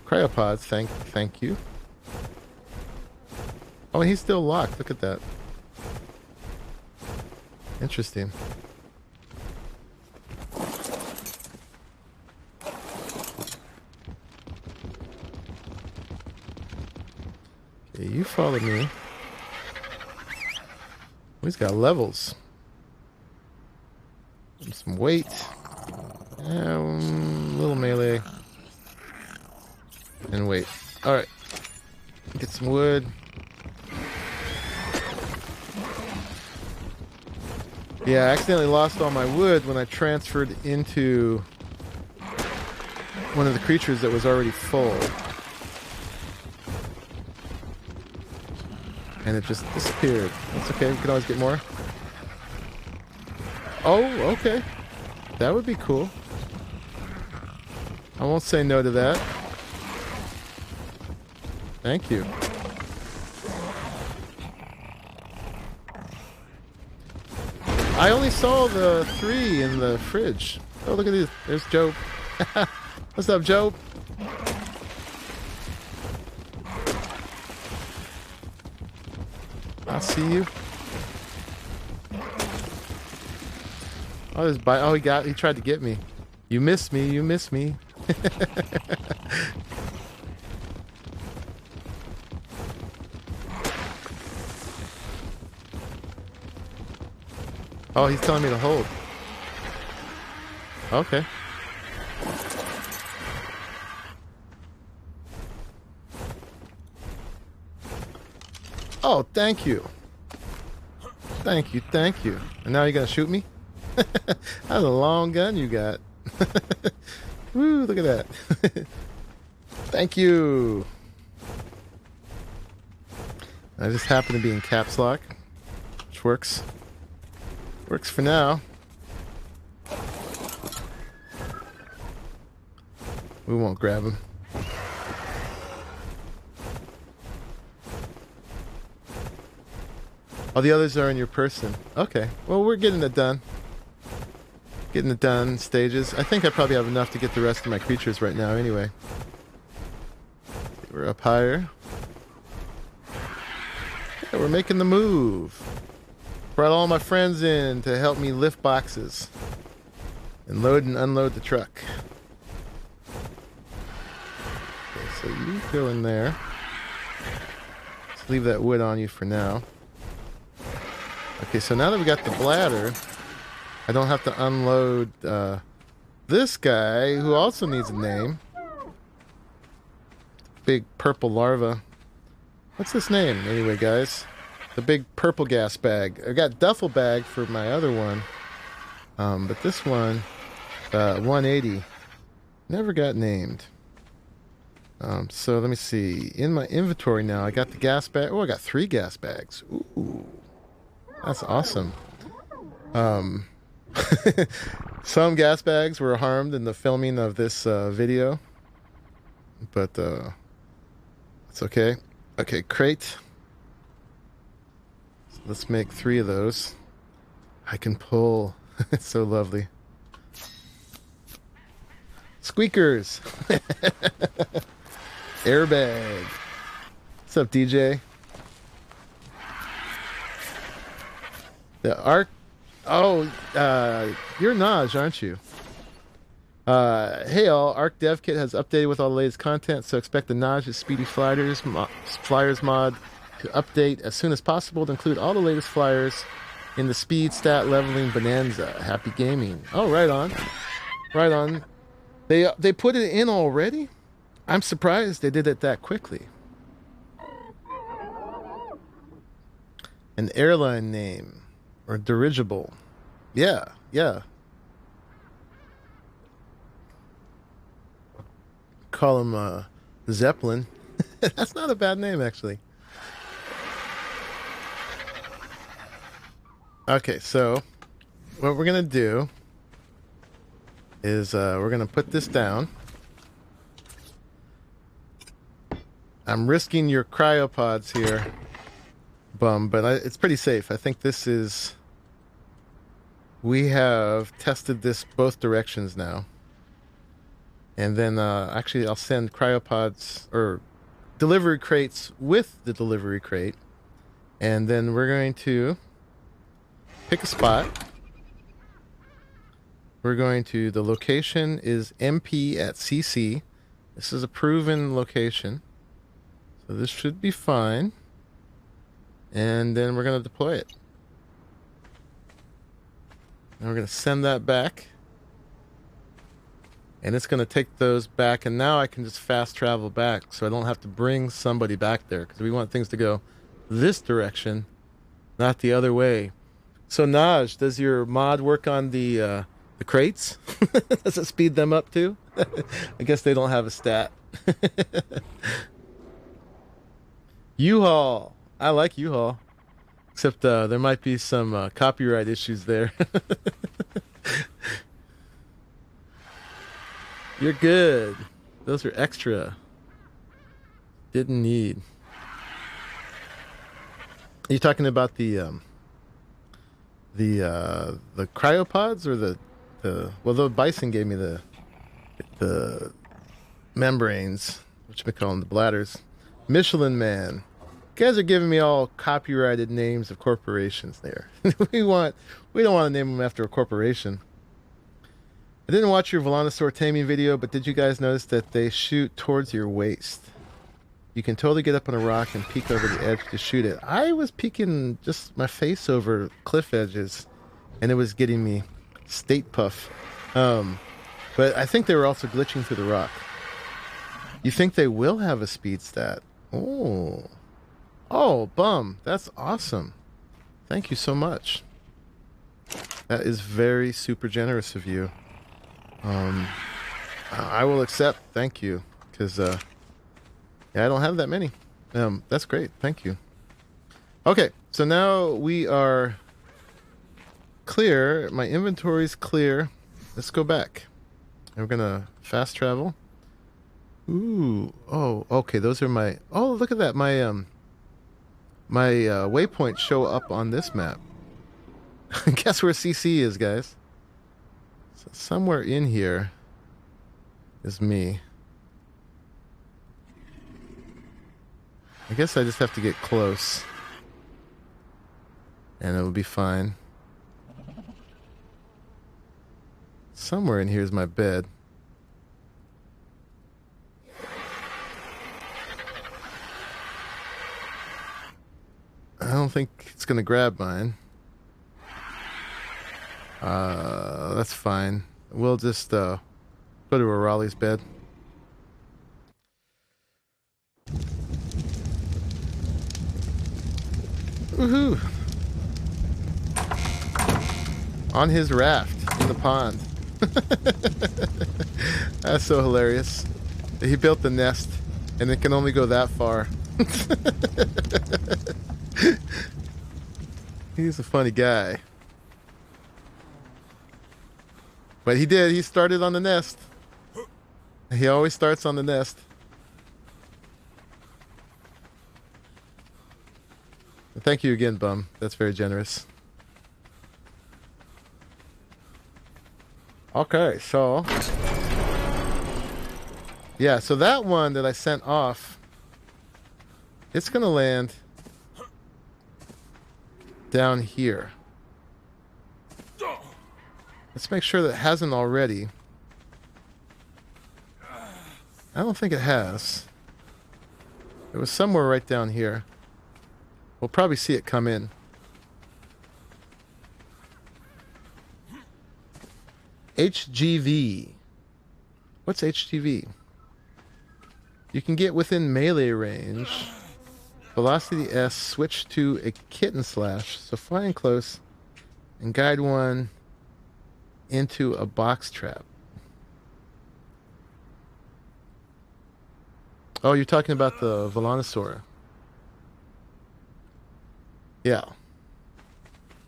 cryopods. Thank you. Oh, and he's still locked. Look at that. Interesting. Okay, you follow me. Oh, he's got levels. Some weight. Little melee. And wait. Alright. Get some wood. Yeah, I accidentally lost all my wood when I transferred into one of the creatures that was already full. And it just disappeared. That's okay, we can always get more. Oh, okay. That would be cool. I won't say no to that. Thank you. I only saw the 3 in the fridge. Oh, look at these. There's Joe. What's up, Joe? I'll see you. Oh, he tried to get me. You missed me, you missed me. Oh, he's telling me to hold. Okay. Oh, thank you. Thank you, thank you. And now you're gonna shoot me? That's a long gun you got. Woo, look at that. Thank you. I just happen to be in caps lock, which works. Works for now. We won't grab him. All the others are in your person. Okay. Well, we're getting it done. Getting it done in stages. I think I probably have enough to get the rest of my creatures right now anyway. We're up higher. Yeah, we're making the move. Brought all my friends in to help me lift boxes and load and unload the truck. Okay, so you go in there. Let's leave that wood on you for now. Okay, so now that we got the bladder, I don't have to unload this guy, who also needs a name. Big purple larva. What's this name, anyway, guys? The big purple gas bag. I got duffel bag for my other one. But this one, 180, never got named. So let me see. In my inventory now, I got the gas bag. Oh, I got 3 gas bags. Ooh, that's awesome. Some gas bags were harmed in the filming of this video, but it's okay. Okay, crate. So let's make 3 of those. I can pull. It's so lovely. Squeakers. Airbag. What's up, DJ? The ARK. Oh, you're Naj, aren't you? Hey all, ARK Dev Kit has updated with all the latest content, so expect the Naj's Speedy Flyers mod to update as soon as possible to include all the latest flyers in the speed stat leveling bonanza. Happy gaming. Oh, right on. Right on. They put it in already? I'm surprised they did it that quickly. An airline name or dirigible. Yeah, yeah. Call him Zeppelin. That's not a bad name, actually. Okay, so what we're gonna do is we're gonna put this down. I'm risking your cryopods here, Bum, but it's pretty safe. I think this is... We have tested this both directions now. And then actually I'll send cryopods or delivery crates with the delivery crate. And then we're going to pick a spot. We're going to... The location is MP at CC. This is a proven location. So this should be fine. And then we're going to deploy it. And we're going to send that back. And it's going to take those back. And now I can just fast travel back. So I don't have to bring somebody back there. Because we want things to go this direction, not the other way. So Naj, does your mod work on the crates? Does it speed them up too? I guess they don't have a stat. U-Haul. I like U-Haul. Except there might be some copyright issues there. You're good. Those are extra. Didn't need. Are you talking about the cryopods or the well, the Bison gave me the membranes, which we call them the bladders. Michelin Man. You guys are giving me all copyrighted names of corporations there. we don't want to name them after a corporation. I didn't watch your Volanosaur taming video, but did you guys notice that they shoot towards your waist? You can totally get up on a rock and peek over the edge to shoot it. I was peeking just my face over cliff edges, and it was getting me state puff. But I think they were also glitching through the rock. You think they will have a speed stat? Oh, Bum, that's awesome. Thank you so much. That is very super generous of you. I will accept. Thank you, because yeah, I don't have that many. That's great. Thank you. Okay, so now we are clear. My inventory's clear. Let's go back. And we're gonna fast travel. Ooh. Oh, okay. Those are my... Oh, look at that. My my waypoints show up on this map. Guess where CC is, guys? So somewhere in here is me. I guess I just have to get close. And it'll be fine. Somewhere in here is my bed. I don't think it's gonna grab mine. That's fine. We'll just go to a Raleigh's bed. Woohoo! On his raft in the pond. That's so hilarious. He built the nest and it can only go that far. He's a funny guy. But he did. He started on the nest. He always starts on the nest. Thank you again, Bum. That's very generous. Okay, so... Yeah, so that one that I sent off, it's going to land down here. Let's make sure that it hasn't already. I don't think it has. It was somewhere right down here. We'll probably see it come in. HGV. What's HGV? You can get within melee range. Velocity S, switch to a kitten slash. So flying close and guide one into a box trap. Oh, you're talking about the Velonosaur. Yeah.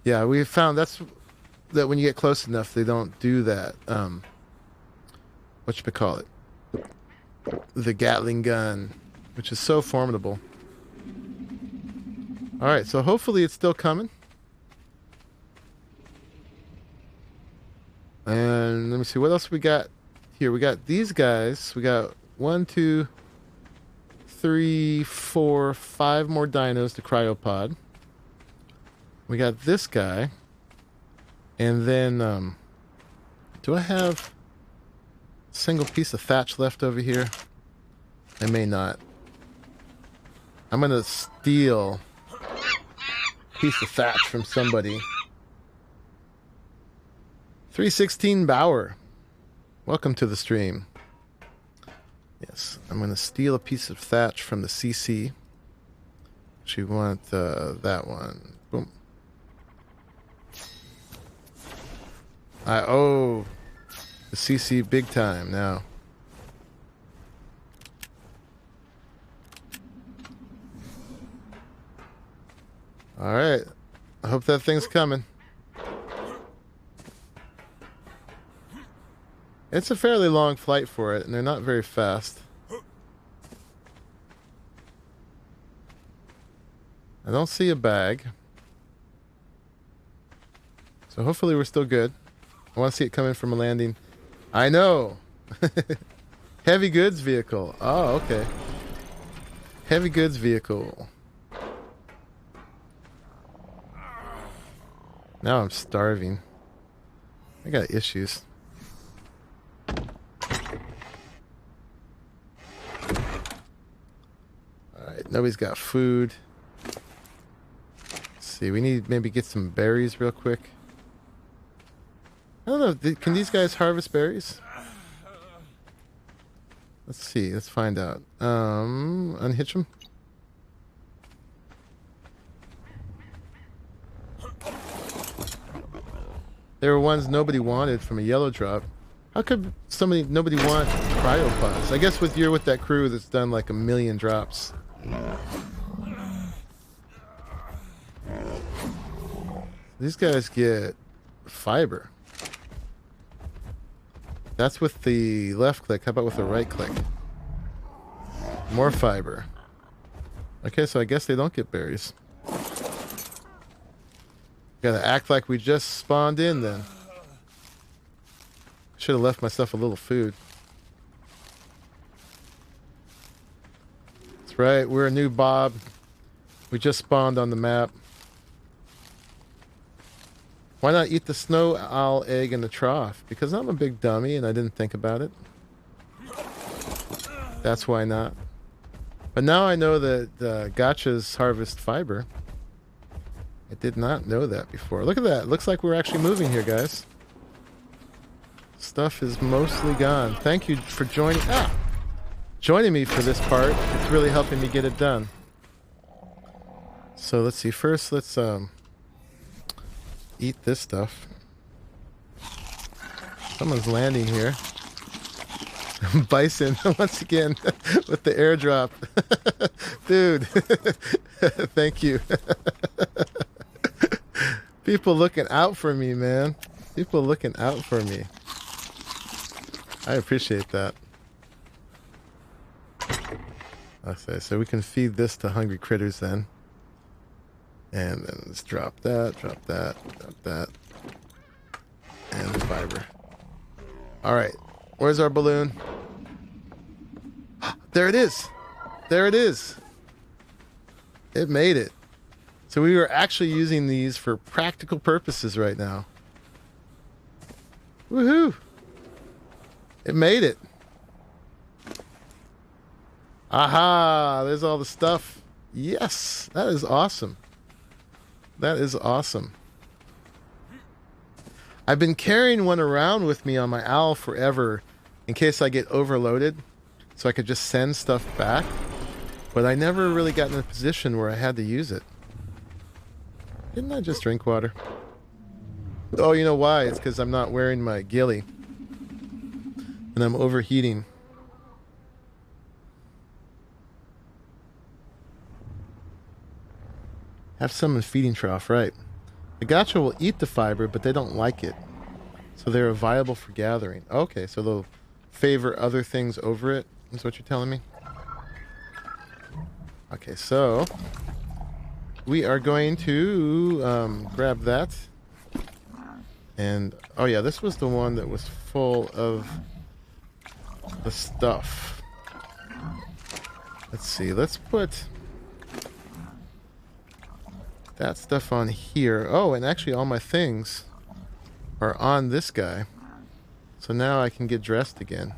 Yeah, we found that when you get close enough, they don't do that. Whatchamacallit? The Gatling gun, which is so formidable. Alright, so hopefully it's still coming. And let me see, what else we got here? We got these guys. We got 1, 2, 3, 4, 5 more dinos to cryopod. We got this guy. And then, do I have a single piece of thatch left over here? I may not. I'm going to steal a piece of thatch from somebody. 316 Bauer. Welcome to the stream. Yes, I'm going to steal a piece of thatch from the CC. She want that one. Boom. I owe the CC big time now. Alright. I hope that thing's coming. It's a fairly long flight for it, and they're not very fast. I don't see a bag. So hopefully we're still good. I want to see it coming from a landing. I know! Heavy goods vehicle. Oh, okay. Heavy goods vehicle. Now I'm starving. I got issues. Alright, nobody's got food. Let's see, we need maybe get some berries real quick. I don't know, can these guys harvest berries? Let's see, let's find out. Unhitch them. There were ones nobody wanted from a yellow drop. How could nobody want cryopods? I guess with that crew that's done like 1 million drops. These guys get fiber. That's with the left click. How about with the right click? More fiber. Okay, so I guess they don't get berries. Gotta act like we just spawned in then. Should have left myself a little food. That's right, we're a new Bob. We just spawned on the map. Why not eat the snow owl egg in the trough? Because I'm a big dummy and I didn't think about it. That's why not. But now I know that gachas harvest fiber. I did not know that before. Look at that. Looks like we're actually moving here, guys. Stuff is mostly gone. Thank you for joining me for this part. It's really helping me get it done. So let's see. First, let's eat this stuff. Someone's landing here. Bison once again with the airdrop. Dude, thank you. People looking out for me, man. People looking out for me. I appreciate that. Okay, so we can feed this to hungry critters then. And then let's drop that, drop that, drop that. And the fiber. Alright, where's our balloon? There it is! There it is! It made it. So we are actually using these for practical purposes right now. Woohoo! It made it. Aha! There's all the stuff. Yes! That is awesome. That is awesome. I've been carrying one around with me on my owl forever in case I get overloaded. so I could just send stuff back. But I never really got in a position where I had to use it. Didn't I just drink water? Oh, you know why? It's because I'm not wearing my ghillie. And I'm overheating. Have some in feeding trough, right. The Gacha will eat the fiber, but they don't like it. So they're viable for gathering. Okay, so they'll favor other things over it, is what you're telling me? Okay, so we are going to grab that. And, oh yeah, this was the one that was full of the stuff. Let's see, let's put that stuff on here. Oh, and actually all my things are on this guy. So now I can get dressed again.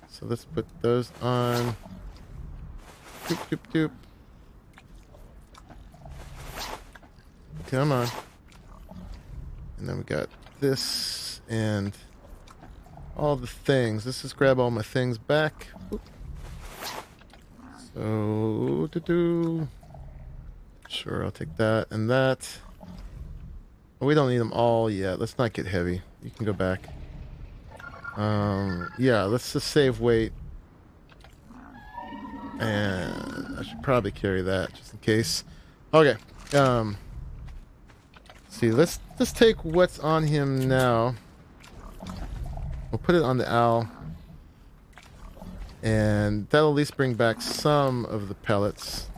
So let's put those on. Doop, doop, doop. Come on. And then we got this and all the things. Let's just grab all my things back. Oop. So, sure, I'll take that and that. We don't need them all yet. Let's not get heavy. You can go back. Yeah, let's just save weight. And I should probably carry that just in case. Okay. See, let's just take what's on him now. We'll put it on the owl. And that'll at least bring back some of the pellets.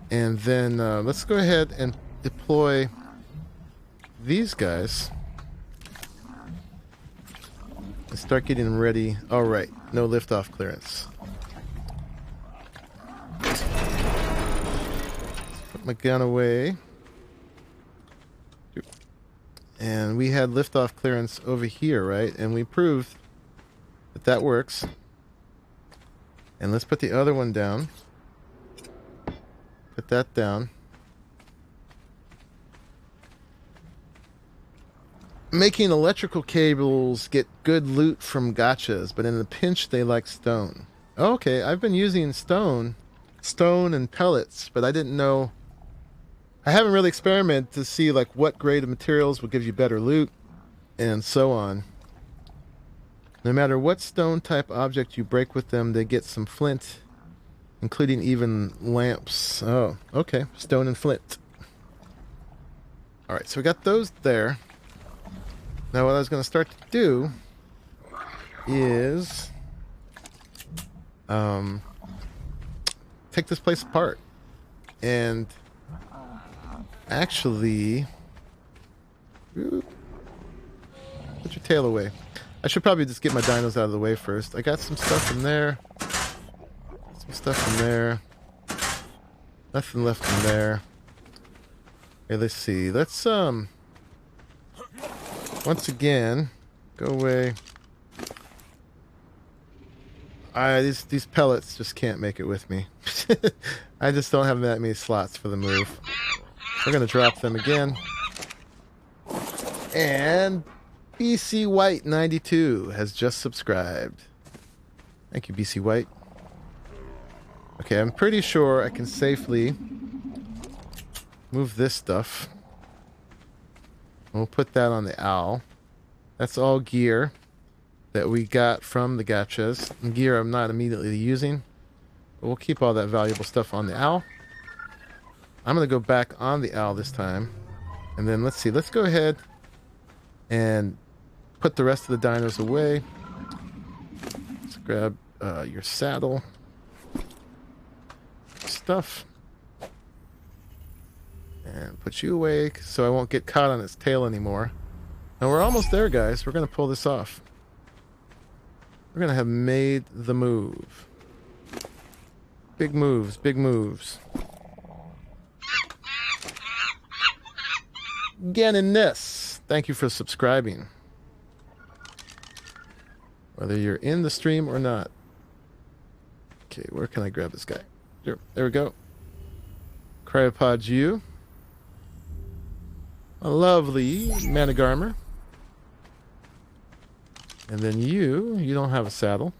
And then let's go ahead and deploy these guys. And start getting them ready. All right, no liftoff clearance. Let's put my gun away. And we had liftoff clearance over here, right? And we proved that that works. And let's put the other one down. Put that down. Making electrical cables get good loot from gachas, but in a pinch they like stone. Okay, I've been using stone and pellets, but I didn't know. I haven't really experimented to see like what grade of materials will give you better loot and so on. No matter what stone type object you break with them, they get some flint, including even lamps. Oh, okay, stone and flint. All right, so we got those there. Now what I was going to start to do is take this place apart and actually put your tail away. I should probably just get my dinos out of the way first. I got some stuff in there. Some stuff in there. Nothing left in there. Okay, let's see. Let's once again go away. These pellets just can't make it with me. I just don't have that many slots for the move. We're gonna drop them again. And BC White 92 has just subscribed. Thank you, BC White. Okay, I'm pretty sure I can safely move this stuff. We'll put that on the owl. That's all gear that we got from the gachas. Gear I'm not immediately using. But we'll keep all that valuable stuff on the owl. I'm going to go back on the owl this time. And then let's see. Let's go ahead and put the rest of the dinos away. Let's grab your saddle. Stuff. And put you away so I won't get caught on its tail anymore. And we're almost there, guys. We're going to pull this off. We're going to have made the move. Big moves, big moves. Ganiness, thank you for subscribing. Whether you're in the stream or not. Okay, where can I grab this guy? There we go. Cryopod you. A lovely Managarmer. And then you don't have a saddle.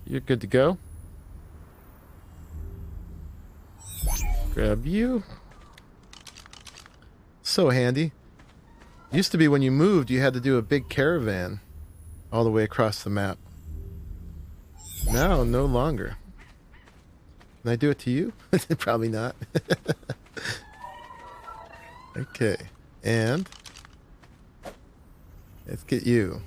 You're good to go. Grab you. So handy. Used to be when you moved, you had to do a big caravan all the way across the map. Now, no longer. Can I do it to you? Probably not. Okay. And let's get you.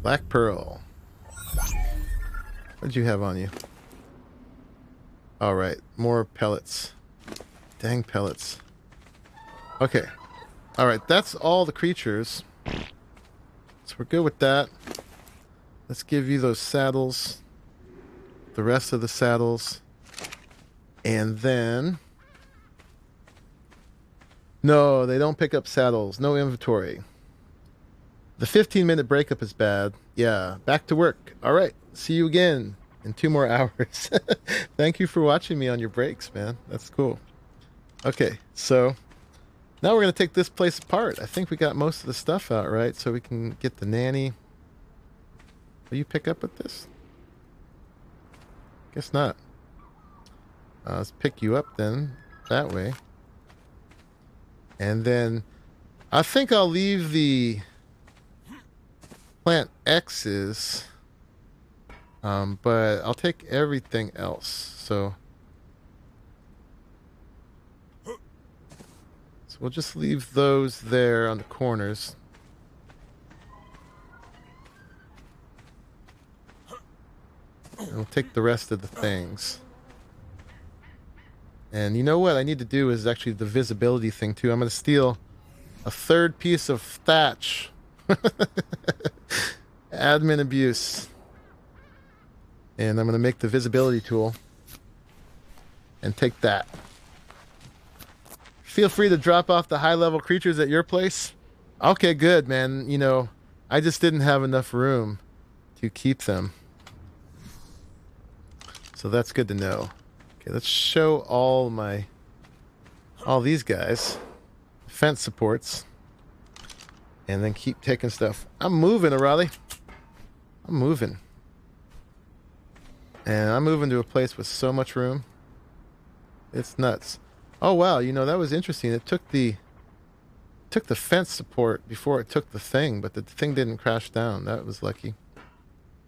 Black Pearl. What'd you have on you? Alright, more pellets. Dang pellets. Okay. Alright, that's all the creatures. So we're good with that. Let's give you those saddles. The rest of the saddles. And then... No, they don't pick up saddles. No inventory. The 15-minute breakup is bad. Yeah, back to work. Alright, see you again in 2 more hours. Thank you for watching me on your breaks, man. That's cool. Okay, so now we're going to take this place apart. I think we got most of the stuff out, right? So we can get the nanny. Will you pick up with this? Guess not. Let's pick you up then, that way. And then I think I'll leave the plant X's, but I'll take everything else. So we'll just leave those there on the corners. And we'll take the rest of the things. And you know what I need to do is actually the visibility thing too. I'm going to steal a 3rd piece of thatch. Admin abuse. And I'm going to make the visibility tool. And take that. Feel free to drop off the high-level creatures at your place. Okay, good, man. You know, I just didn't have enough room to keep them. So that's good to know. Okay, let's show all these guys. Fence supports. And then keep taking stuff. I'm moving, Raleigh. I'm moving. And I'm moving to a place with so much room. It's nuts. Oh wow, you know, that was interesting. It took the fence support before it took the thing, but the thing didn't crash down. That was lucky.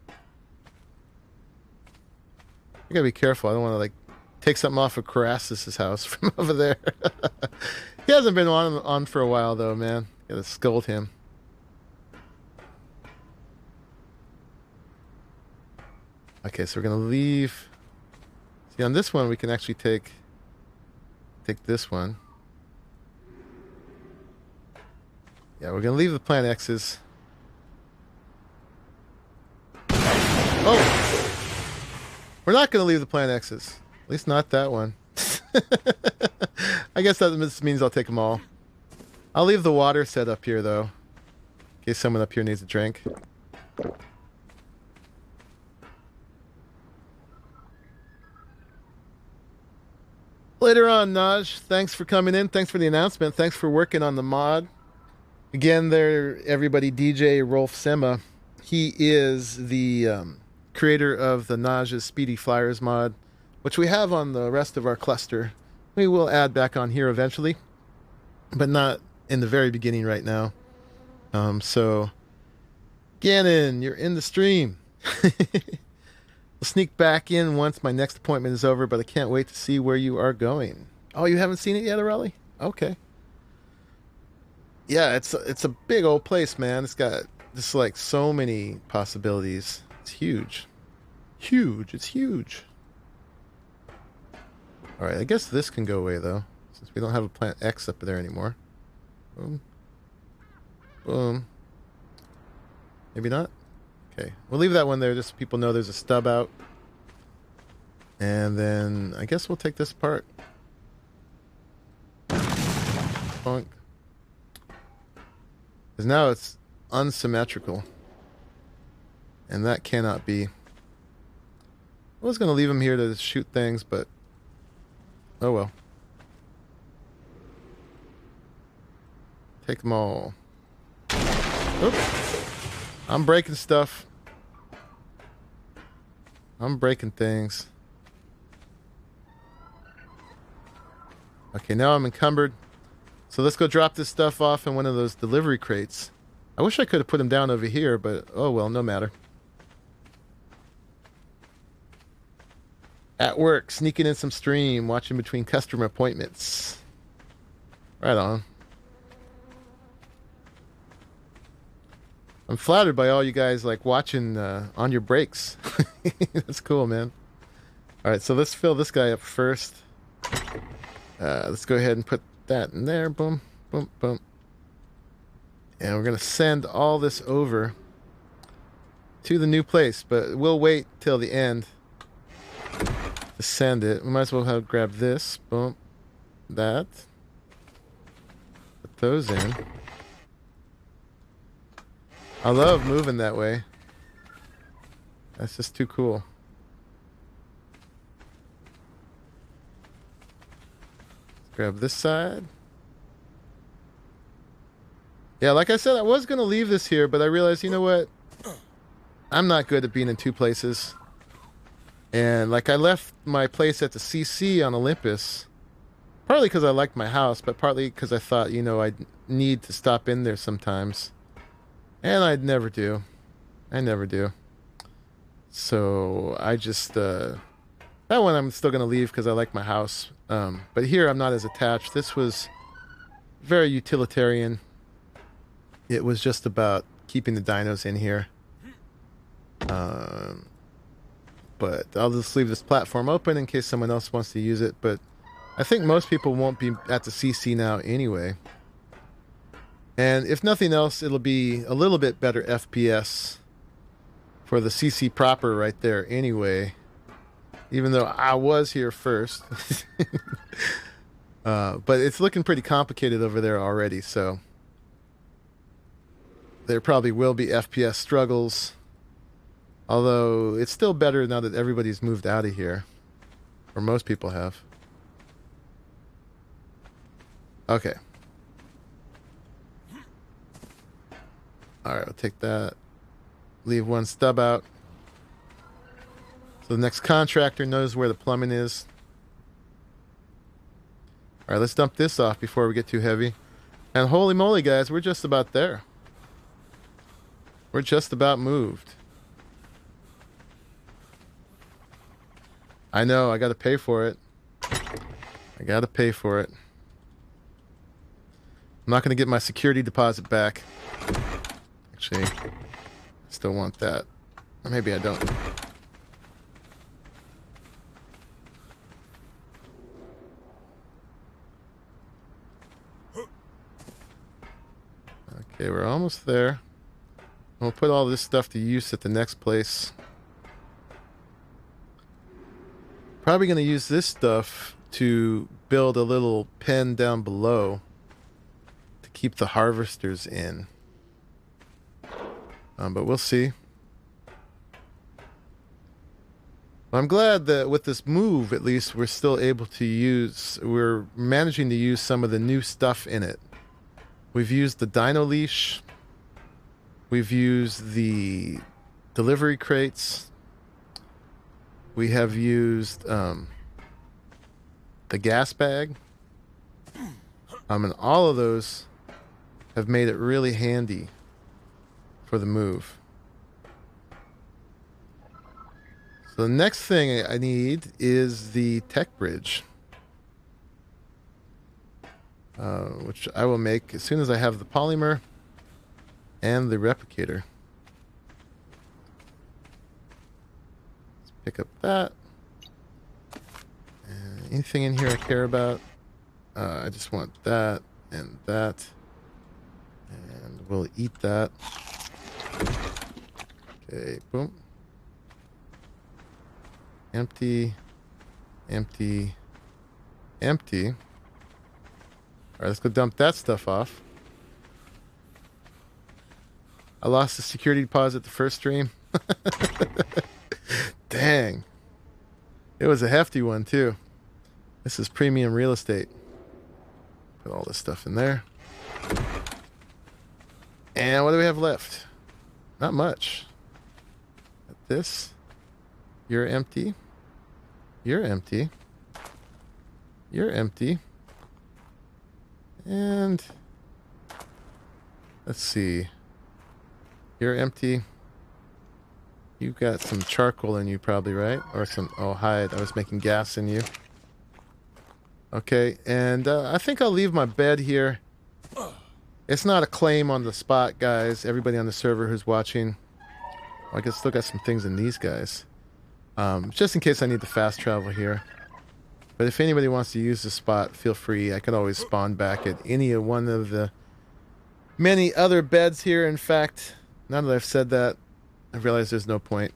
I gotta be careful. I don't want to like take something off of Carassus's house from over there. He hasn't been on for a while though, man. Gotta scold him. Okay, so we're gonna leave. See, on this one we can actually take this one. Yeah, we're gonna leave the plant X's. Oh! We're not gonna leave the plant X's. At least not that one. I guess that means I'll take them all. I'll leave the water set up here though, in case someone up here needs a drink. Later on, Naj, thanks for coming in. Thanks for the announcement. Thanks for working on the mod. Again, there, everybody, DJ Rolf Sema. He is the creator of the Naj's Speedy Flyers mod, which we have on the rest of our cluster. We will add back on here eventually, but not in the very beginning right now. So, Gannon, you're in the stream. I'll sneak back in once my next appointment is over, but I can't wait to see where you are going. Oh, you haven't seen it yet, Raleigh? Okay. Yeah, it's a big old place, man. It's got just like so many possibilities. It's huge. Huge. It's huge. All right, I guess this can go away though, since we don't have a plant X up there anymore. Boom. Boom. Maybe not. Okay, we'll leave that one there just so people know there's a stub out. And then I guess we'll take this apart. Bonk. Because now it's unsymmetrical. And that cannot be. I was going to leave him here to shoot things, but oh well. Take them all. Oops. I'm breaking stuff. I'm breaking things. Okay, now I'm encumbered. So let's go drop this stuff off in one of those delivery crates. I wish I could have put them down over here, but oh well, no matter. At work, sneaking in some stream, watching between customer appointments. Right on. I'm flattered by all you guys like watching on your breaks. That's cool, man. All right, so let's fill this guy up first. Let's go ahead and put that in there. Boom, boom, boom. And we're going to send all this over to the new place, but we'll wait till the end to send it. We might as well grab this. Boom. That. Put those in. I love moving that way. That's just too cool. Let's grab this side. Yeah, like I said, I was going to leave this here, but I realized, you know what? I'm not good at being in two places. And like I left my place at the CC on Olympus, partly because I liked my house, but partly because I thought, you know, I'd need to stop in there sometimes. And I'd never do. I never do. So I just, that one I'm still going to leave because I like my house. But here I'm not as attached. This was very utilitarian. It was just about keeping the dinos in here. But I'll just leave this platform open in case someone else wants to use it. But I think most people won't be at the CC now anyway. And if nothing else, it'll be a little bit better FPS for the CC proper right there anyway. Even though I was here first. But it's looking pretty complicated over there already, so there probably will be FPS struggles. Although it's still better now that everybody's moved out of here. Or most people have. Okay. Alright, I'll take that. Leave one stub out. So the next contractor knows where the plumbing is. Alright, let's dump this off before we get too heavy. And holy moly, guys, we're just about there. We're just about moved. I know, I gotta pay for it. I gotta pay for it. I'm not gonna get my security deposit back. Actually, I still want that. Or maybe I don't. Okay, we're almost there. We'll put all this stuff to use at the next place. Probably going to use this stuff to build a little pen down below to keep the harvesters in. But we'll see. I'm glad that with this move, at least, we're still able to use... We're managing to use some of the new stuff in it. We've used the dino leash. We've used the delivery crates. We have used the gas bag. And all of those have made it really handy for the move. So the next thing I need is the tech bridge. Which I will make as soon as I have the polymer and the replicator. Let's pick up that. Anything in here I care about? I just want that and that. And we'll eat that. Okay, boom. Empty. Empty. Empty. Alright, let's go dump that stuff off. I lost the security deposit the first stream. Dang. It was a hefty one, too. This is premium real estate. Put all this stuff in there. And what do we have left? Not much. This. You're empty. You're empty. You're empty. And let's see. You're empty. You've got some charcoal in you probably, right? Or some, oh, hide. I was making gas in you. Okay, and I think I'll leave my bed here. It's not a claim on the spot, guys. Everybody on the server who's watching. I guess still got some things in these guys. Just in case I need to fast travel here. But if anybody wants to use the spot, feel free. I could always spawn back at any one of the many other beds here. In fact, now that I've said that, I realize there's no point.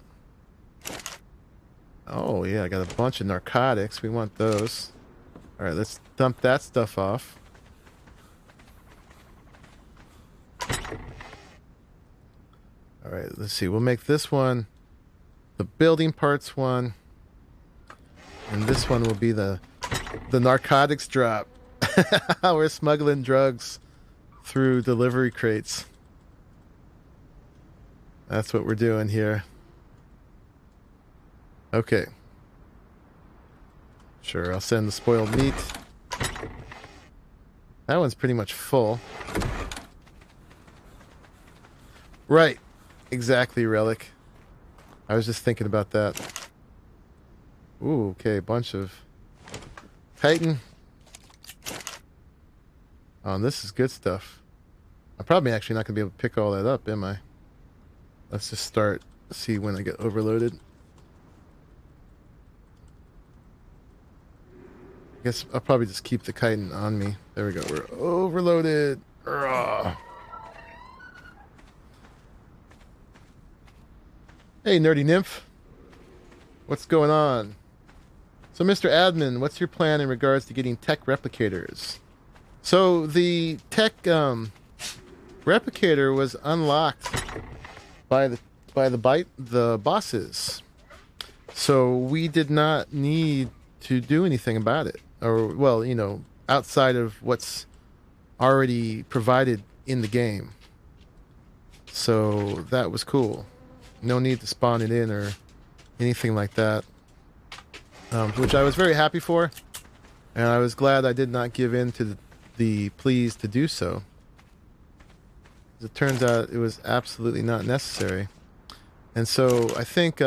Oh, yeah, I got a bunch of narcotics. We want those. Alright, let's dump that stuff off. Alright, let's see. We'll make this one the building parts one. And this one will be the narcotics drop. We're smuggling drugs through delivery crates. That's what we're doing here. Okay. Sure, I'll send the spoiled meat. That one's pretty much full. Right. Exactly, Relic. I was just thinking about that. Ooh, okay, bunch of Titan. Oh, this is good stuff. I'm probably actually not going to be able to pick all that up, am I? Let's just start, see when I get overloaded. I guess I'll probably just keep the chitin on me. There we go, we're overloaded. Urgh. Hey, Nerdy Nymph. What's going on? So, Mr. Admin, what's your plan in regards to getting tech replicators? So, the tech replicator was unlocked by the bosses. So, we did not need to do anything about it. Or, well, you know, outside of what's already provided in the game. So, that was cool. No need to spawn it in or anything like that. Which I was very happy for, and I was glad I did not give in to the pleas to do so. As it turns out, it was absolutely not necessary. And so I think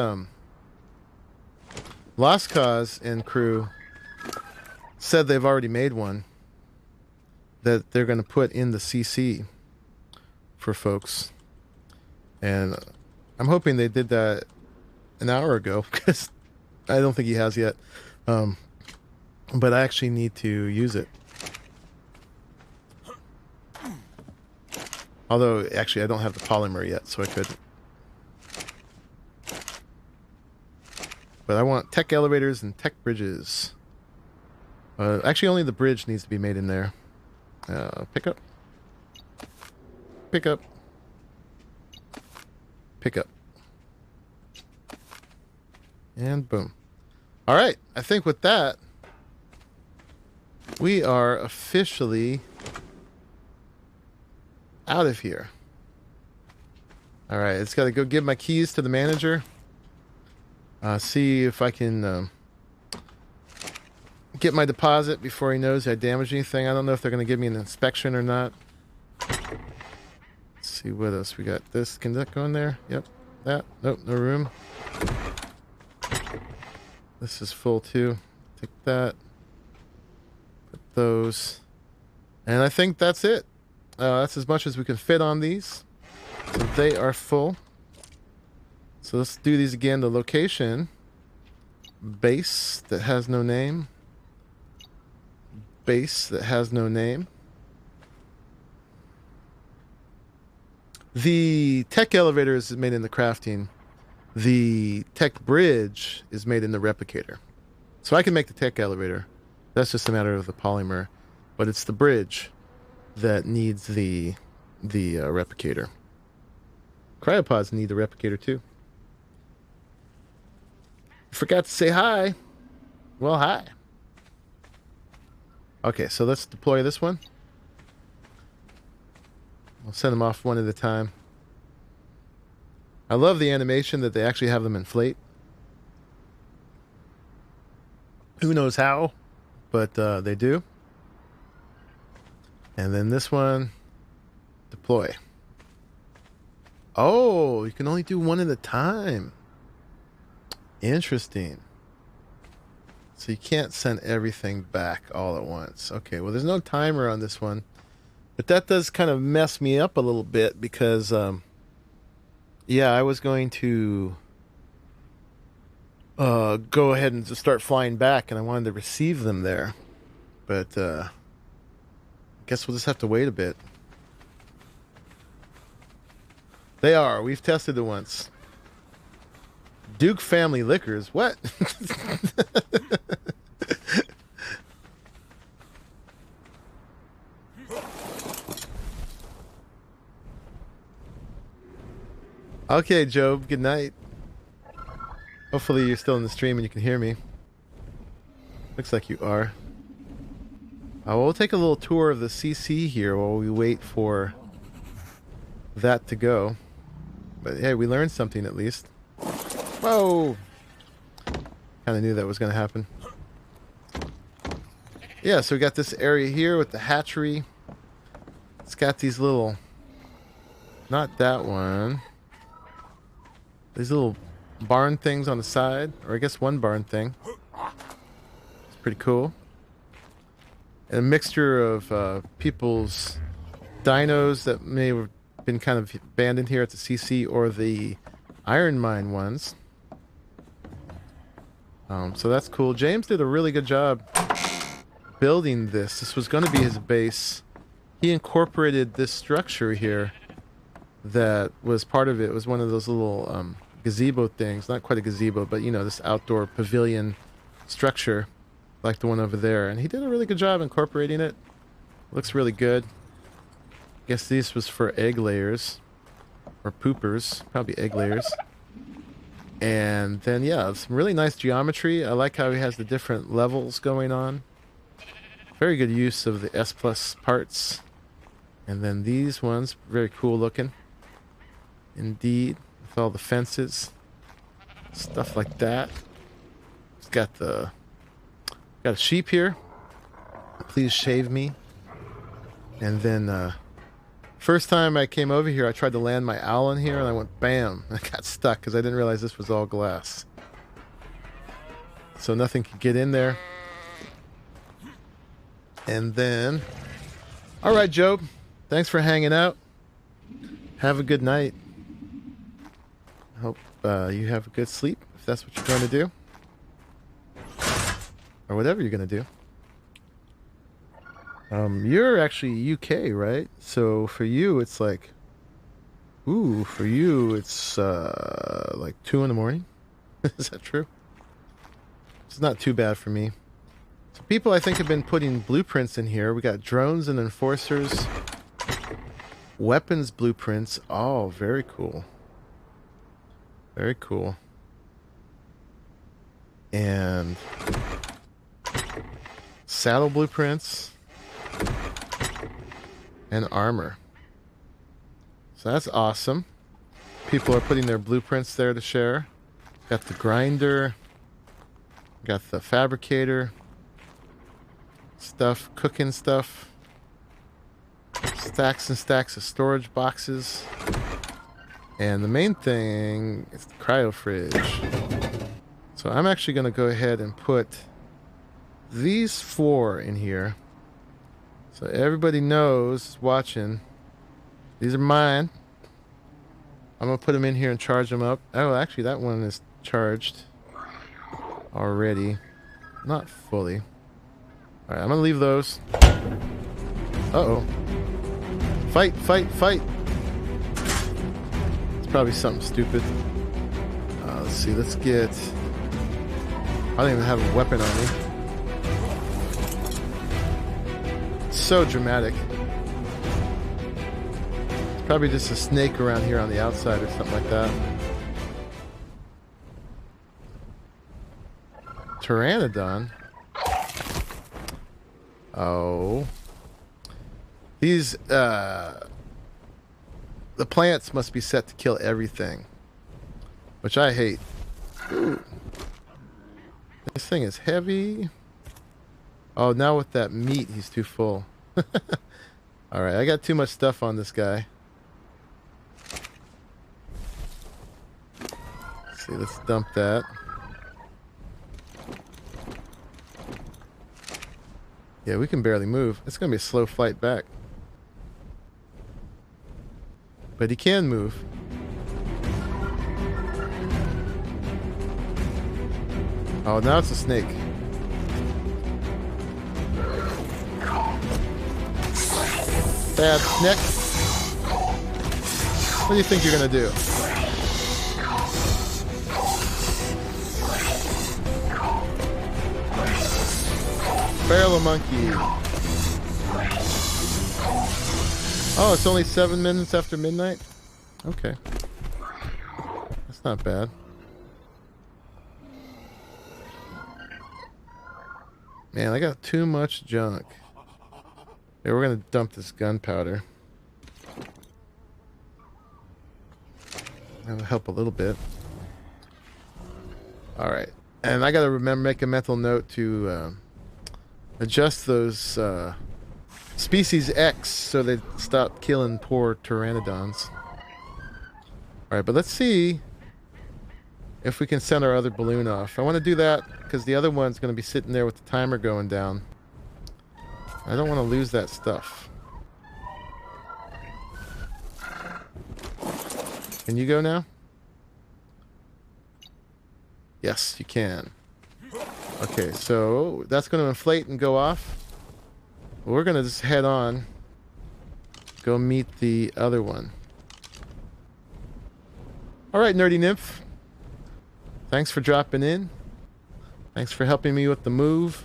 Lost Cause and crew said they've already made one that they're going to put in the CC for folks. And I'm hoping they did that an hour ago, because I don't think he has yet. But I actually need to use it. Although, actually, I don't have the polymer yet, so I couldn't. But I want tech elevators and tech bridges. Actually, only the bridge needs to be made in there. Pick up. Pick up. Pick up. And boom. All right, I think with that, we are officially out of here. All right, it's got to go give my keys to the manager. See if I can get my deposit before he knows I damaged anything. I don't know if they're going to give me an inspection or not. Let's see what else we got. This, can that go in there? Yep. That. Nope, no room. This is full too. Take that. Put those. And I think that's it. That's as much as we can fit on these. So they are full. So let's do these again. The location. Base that has no name. Base that has no name. The tech elevator is made in the crafting. The tech bridge is made in the replicator. So I can make the tech elevator. That's just a matter of the polymer. But it's the bridge that needs the replicator. Cryopods need the replicator too. Forgot to say hi. Well, hi. Okay, so let's deploy this one. We'll send them off one at a time. I love the animation that they actually have them inflate. Who knows how, but they do. And then this one, deploy. Oh, you can only do one at a time. Interesting. So you can't send everything back all at once. Okay, well, there's no timer on this one. But that does kind of mess me up a little bit because, yeah, I was going to go ahead and just start flying back, and I wanted to receive them there. But I guess we'll just have to wait a bit. They are. We've tested it once. Duke Family Liquors. What? Okay, Job. Good night. Hopefully you're still in the stream and you can hear me. Looks like you are. We'll take a little tour of the CC here while we wait for that to go. But hey, we learned something at least. Whoa! Kind of knew that was going to happen. Yeah, so we got this area here with the hatchery. It's got these little... Not that one. These little barn things on the side. Or I guess one barn thing. It's pretty cool. And a mixture of people's dinos that may have been kind of abandoned here at the CC or the IronMine ones. So that's cool. James did a really good job building this. This was going to be his base. He incorporated this structure here that was part of it. It was one of those little gazebo things. Not quite a gazebo, but you know, this outdoor pavilion structure like the one over there. And he did a really good job incorporating it. Looks really good. Guess this was for egg layers. Or poopers. Probably egg layers. And then, yeah, some really nice geometry. I like how he has the different levels going on. Very good use of the S Plus parts. And then these ones, very cool looking. Indeed. With all the fences. Stuff like that. It's got a sheep here. Please shave me. And then, first time I came over here, I tried to land my owl in here, and I went bam. I got stuck because I didn't realize this was all glass. So nothing could get in there. And then... Alright, Job. Thanks for hanging out. Have a good night. I hope you have a good sleep, if that's what you're going to do. Or whatever you're going to do. You're actually UK, right? So for you, it's like... Ooh, for you, it's like 2 in the morning. Is that true? It's not too bad for me. So people, I think, have been putting blueprints in here. We got drones and enforcers. Weapons blueprints. Oh, very cool. Very cool. And... saddle blueprints. And armor. So that's awesome. People are putting their blueprints there to share. Got the grinder. Got the fabricator. Stuff, cooking stuff. Stacks and stacks of storage boxes. And the main thing is the cryo fridge. So I'm actually going to go ahead and put these 4 in here. So everybody knows watching. These are mine. I'm going to put them in here and charge them up. Oh, actually that one is charged already. Not fully. Alright, I'm going to leave those. Uh-oh. Fight, fight, fight! It's probably something stupid. Let's see, let's get... I don't even have a weapon on me. So dramatic. It's probably just a snake around here on the outside or something like that. Pteranodon? Oh. These, the plants must be set to kill everything. Which I hate. Ooh. This thing is heavy. Oh, now with that meat, he's too full. Alright, I got too much stuff on this guy. Let's see, let's dump that. Yeah, we can barely move. It's going to be a slow flight back. But he can move. Oh, now it's a snake. Bad neck. What do you think you're going to do? Barrel of monkey. Oh, it's only 7 minutes after midnight? Okay. That's not bad. Man, I got too much junk. Yeah, we're gonna dump this gunpowder. That'll help a little bit. Alright. And I gotta remember, make a mental note to adjust those species X so they stop killing poor pteranodons. Alright, but let's see if we can send our other balloon off. I want to do that because the other one's going to be sitting there with the timer going down. I don't want to lose that stuff. Can you go now? Yes, you can. Okay, so that's going to inflate and go off. We're going to just head on. Go meet the other one. Alright, Nerdy Nymph. Thanks for dropping in. Thanks for helping me with the move.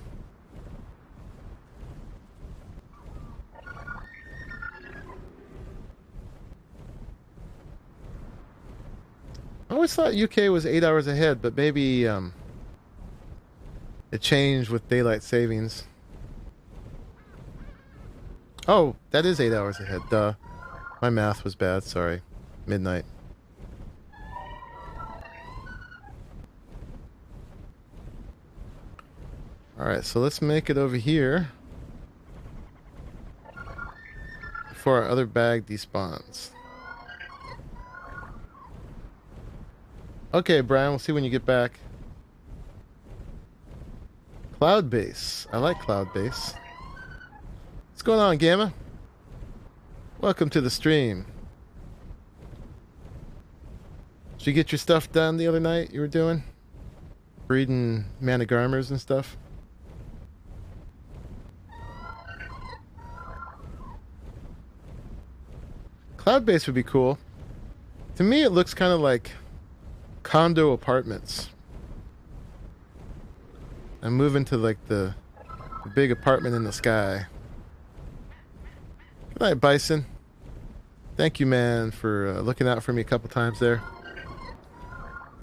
I always thought UK was 8 hours ahead, but maybe it changed with daylight savings. Oh, that is 8 hours ahead. Duh. My math was bad. Sorry. Midnight. Alright, so let's make it over here before our other bag despawns. Okay, Brian, we'll see when you get back. Cloud base. I like cloud base. What's going on, Gamma? Welcome to the stream. Did you get your stuff done the other night you were doing? Breeding managarmers and stuff? Cloud base would be cool. To me, it looks kind of like condo apartments. I'm moving to like the big apartment in the sky. Good night, Bison. Thank you, man, for looking out for me a couple times there.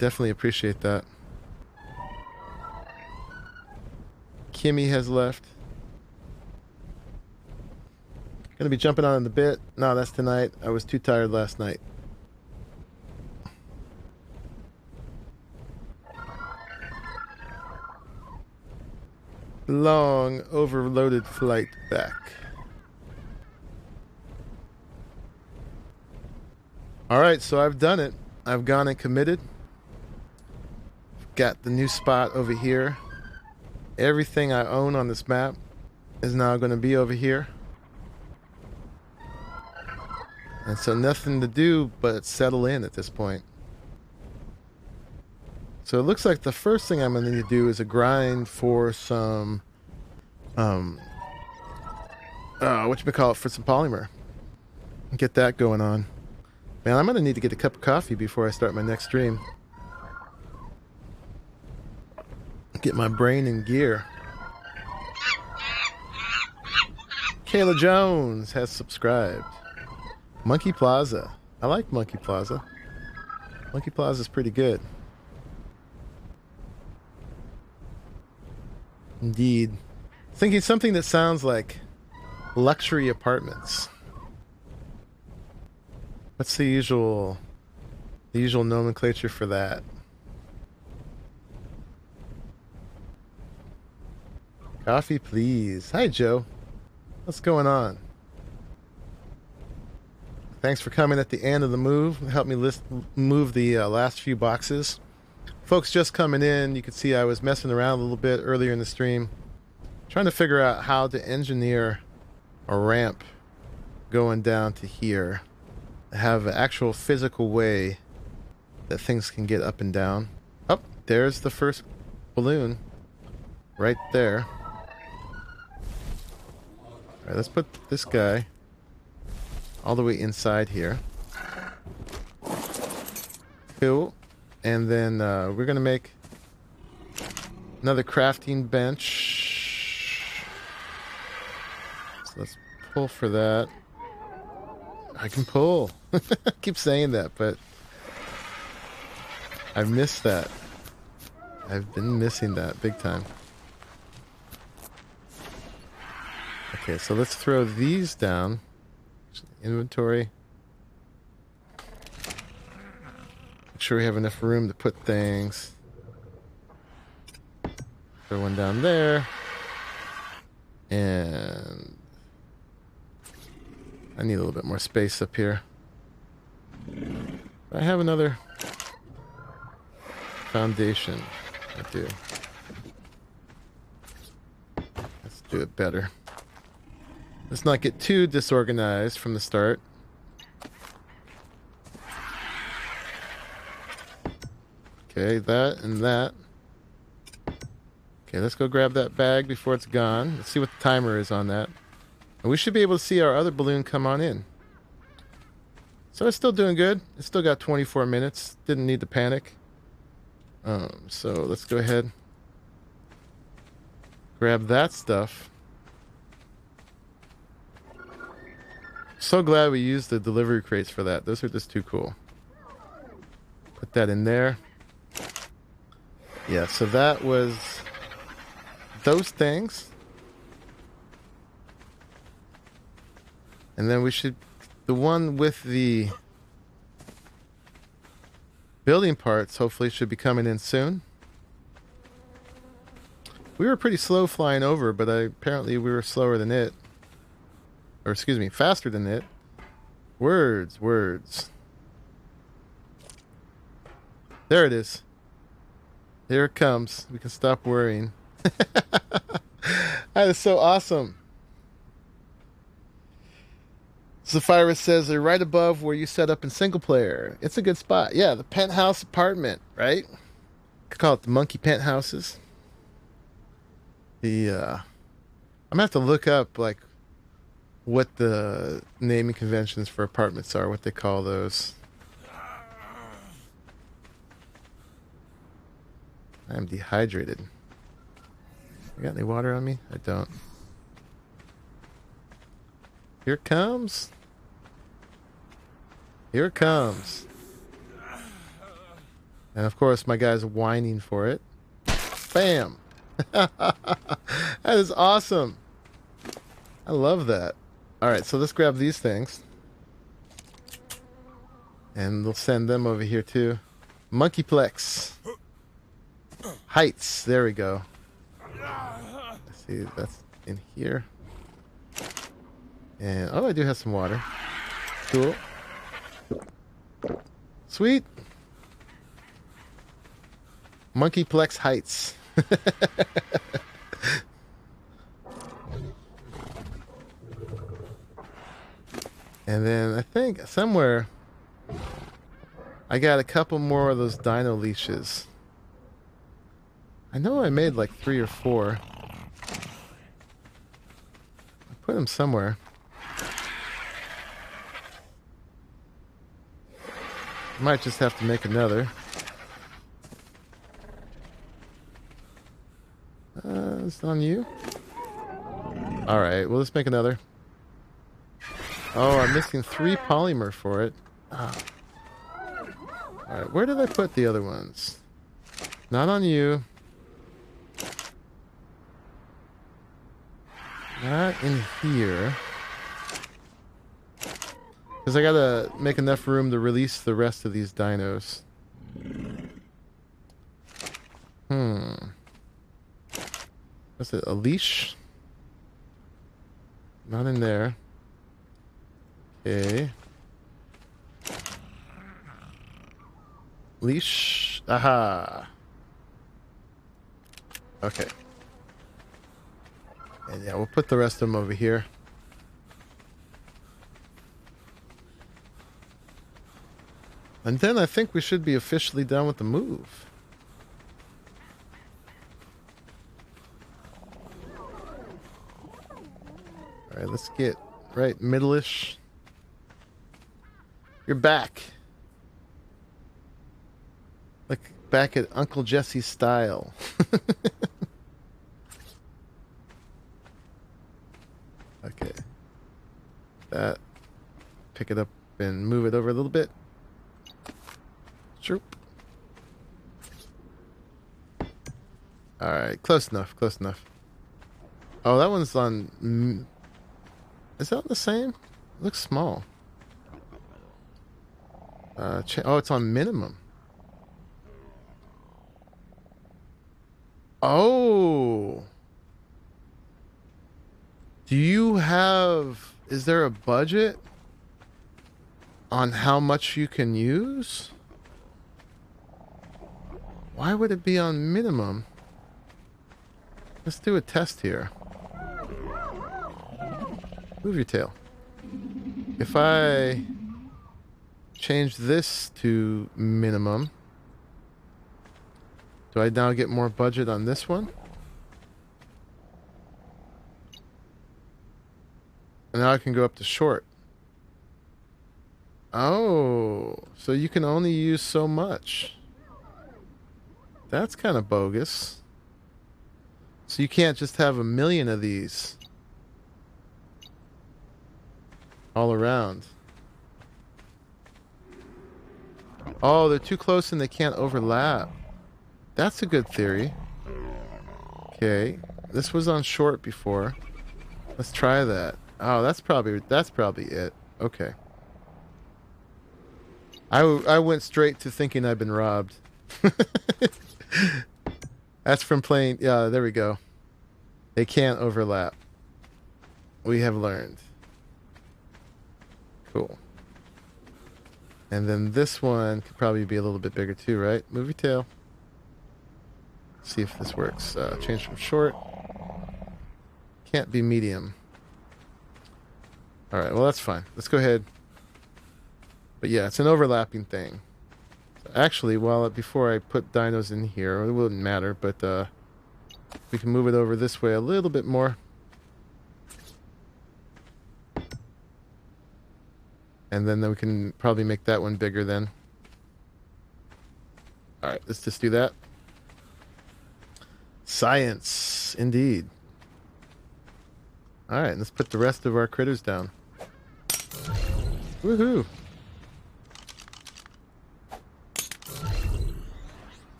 Definitely appreciate that. Kimmy has left. Gonna be jumping on in a bit. No, that's tonight. I was too tired last night. Long, overloaded flight back. Alright, so I've done it. I've gone and committed. Got the new spot over here. Everything I own on this map is now going to be over here. And so nothing to do but settle in at this point. So it looks like the first thing I'm going to need to do is a grind for some, whatchamacallit, for some polymer. Get that going on. Man, I'm going to need to get a cup of coffee before I start my next stream. Get my brain in gear. Kayla Jones has subscribed. Monkey Plaza. I like Monkey Plaza. Monkey Plaza's pretty good. Indeed. Thinking something that sounds like luxury apartments. What's the usual nomenclature for that? Coffee, please. Hi, Joe. What's going on? Thanks for coming at the end of the move. Help me move the last few boxes. Folks just coming in, you can see I was messing around a little bit earlier in the stream, trying to figure out how to engineer a ramp going down to here. Have an actual physical way that things can get up and down. Oh, there's the first balloon right there. All right, let's put this guy all the way inside here. Cool. And then we're going to make another crafting bench. So let's pull for that. I can pull. I keep saying that, but I've missed that. I've been missing that big time. Okay, so let's throw these down. Inventory. Make sure we have enough room to put things. Throw one down there. And I need a little bit more space up here. I have another foundation. I do. Let's do it better. Let's not get too disorganized from the start. Okay, that and that. Okay, let's go grab that bag before it's gone. Let's see what the timer is on that. And we should be able to see our other balloon come on in. So it's still doing good. It's still got 24 minutes. Didn't need to panic. So let's go ahead. Grab that stuff. So glad we used the delivery crates for that. Those are just too cool. Put that in there. Yeah, so that was those things. And then we should, the one with the building parts hopefully should be coming in soon. We were pretty slow flying over, but apparently we were slower than it. Or excuse me, faster than it. Words. There it is. Here it comes. We can stop worrying. That is so awesome. Zephyrus says they're right above where you set up in single player. It's a good spot. Yeah, the penthouse apartment, right? Could call it the monkey penthouses. I'm gonna have to look up like what the naming conventions for apartments are, what they call those. I am dehydrated. You got any water on me? I don't. Here it comes. Here it comes. And of course, my guy's whining for it. Bam! That is awesome. I love that. Alright, so let's grab these things. And we'll send them over here too. Monkeyplex. Heights. There we go. Let's see, that's in here. And, oh, I do have some water. Cool. Sweet. Monkeyplex Heights. And then I think somewhere I got a couple more of those dino leashes. I know I made like 3 or 4. I put them somewhere. Might just have to make another. It's on you. Alright, well, let's make another. Oh, I'm missing 3 polymer for it. Oh. Alright, where did I put the other ones? Not on you. Not in here. Because I gotta make enough room to release the rest of these dinos. Is it a leash? Not in there. Okay. Leash. Aha. Okay. And yeah, we'll put the rest of them over here. And then I think we should be officially done with the move. Alright, let's get right middle-ish. You're back. Like back at Uncle Jesse's style. Okay. That. Pick it up and move it over a little bit. Sure. Alright, close enough, close enough. Oh, that one's on... Is that the same? It looks small. Oh, it's on minimum. Oh. Do you have... Is there a budget on how much you can use? Why would it be on minimum? Let's do a test here. Move your tail. If I change this to minimum, do I now get more budget on this one? And now I can go up to short. Oh, so you can only use so much. That's kind of bogus. So you can't just have 1,000,000 of these all around. Oh, they're too close and they can't overlap. That's a good theory. Okay, this was on short before. Let's try that. Oh, that's probably it. Okay. I went straight to thinking I've been robbed. That's from playing. Yeah, there we go. They can't overlap. We have learned. Cool. And then this one could probably be a little bit bigger too, right? Move your tail. See if this works. Change from short. Can't be medium. Alright, well that's fine. Let's go ahead. But yeah, it's an overlapping thing. So actually, before I put dinos in here, it wouldn't matter, but we can move it over this way a little bit more. And then we can probably make that one bigger then. Alright, let's just do that. Science, indeed. Alright, let's put the rest of our critters down. Woohoo!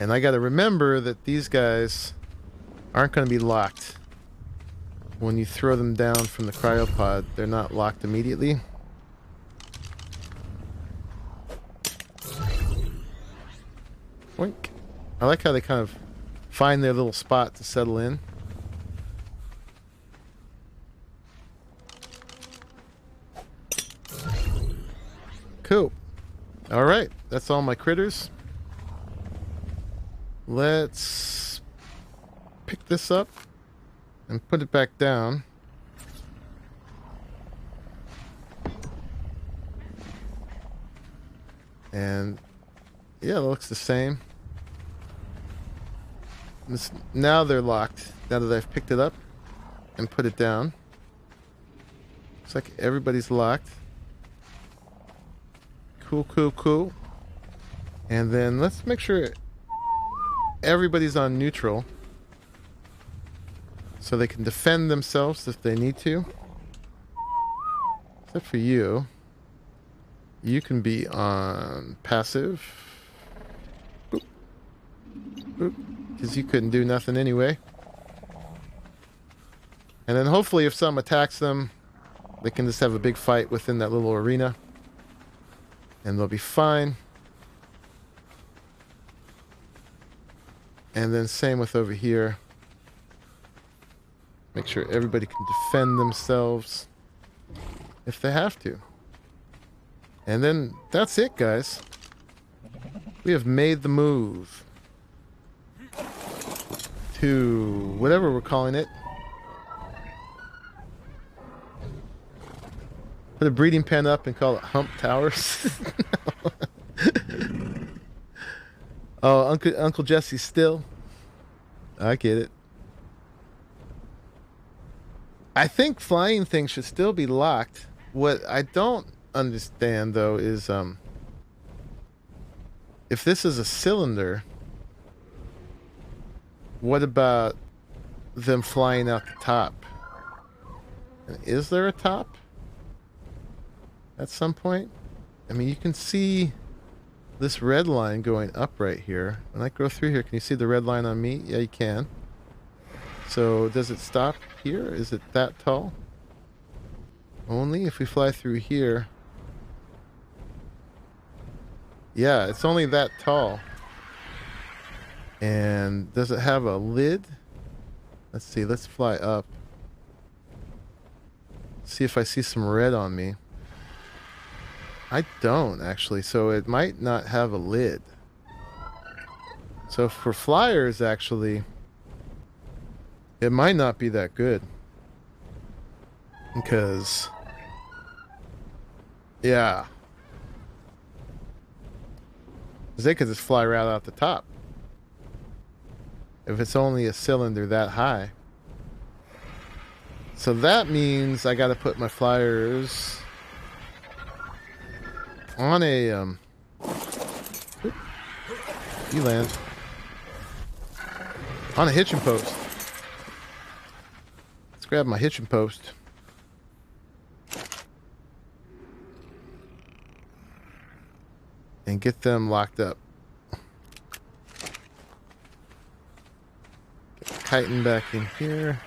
And I gotta remember that these guys aren't gonna be locked. When you throw them down from the cryopod, they're not locked immediately. Wink. I like how they kind of find their little spot to settle in. Cool. Alright, that's all my critters. Let's pick this up and put it back down. And yeah, it looks the same. Now they're locked. Now that I've picked it up and put it down. Looks like everybody's locked. Cool, cool, cool. And then let's make sure everybody's on neutral. So they can defend themselves if they need to. Except for you. You can be on passive. Boop. Boop. Because you couldn't do nothing anyway. And then hopefully if something attacks them, they can just have a big fight within that little arena. And they'll be fine. And then same with over here. Make sure everybody can defend themselves if they have to. And then that's it, guys. We have made the move to whatever we're calling it. Put a breeding pen up and call it Hump Towers. Oh, Uncle Jesse still. I get it. I think flying things should still be locked. What I don't understand though is if this is a cylinder, what about them flying out the top? Is there a top at some point? I mean, you can see this red line going up right here. When I go through here, can you see the red line on me? Yeah, you can. So does it stop here? Is it that tall? Only if we fly through here. Yeah, it's only that tall. And does it have a lid? Let's see, let's fly up. See if I see some red on me. I don't actually, so it might not have a lid. So for flyers, actually, it might not be that good. Because, yeah. Because they could just fly right out the top. If it's only a cylinder that high. So that means I gotta put my flyers on a you land on a hitching post. Let's grab my hitching post. And get them locked up. Get the chitin back in here.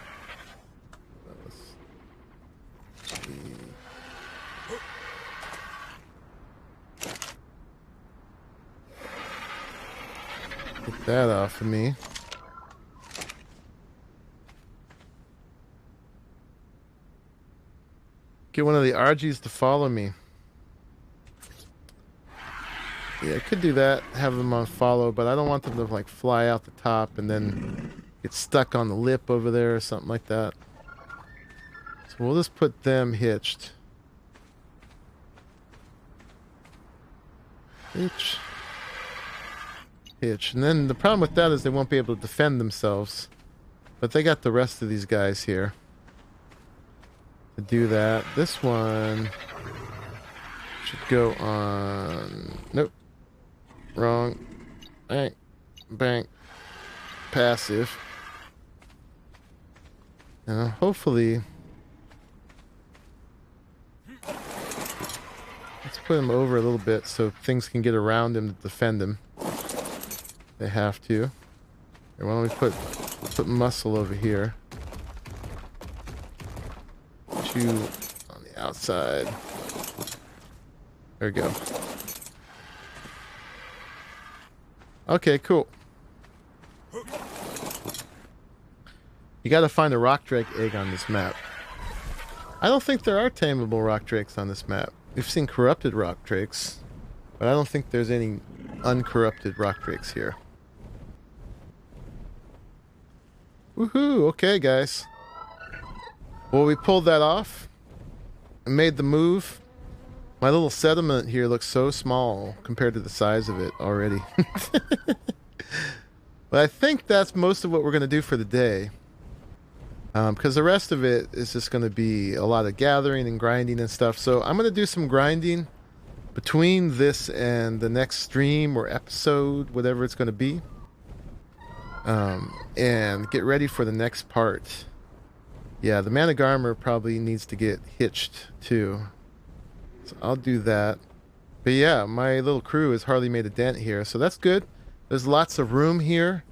Get that off of me. Get one of the RGs to follow me. Yeah, I could do that, have them on follow, but I don't want them to like fly out the top and then get stuck on the lip over there or something like that. So we'll just put them hitched. Hitch. Hitch. And then the problem with that is they won't be able to defend themselves. But they got the rest of these guys here to do that. This one should go on... Nope. Wrong. Bang. Bang. Passive. And hopefully... Let's put him over a little bit so things can get around him to defend him. They have to. Why don't we put muscle over here? Two on the outside. There we go. Okay, cool. You gotta find a rock drake egg on this map. I don't think there are tameable rock drakes on this map. We've seen corrupted rock drakes, but I don't think there's any uncorrupted rock drakes here. Woohoo! Okay, guys. Well, we pulled that off and made the move. My little settlement here looks so small compared to the size of it already. But I think that's most of what we're going to do for the day. Because the rest of it is just going to be a lot of gathering and grinding and stuff. So I'm going to do some grinding between this and the next stream or episode, whatever it's going to be. And get ready for the next part. Yeah, the man of armor probably needs to get hitched too. So I'll do that. But yeah, my little crew has hardly made a dent here, so that's good. There's lots of room here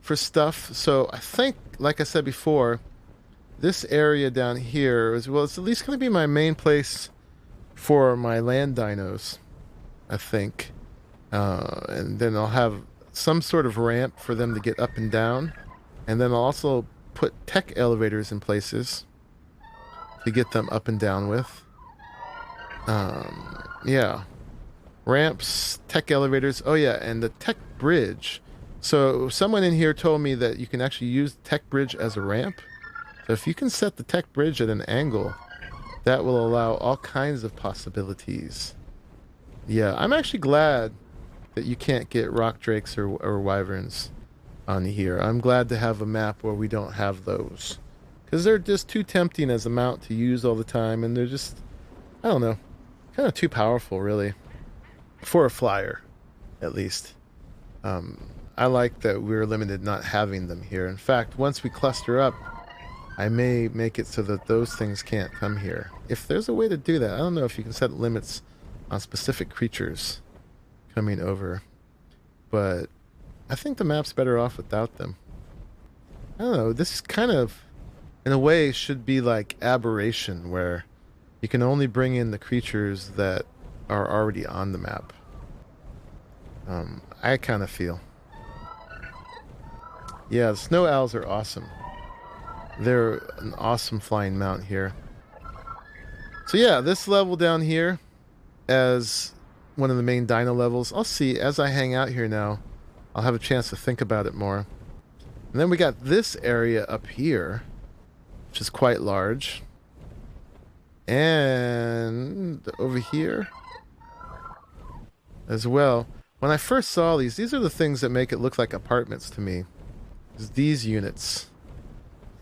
for stuff. So I think, like I said before, this area down here is, well, it's at least going to be my main place for my land dinos, I think. And then I'll have some sort of ramp for them to get up and down. And then I'll also put tech elevators in places to get them up and down with. Yeah. Ramps, tech elevators. Oh, yeah, and the tech bridge. So someone in here told me that you can actually use tech bridge as a ramp. So if you can set the tech bridge at an angle, that will allow all kinds of possibilities. Yeah, I'm actually glad that you can't get rock drakes or wyverns on here. I'm glad to have a map where we don't have those. Because they're just too tempting as a mount to use all the time, and they're just, I don't know, kind of too powerful, really. For a flyer, at least. I like that we're limited not having them here. In fact, once we cluster up, I may make it so that those things can't come here. If there's a way to do that, I don't know if you can set limits on specific creatures coming over. But I think the map's better off without them. I don't know, this kind of, in a way, should be like aberration, where you can only bring in the creatures that are already on the map. I kind of feel. Yeah, the snow owls are awesome. They're an awesome flying mount here. So yeah, this level down here as one of the main dino levels. I'll see, as I hang out here now, I'll have a chance to think about it more. And then we got this area up here, which is quite large. And over here as well. When I first saw these are the things that make it look like apartments to me. Is these units.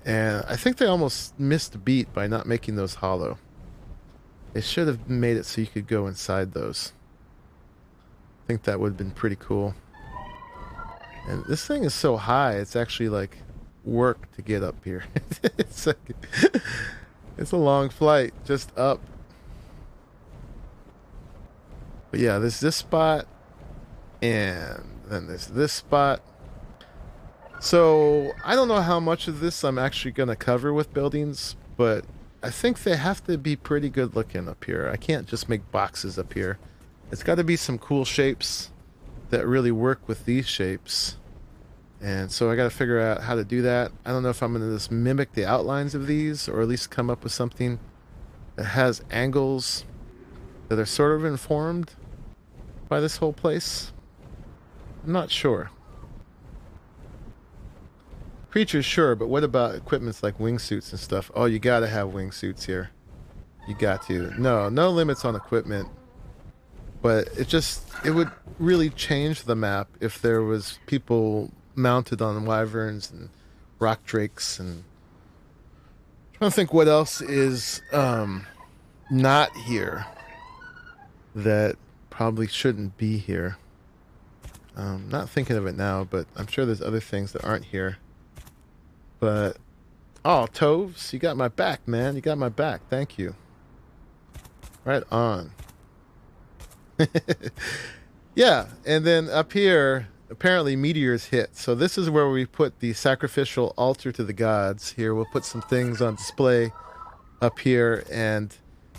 And I think they almost missed a beat by not making those hollow. They should have made it so you could go inside those. I think that would have been pretty cool. And this thing is so high, it's actually like work to get up here. It's like, it's a long flight just up. But yeah, there's this spot, and then there's this spot. So I don't know how much of this I'm actually going to cover with buildings, but I think they have to be pretty good looking up here. I can't just make boxes up here. It's got to be some cool shapes that really work with these shapes. And so I got to figure out how to do that. I don't know if I'm going to just mimic the outlines of these, or at least come up with something that has angles that are sort of informed by this whole place. I'm not sure. Creatures, sure, but what about equipments like wingsuits and stuff? Oh, you gotta have wingsuits here. You got to. No limits on equipment. But it would really change the map if there was people mounted on wyverns and rock drakes. And I'm trying to think what else is not here that probably shouldn't be here. Not thinking of it now, but I'm sure there's other things that aren't here. But, oh, Toves, you got my back, man. You got my back. Thank you. Right on. Yeah, and then up here, apparently meteors hit. So this is where we put the sacrificial altar to the gods. Here, we'll put some things on display up here and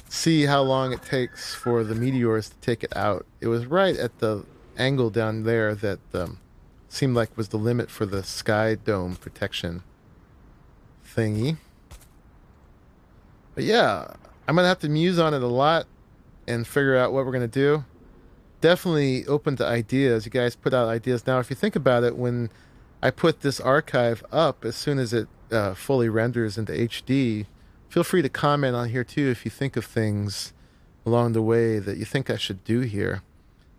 see how long it takes for the meteors to take it out. It was right at the angle down there that seemed like was the limit for the sky dome protection thingy. But yeah, I'm gonna have to muse on it a lot and figure out what we're gonna do. Definitely open to ideas. You guys put out ideas. Now if you think about it, when I put this archive up, as soon as it fully renders into HD, feel free to comment on here too if you think of things along the way that you think I should do here,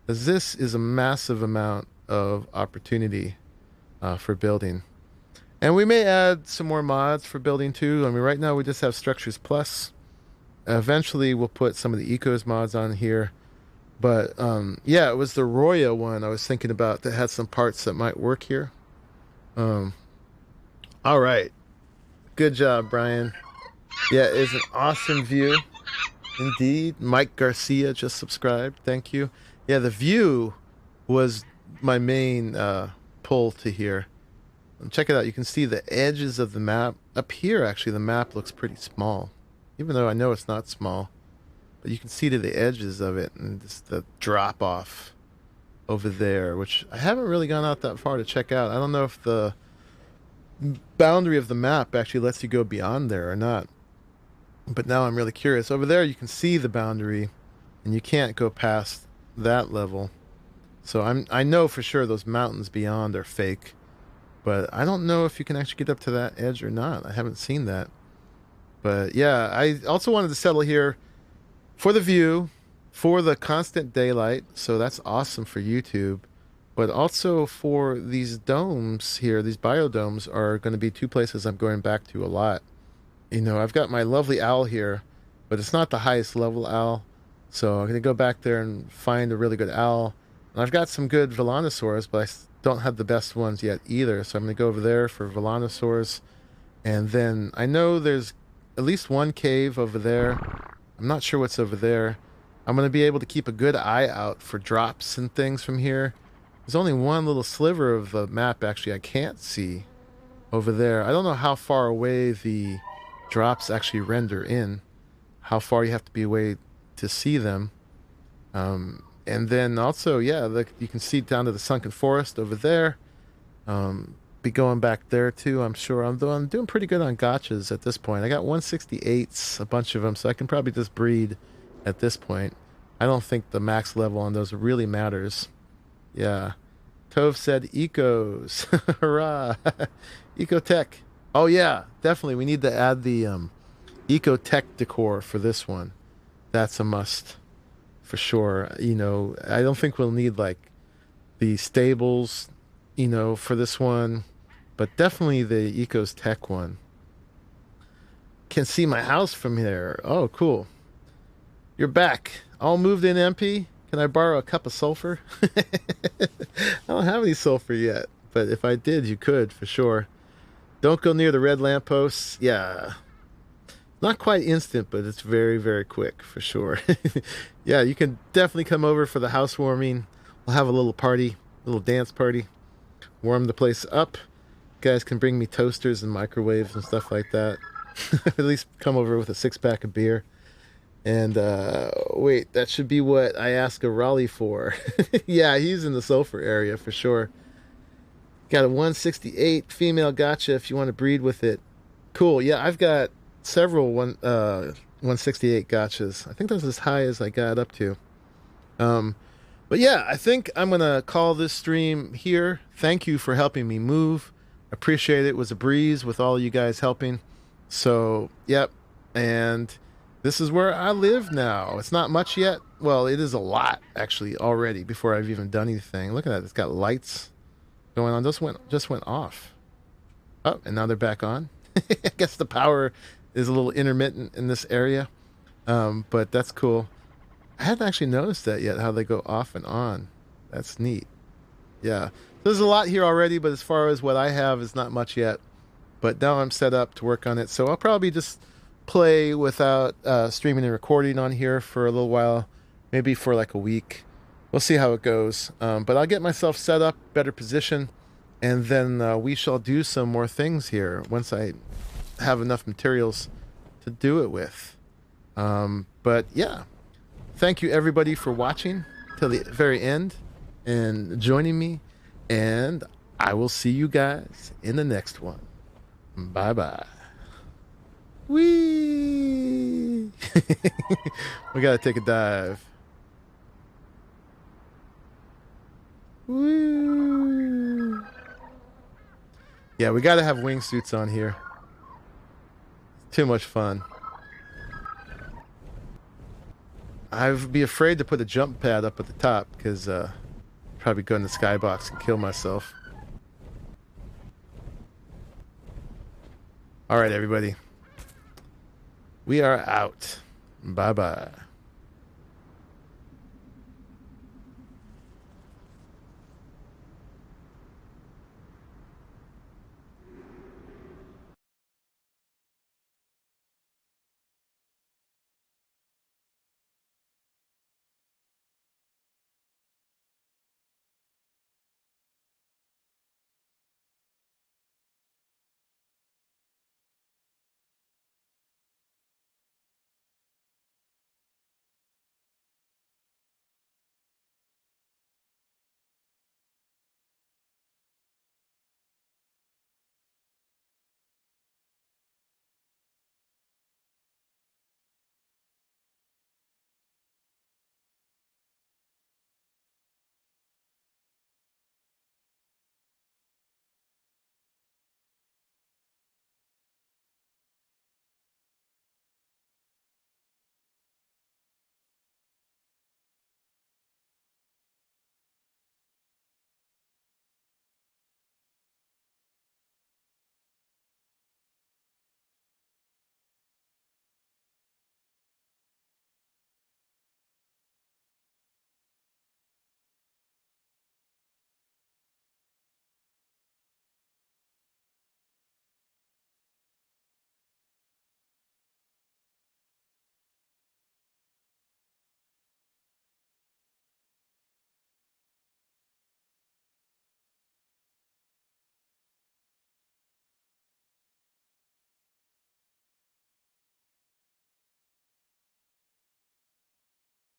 because this is a massive amount of opportunity for building. And we may add some more mods for building too. I mean, right now we just have Structures Plus. Eventually we'll put some of the Ecos mods on here. But yeah, it was the Roya one I was thinking about that had some parts that might work here. All right. Good job, Brian. Yeah, it's an awesome view. Indeed. Mike Garcia just subscribed. Thank you. Yeah, the view was my main pull to here. Check it out. You can see the edges of the map. Up here, actually, the map looks pretty small. Even though I know it's not small. But you can see to the edges of it and just the drop-off over there, which I haven't really gone out that far to check out. I don't know if the boundary of the map actually lets you go beyond there or not. But now I'm really curious. Over there, you can see the boundary, and you can't go past that level. So I know for sure those mountains beyond are fake, but I don't know if you can actually get up to that edge or not. I haven't seen that. But yeah, I also wanted to settle here for the view, for the constant daylight. So that's awesome for YouTube. But also for these domes here, these biodomes are going to be two places I'm going back to a lot. You know, I've got my lovely owl here, but it's not the highest level owl. So I'm going to go back there and find a really good owl. And I've got some good Volanosaurs, but I don't have the best ones yet either. So I'm going to go over there for Volanosaurs. And then I know there's at least one cave over there. I'm not sure what's over there. I'm going to be able to keep a good eye out for drops and things from here. There's only one little sliver of the map actually I can't see over there. I don't know how far away the drops actually render in, how far you have to be away to see them. And then also, yeah, you can see down to the sunken forest over there. Be going back there too, I'm sure. I'm doing pretty good on gachas at this point. I got 168s, a bunch of them, so I can probably just breed at this point. I don't think the max level on those really matters. Yeah. Tove said ecos. Hurrah. Ecotech. Oh yeah, definitely. We need to add the ecotech decor for this one. That's a must for sure. You know, I don't think we'll need like the stables, you know, for this one, but definitely the ecos tech one. Can see my house from here. Oh, cool. You're back. All moved in, MP. Can I borrow a cup of sulfur? I don't have any sulfur yet, but if I did, you could for sure. Don't go near the red lampposts. Yeah. Not quite instant, but it's very, very quick for sure. Yeah, you can definitely come over for the housewarming. We'll have a little party, a little dance party. Warm the place up. You guys can bring me toasters and microwaves and stuff like that. At least come over with a 6-pack of beer. And wait, that should be what I ask a Raleigh for. Yeah, he's in the sulfur area for sure. Got a 168 female gacha if you want to breed with it. Cool. Yeah, I've got several 168 gachas. I think that's as high as I got up to. But yeah, I think I'm going to call this stream here. Thank you for helping me move. Appreciate it. It was a breeze with all you guys helping. So, yep. And this is where I live now. It's not much yet. Well, it is a lot, actually, already, before I've even done anything. Look at that. It's got lights going on. Just went off. Oh, and now they're back on. I guess the power is a little intermittent in this area. But that's cool. I hadn't actually noticed that yet, how they go off and on. That's neat. Yeah. There's a lot here already, but as far as what I have is not much yet. But now I'm set up to work on it. So I'll probably just play without streaming and recording on here for a little while. Maybe for like a week. We'll see how it goes. But I'll get myself set up, better position. And then we shall do some more things here once I have enough materials to do it with. But yeah. Thank you everybody for watching till the very end and joining me, and I will see you guys in the next one. Bye bye. Whee! We gotta take a dive. Woo! Yeah, we gotta have wingsuits on here. Too much fun. I'd be afraid to put a jump pad up at the top because probably go in the skybox and kill myself. All right, everybody. We are out. Bye-bye.